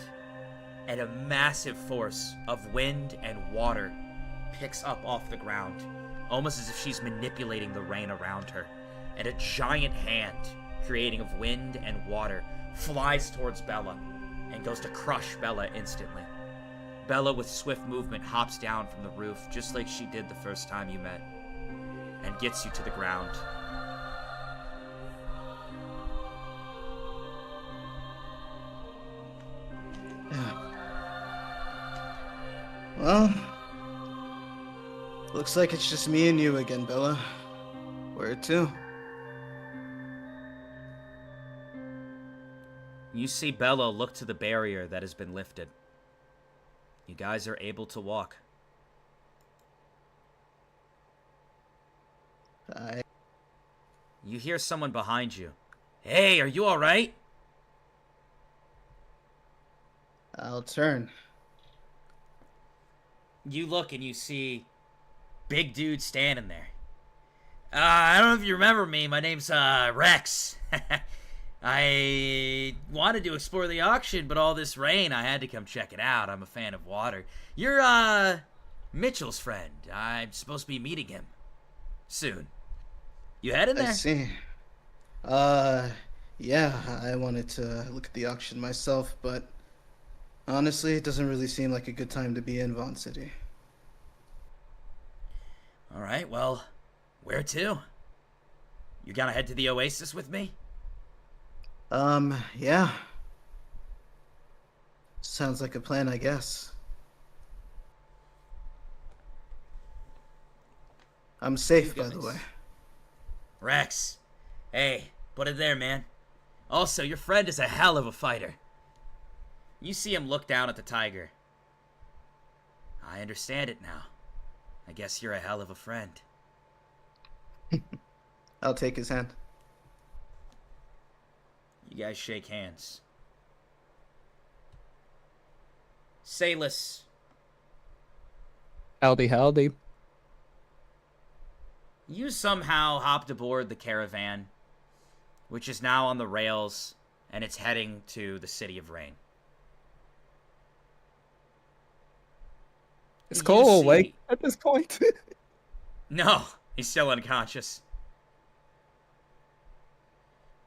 and a massive force of wind and water picks up off the ground, almost as if she's manipulating the rain around her, and a giant hand, creating of wind and water, flies towards Bella and goes to crush Bella instantly. Bella, with swift movement, hops down from the roof, just like she did the first time you met, and gets you to the ground. Well, looks like it's just me and you again, Bella. Where to? You see Bella look to the barrier that has been lifted. You guys are able to walk. You hear someone behind you. Hey, are you alright? I'll turn. You look and you see big dude standing there. I don't know if you remember me. My name's Rex. I wanted to explore the auction, but all this rain, I had to come check it out. I'm a fan of water. You're Mitchell's friend. I'm supposed to be meeting him soon. You heading there? I see. Yeah, I wanted to look at the auction myself, but honestly, it doesn't really seem like a good time to be in Vaughn City. Alright, well, where to? You gonna head to the Oasis with me? Yeah. Sounds like a plan, I guess. I'm safe, by the way. Rex, hey, put it there, man. Also, your friend is a hell of a fighter. You see him look down at the tiger. I understand it now. I guess you're a hell of a friend. I'll take his hand. You guys shake hands. Sayless. Howdy, howdy. You somehow hopped aboard the caravan, which is now on the rails, and it's heading to the City of Rain. Is Cole awake at this point? No, he's still unconscious.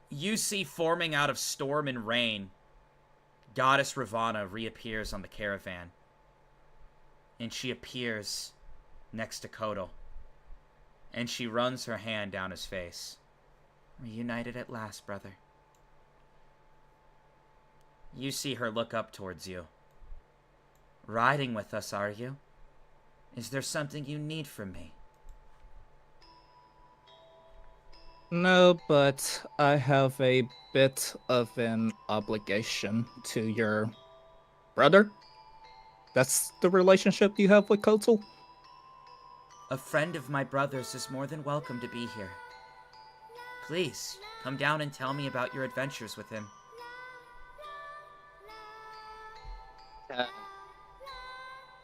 You see, forming out of storm and rain, Goddess Ravana reappears on the caravan. And she appears next to Kotal. And she runs her hand down his face. Reunited at last, brother. You see her look up towards you. Riding with us, are you? Is there something you need from me? No, but I have a bit of an obligation to your brother. That's the relationship you have with Kotal? A friend of my brother's is more than welcome to be here. Please, come down and tell me about your adventures with him.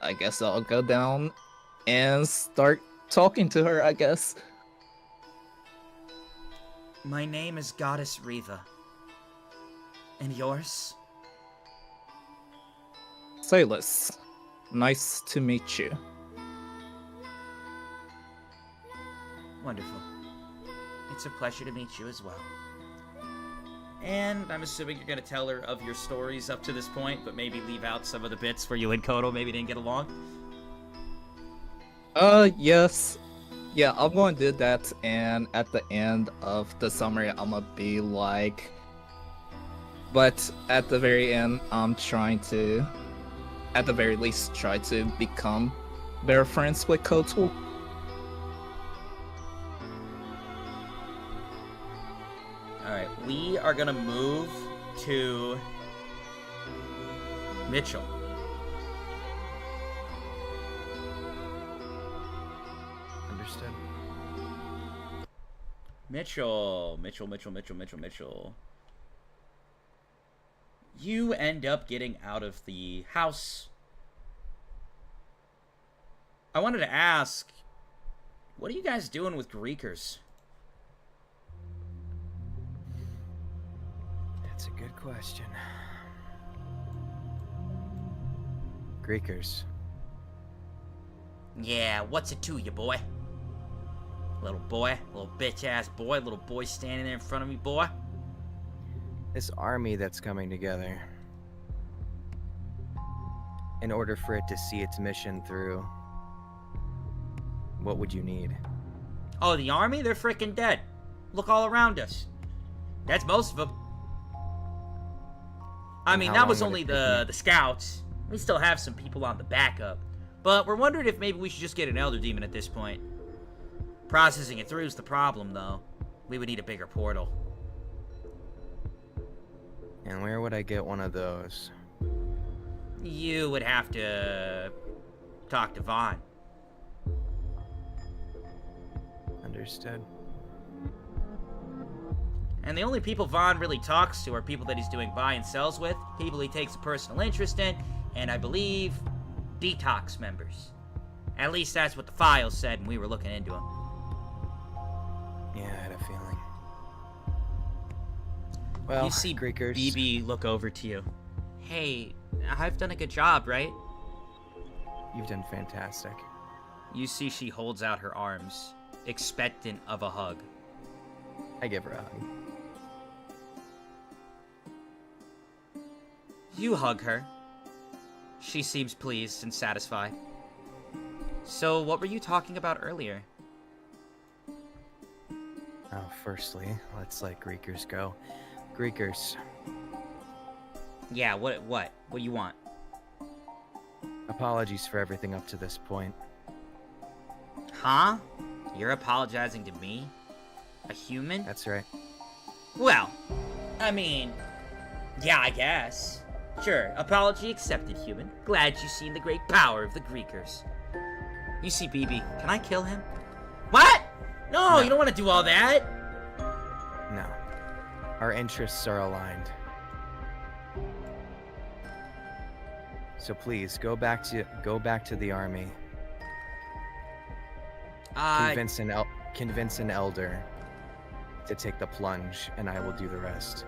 I guess I'll go down and start talking to her, I guess. My name is Goddess Reva. And yours? Sayless. Nice to meet you. Wonderful. It's a pleasure to meet you as well. And I'm assuming you're going to tell her of your stories up to this point, but maybe leave out some of the bits where you and Kotal maybe didn't get along? Yes. Yeah, I'm going to do that, and at the end of the summary, I'm going to be like... But at the very end, I'm trying to, at the very least, try to become They're friends with Kotal. Alright, we are gonna move to Mitchell. Understood. Mitchell. You end up getting out of the house. I wanted to ask, what are you guys doing with Greekers? That's a good question. Greekers. Yeah, what's it to you, boy? Little bitch-ass boy, little boy standing there in front of me, boy. This army that's coming together. In order for it to see its mission through, what would you need? Oh, the army? They're freaking dead. Look all around us. That's most of them. I mean, that was only the scouts. We still have some people on the backup. But we're wondering if maybe we should just get an Elder Demon at this point. Processing it through is the problem, though. We would need a bigger portal. And where would I get one of those? You would have to talk to Vaughn. Understood. And the only people Vaughn really talks to are people that he's doing buy and sells with, people he takes a personal interest in, and I believe detox members. At least that's what the files said when we were looking into them. Yeah, I had a feeling. Well, you see Greekers. BB look over to you. Hey, I've done a good job, right? You've done fantastic. You see she holds out her arms, expectant of a hug. I give her a hug. You hug her. She seems pleased and satisfied. So, what were you talking about earlier? Oh, firstly, let's let Greekers go. Greekers. Yeah, what do you want? Apologies for everything up to this point. Huh? You're apologizing to me? A human? That's right. Well, I mean, yeah, I guess. Sure, apology accepted, human. Glad you've seen the great power of the Greekers. You see, BB, can I kill him? What? No, you don't want to do all that. No. Our interests are aligned. So please, go back to the army. Convince an elder to take the plunge, and I will do the rest.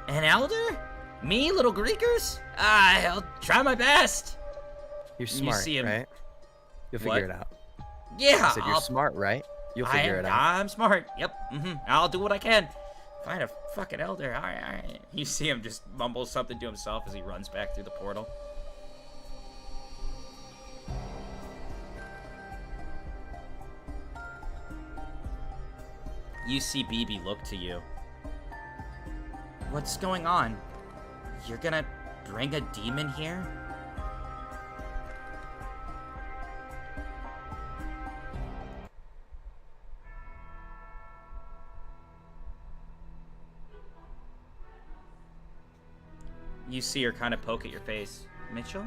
An elder? Me, little Greekers? I'll try my best. You're smart, see him. right? You'll figure it out. Yeah, I said you're smart, right? You'll figure it out. I'm smart. Yep. I'll do what I can. Find a fucking elder. All right. You see him just mumble something to himself as he runs back through the portal. You see BB look to you. What's going on? You're gonna bring a demon here? You see her kind of poke at your face. Mitchell?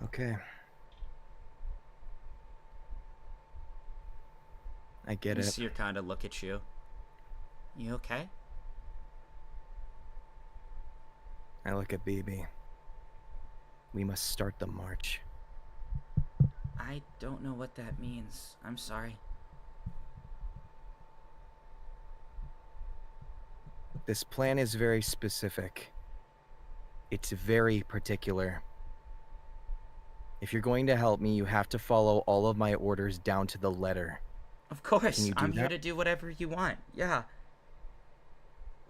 Okay. I get You it. see her kind of look at you. You okay? I look at BB. We must start the march. I don't know what that means. I'm sorry. This plan is very specific. It's very particular. If you're going to help me, you have to follow all of my orders down to the letter. Of course, I'm here that? to do whatever you want. Yeah.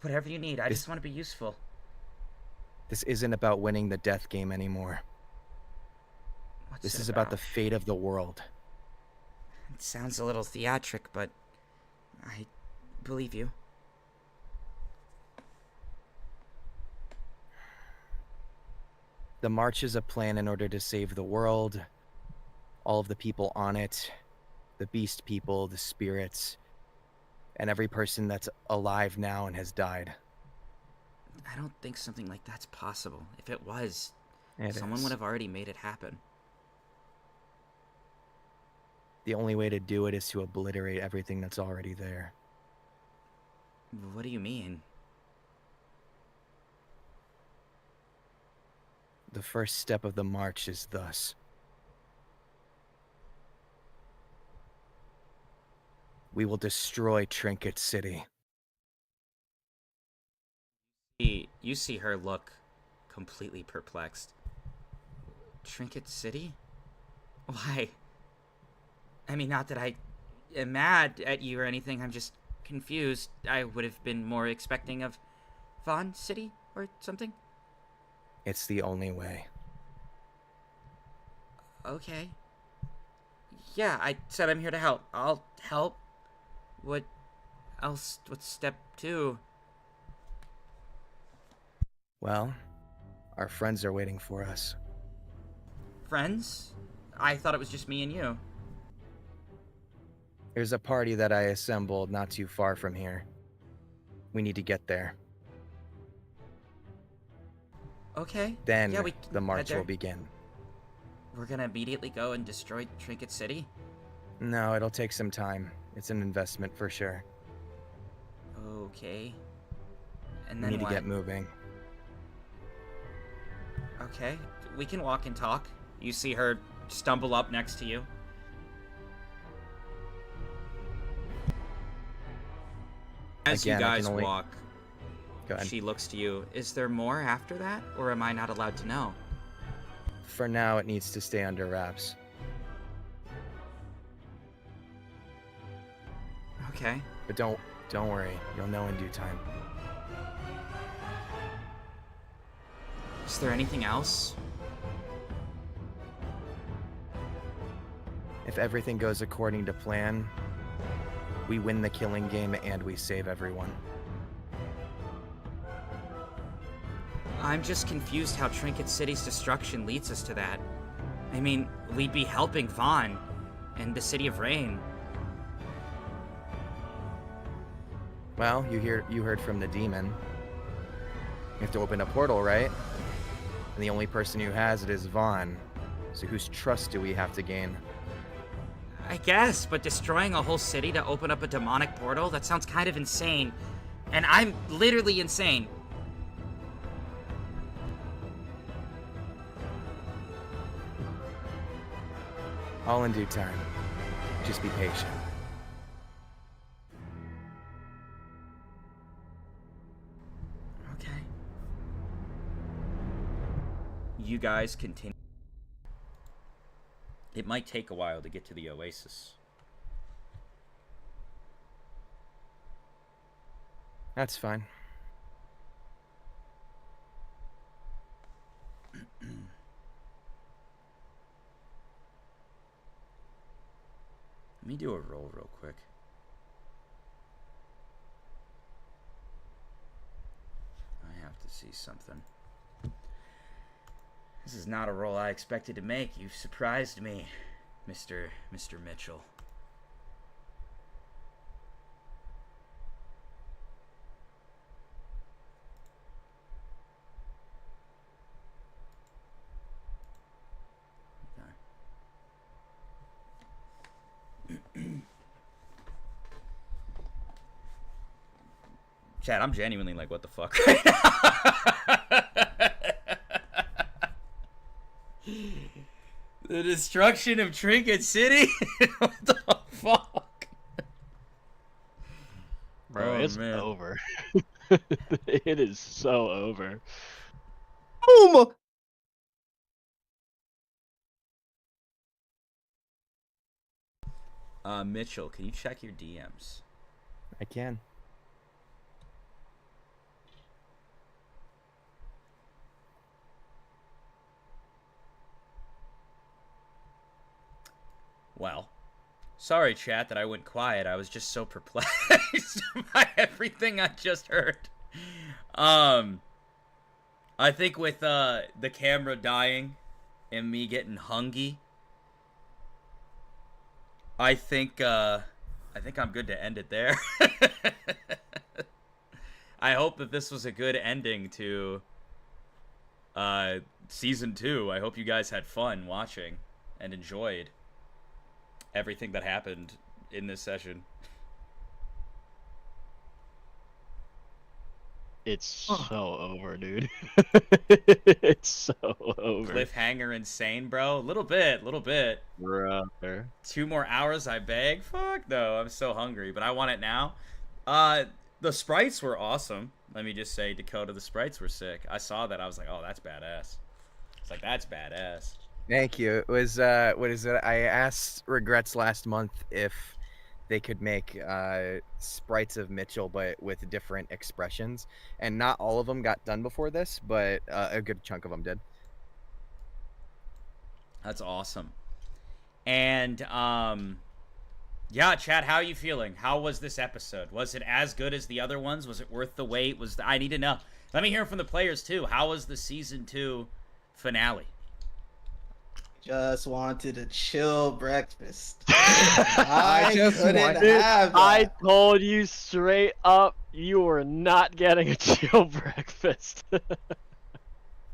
Whatever you need. I just want to be useful. This isn't about winning the death game anymore. What's This it is about the fate of the world. It sounds a little theatric, but I believe you. The march is a plan in order to save the world, all of the people on it, the beast people, the spirits, and every person that's alive now and has died. I don't think something like that's possible. If it was, It someone is. would have already made it happen. The only way to do it is to obliterate everything that's already there. What do you mean? The first step of the march is thus. We will destroy Trinket City. You see her look completely perplexed. Trinket City? Why? I mean, not that I am mad at you or anything, I'm just confused. I would have been more expecting of Vaughn City or something. It's the only way. Okay. Yeah, I said I'm here to help. I'll help. What else? What's step 2? Well, our friends are waiting for us. Friends? I thought it was just me and you. There's a party that I assembled not too far from here. We need to get there. Okay. Then yeah, we the head march there. will begin. We're gonna immediately go and destroy Trinket City? No, it'll take some time. It's an investment for sure. Okay. And We then need what? to get moving. Okay. We can walk and talk. You see her stumble up next to you. As Again, you I guys can only- walk, Go ahead. she looks to you. Is there more after that, or am I not allowed to know? For now, it needs to stay under wraps. Okay. But don't worry. You'll know in due time. Is there anything else? If everything goes according to plan, we win the killing game and we save everyone. I'm just confused how Trinket City's destruction leads us to that. I mean, we'd be helping Vaughn and the City of Rain. Well, you heard from the demon. You have to open a portal, right? And the only person who has it is Vaughn. So whose trust do we have to gain? I guess, but destroying a whole city to open up a demonic portal? That sounds kind of insane. And I'm literally insane. All in due time. Just be patient. Okay. You guys continue. It might take a while to get to the oasis. That's fine. Let me do a roll real quick. I have to see something. This is not a roll I expected to make. You've surprised me, Mr. Mitchell. Chad, I'm genuinely like, what the fuck right now? The destruction of Trinket City? What the fuck? Bro, Oh, it's man. over. It is so over. Boom! Mitchell, can you check your DMs? I can. Well, sorry, chat, that I went quiet. I was just so perplexed by everything I just heard. I think with the camera dying and me getting hungry, I think I'm good to end it there. I hope that this was a good ending to season 2. I hope you guys had fun watching and enjoyed everything that happened in this session. It's so over, dude. It's so over. Cliffhanger insane, bro. Little bit. Brother. 2 more hours, I beg. Fuck no, I'm so hungry, but I want it now. The sprites were awesome. Let me just say, Dakota, the sprites were sick. I saw that. I was like, oh, that's badass. It's like, that's badass. Thank you. It was what is it? I asked Regrets last month if they could make sprites of Mitchell, but with different expressions, and not all of them got done before this, but a good chunk of them did. That's awesome. And yeah, Chad, how are you feeling? How was this episode? Was it as good as the other ones? Was it worth the wait? I need to know. Let me hear from the players too. How was the season 2 finale? Just wanted a chill breakfast. I just couldn't wanted- have that. I told you straight up, you were not getting a chill breakfast.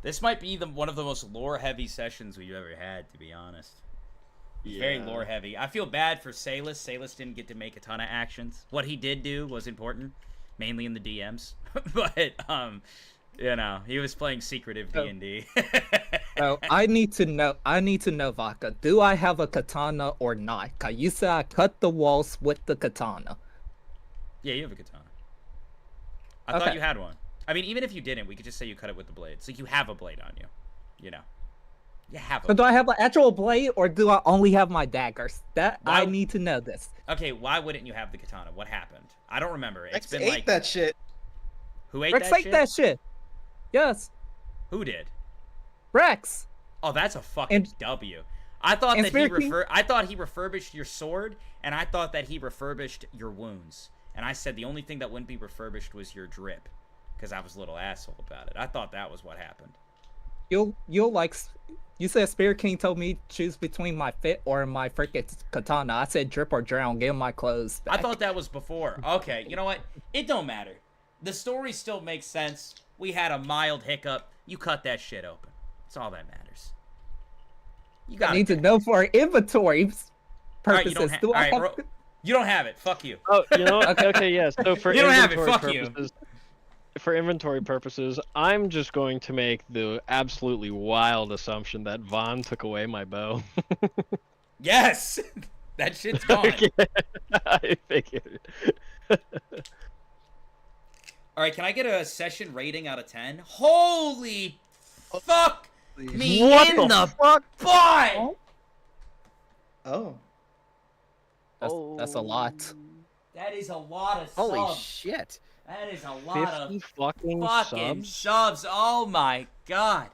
This might be one of the most lore-heavy sessions we've ever had, to be honest. It's very lore-heavy. I feel bad for Salus. Salus didn't get to make a ton of actions. What he did do was important, mainly in the DMs. But, you know, he was playing secretive D&D. So I need to know, Vodka. Do I have a katana or not? 'Cause you said I cut the walls with the katana. Yeah, you have a katana. I thought you had one. I mean, even if you didn't, we could just say you cut it with the blade. So you have a blade on you. You know. You have a So do I have an actual blade, or do I only have my daggers? I Why- need to know this. Okay, why wouldn't you have the katana? What happened? I don't remember. It's Rex been ate like... that shit. Who ate Rex that ate shit? that shit. Yes, Who did? Rex. Oh, that's a fucking And- W. I thought and that he Spirit King- I thought he refurbished your sword, and I thought that he refurbished your wounds. And I said the only thing that wouldn't be refurbished was your drip, because I was a little asshole about it. I thought that was what happened. You'll like. You said Spirit King told me choose between my fit or my freaking katana. I said drip or drown. Give him my clothes back. I thought that was before. Okay, you know what? It don't matter. The story still makes sense. We had a mild hiccup. You cut that shit open. That's all that matters. You got I need to know for inventory Alright, you purposes. don't, Do I have? bro, you don't have it. Fuck you. Oh, you know what? Okay, yeah. So for You don't have it, inventory fuck you. purposes, for inventory purposes, I'm just going to make the absolutely wild assumption that Vaughn took away my bow. Yes! That shit's gone. Okay. I figured. Alright, can I get a session rating out of 10? Holy fuck me What in the the fuck? butt! Oh. That's a lot. That is a lot of Holy subs. shit! That is a lot 50 of fucking fucking subs? subs. Oh my god.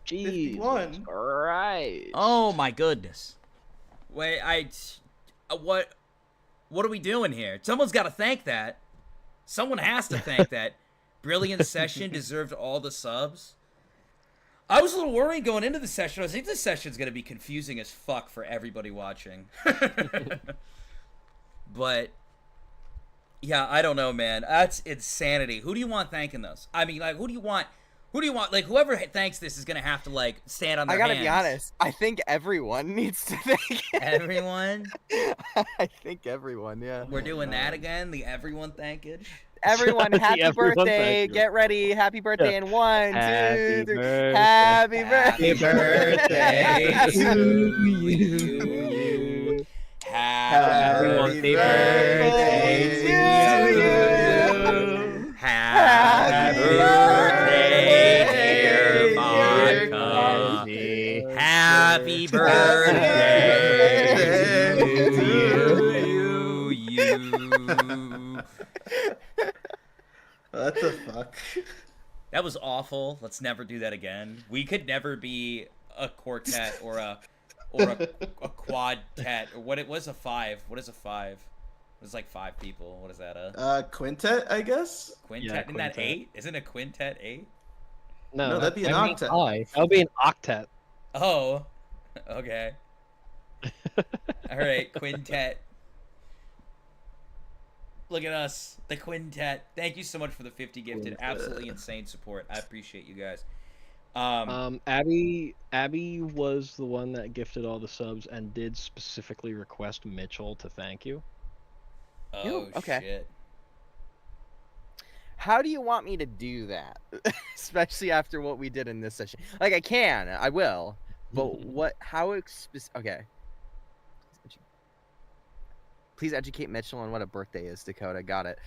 Jesus 51. Christ. Oh my goodness. Wait, what are we doing here? Someone's got to thank that. Someone has to thank that. Brilliant session, deserved all the subs. I was a little worried going into the session. I think this session's going to be confusing as fuck for everybody watching. But yeah, I don't know, man. That's insanity. Who do you want thanking those? I mean, like, who do you want? Like, whoever thanks this is gonna have to like stand on their I gotta hands. be honest. I think everyone needs to thank Everyone, I think everyone. Yeah. we're doing that again. The everyone thankage. Everyone, happy Everyone, birthday! thank you. Get ready! Happy birthday in 1, Happy 2, 3. birthday. Happy Happy birthday! birthday to you. Happy birthday to you. Happy birthday, dear Vodka. Happy birthday to you. What the fuck? That was awful. Let's never do that again. We could never be a quartet or a quad-tet. Or what it was a 5. What is a 5? It's like 5 people. What is that? A Quintet, I guess? quintet? Yeah, Isn't that quintet. 8? Isn't a quintet 8? No, that'd be an I mean, octet. five. That would be an octet. Oh, okay. All right, quintet. Look at us, the quintet. Thank you so much for the 50 gifted. Absolutely insane support. I appreciate you guys. Abby was the one that gifted all the subs and did specifically request Mitchell to thank you. Oh, okay. shit. How do you want me to do that? Especially after what we did in this session. Like, I will. But okay. Please educate Mitchell on what a birthday is, Dakota. Got it.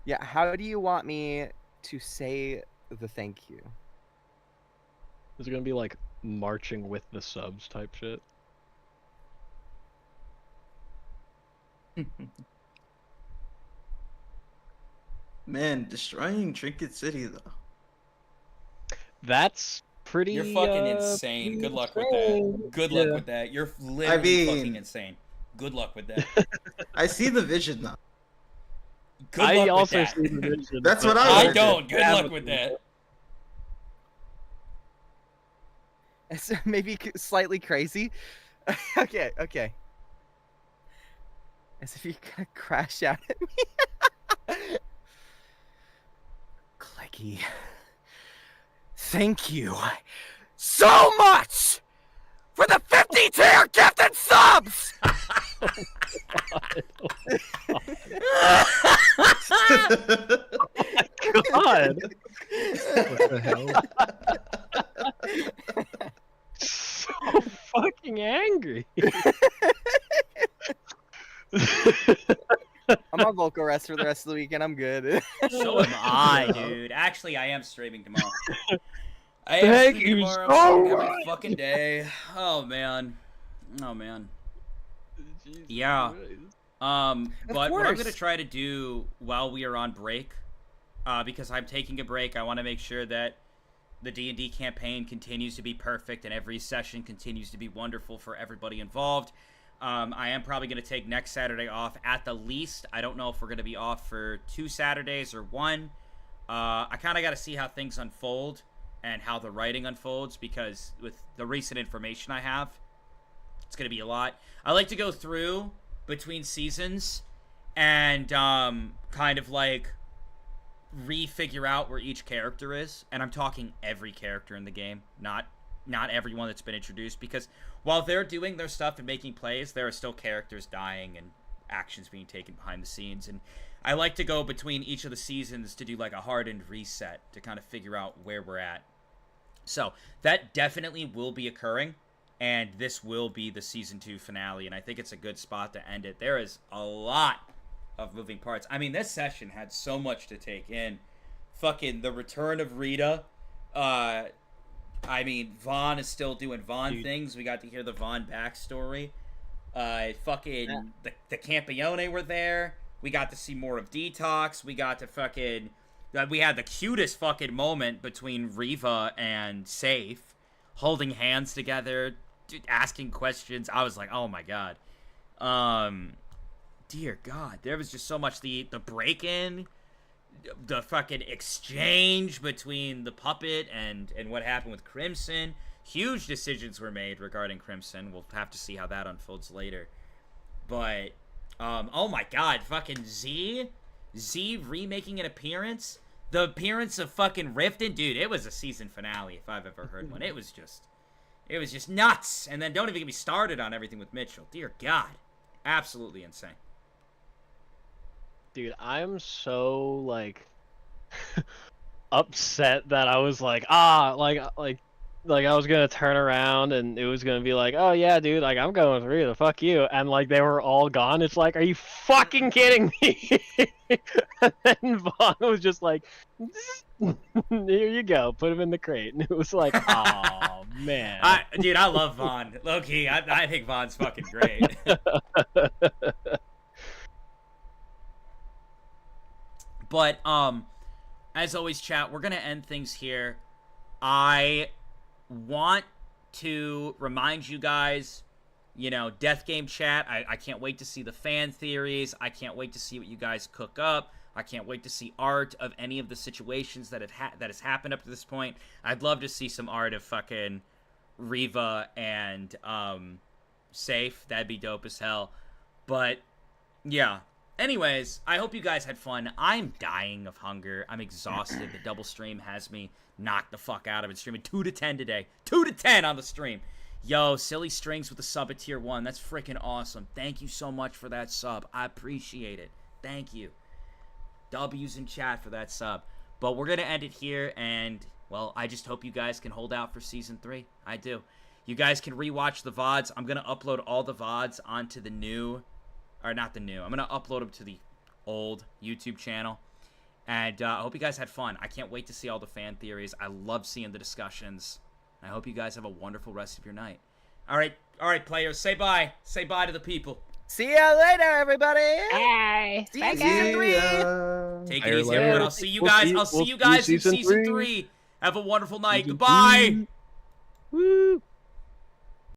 Yeah, how do you want me to say the thank you? Is it gonna be like marching with the subs type shit? Man, destroying Trinket City though. That's pretty. You're fucking insane. Good luck with that. Good luck with that. You're literally fucking insane. Good luck with that. I see the vision though. Good luck with also that. see the vision. That's what I I don't. Good luck with that. It's maybe slightly crazy. Okay. As if you're gonna crash out at me. Clicky. Thank you so much for the 50 tier gifted subs! God. What the hell? So fucking angry. I'm on vocal rest for the rest of the weekend. I'm good. So am I, dude. Actually, I am streaming tomorrow. I am Thank streaming you tomorrow so every much. fucking day. Oh man. Yeah. But what I'm course. gonna try to do while we are on break, because I'm taking a break, I want to make sure that the D&D campaign continues to be perfect and every session continues to be wonderful for everybody involved. I am probably going to take next Saturday off at the least. I don't know if we're going to be off for 2 Saturdays or 1. I kind of got to see how things unfold and how the writing unfolds, because with the recent information I have, it's going to be a lot. I like to go through between seasons and kind of like refigure out where each character is, and I'm talking every character in the game, not everyone that's been introduced, because while they're doing their stuff and making plays, there are still characters dying and actions being taken behind the scenes, and I like to go between each of the seasons to do like a hardened reset to kind of figure out where we're at. So that definitely will be occurring, and this will be the season 2 finale, and I think it's a good spot to end it. There is a lot of moving parts. I mean, this session had so much to take in. Fucking the return of Rita. I mean, Vaughn is still doing Vaughn things. We got to hear the Vaughn backstory. The Campione were there. We got to see more of Detox. We got to fucking... we had the cutest fucking moment between Reva and Safe, holding hands together, asking questions. I was like, oh my god. Dear God, there was just so much. The break-in, the fucking exchange between the puppet and what happened with Crimson. Huge decisions were made regarding Crimson. We'll have to see how that unfolds later. But, oh my god, fucking Z remaking an appearance. The appearance of fucking Riften, dude, it was a season finale if I've ever heard one. It was just nuts. And then don't even get me started on everything with Mitchell. Dear God, absolutely insane. Dude, I'm so like upset that I was like, I was gonna turn around and it was gonna be like, oh yeah, dude, like I'm going with Rita, fuck you, and like they were all gone. It's like, are you fucking kidding me? And then Vaughn was just like, here you go, put him in the crate, and it was like, oh man. Dude, I love Vaughn. Low key, I think Vaughn's fucking great. But, as always, chat, we're going to end things here. I want to remind you guys, you know, Death Game chat, I can't wait to see the fan theories. I can't wait to see what you guys cook up. I can't wait to see art of any of the situations that that has happened up to this point. I'd love to see some art of fucking Reva and Safe. That'd be dope as hell. But yeah. Anyways, I hope you guys had fun. I'm dying of hunger. I'm exhausted. The double stream has me knocked the fuck out of it. Streaming 2 to 10 today. 2 to 10 on the stream. Yo, Silly Strings with the sub at tier 1. That's freaking awesome. Thank you so much for that sub. I appreciate it. Thank you. W's in chat for that sub. But we're going to end it here, and, well, I just hope you guys can hold out for Season 3. I do. You guys can rewatch the VODs. I'm going to upload all the VODs onto the new, or not the new. I'm going to upload them to the old YouTube channel. And I hope you guys had fun. I can't wait to see all the fan theories. I love seeing the discussions. I hope you guys have a wonderful rest of your night. All right, players, say bye. Say bye to the people. See ya later, everybody. Bye. See you in Season 3. Take it easy, everyone. I'll see you guys. I'll see you guys in Season 3. Have a wonderful night. Goodbye. Woo.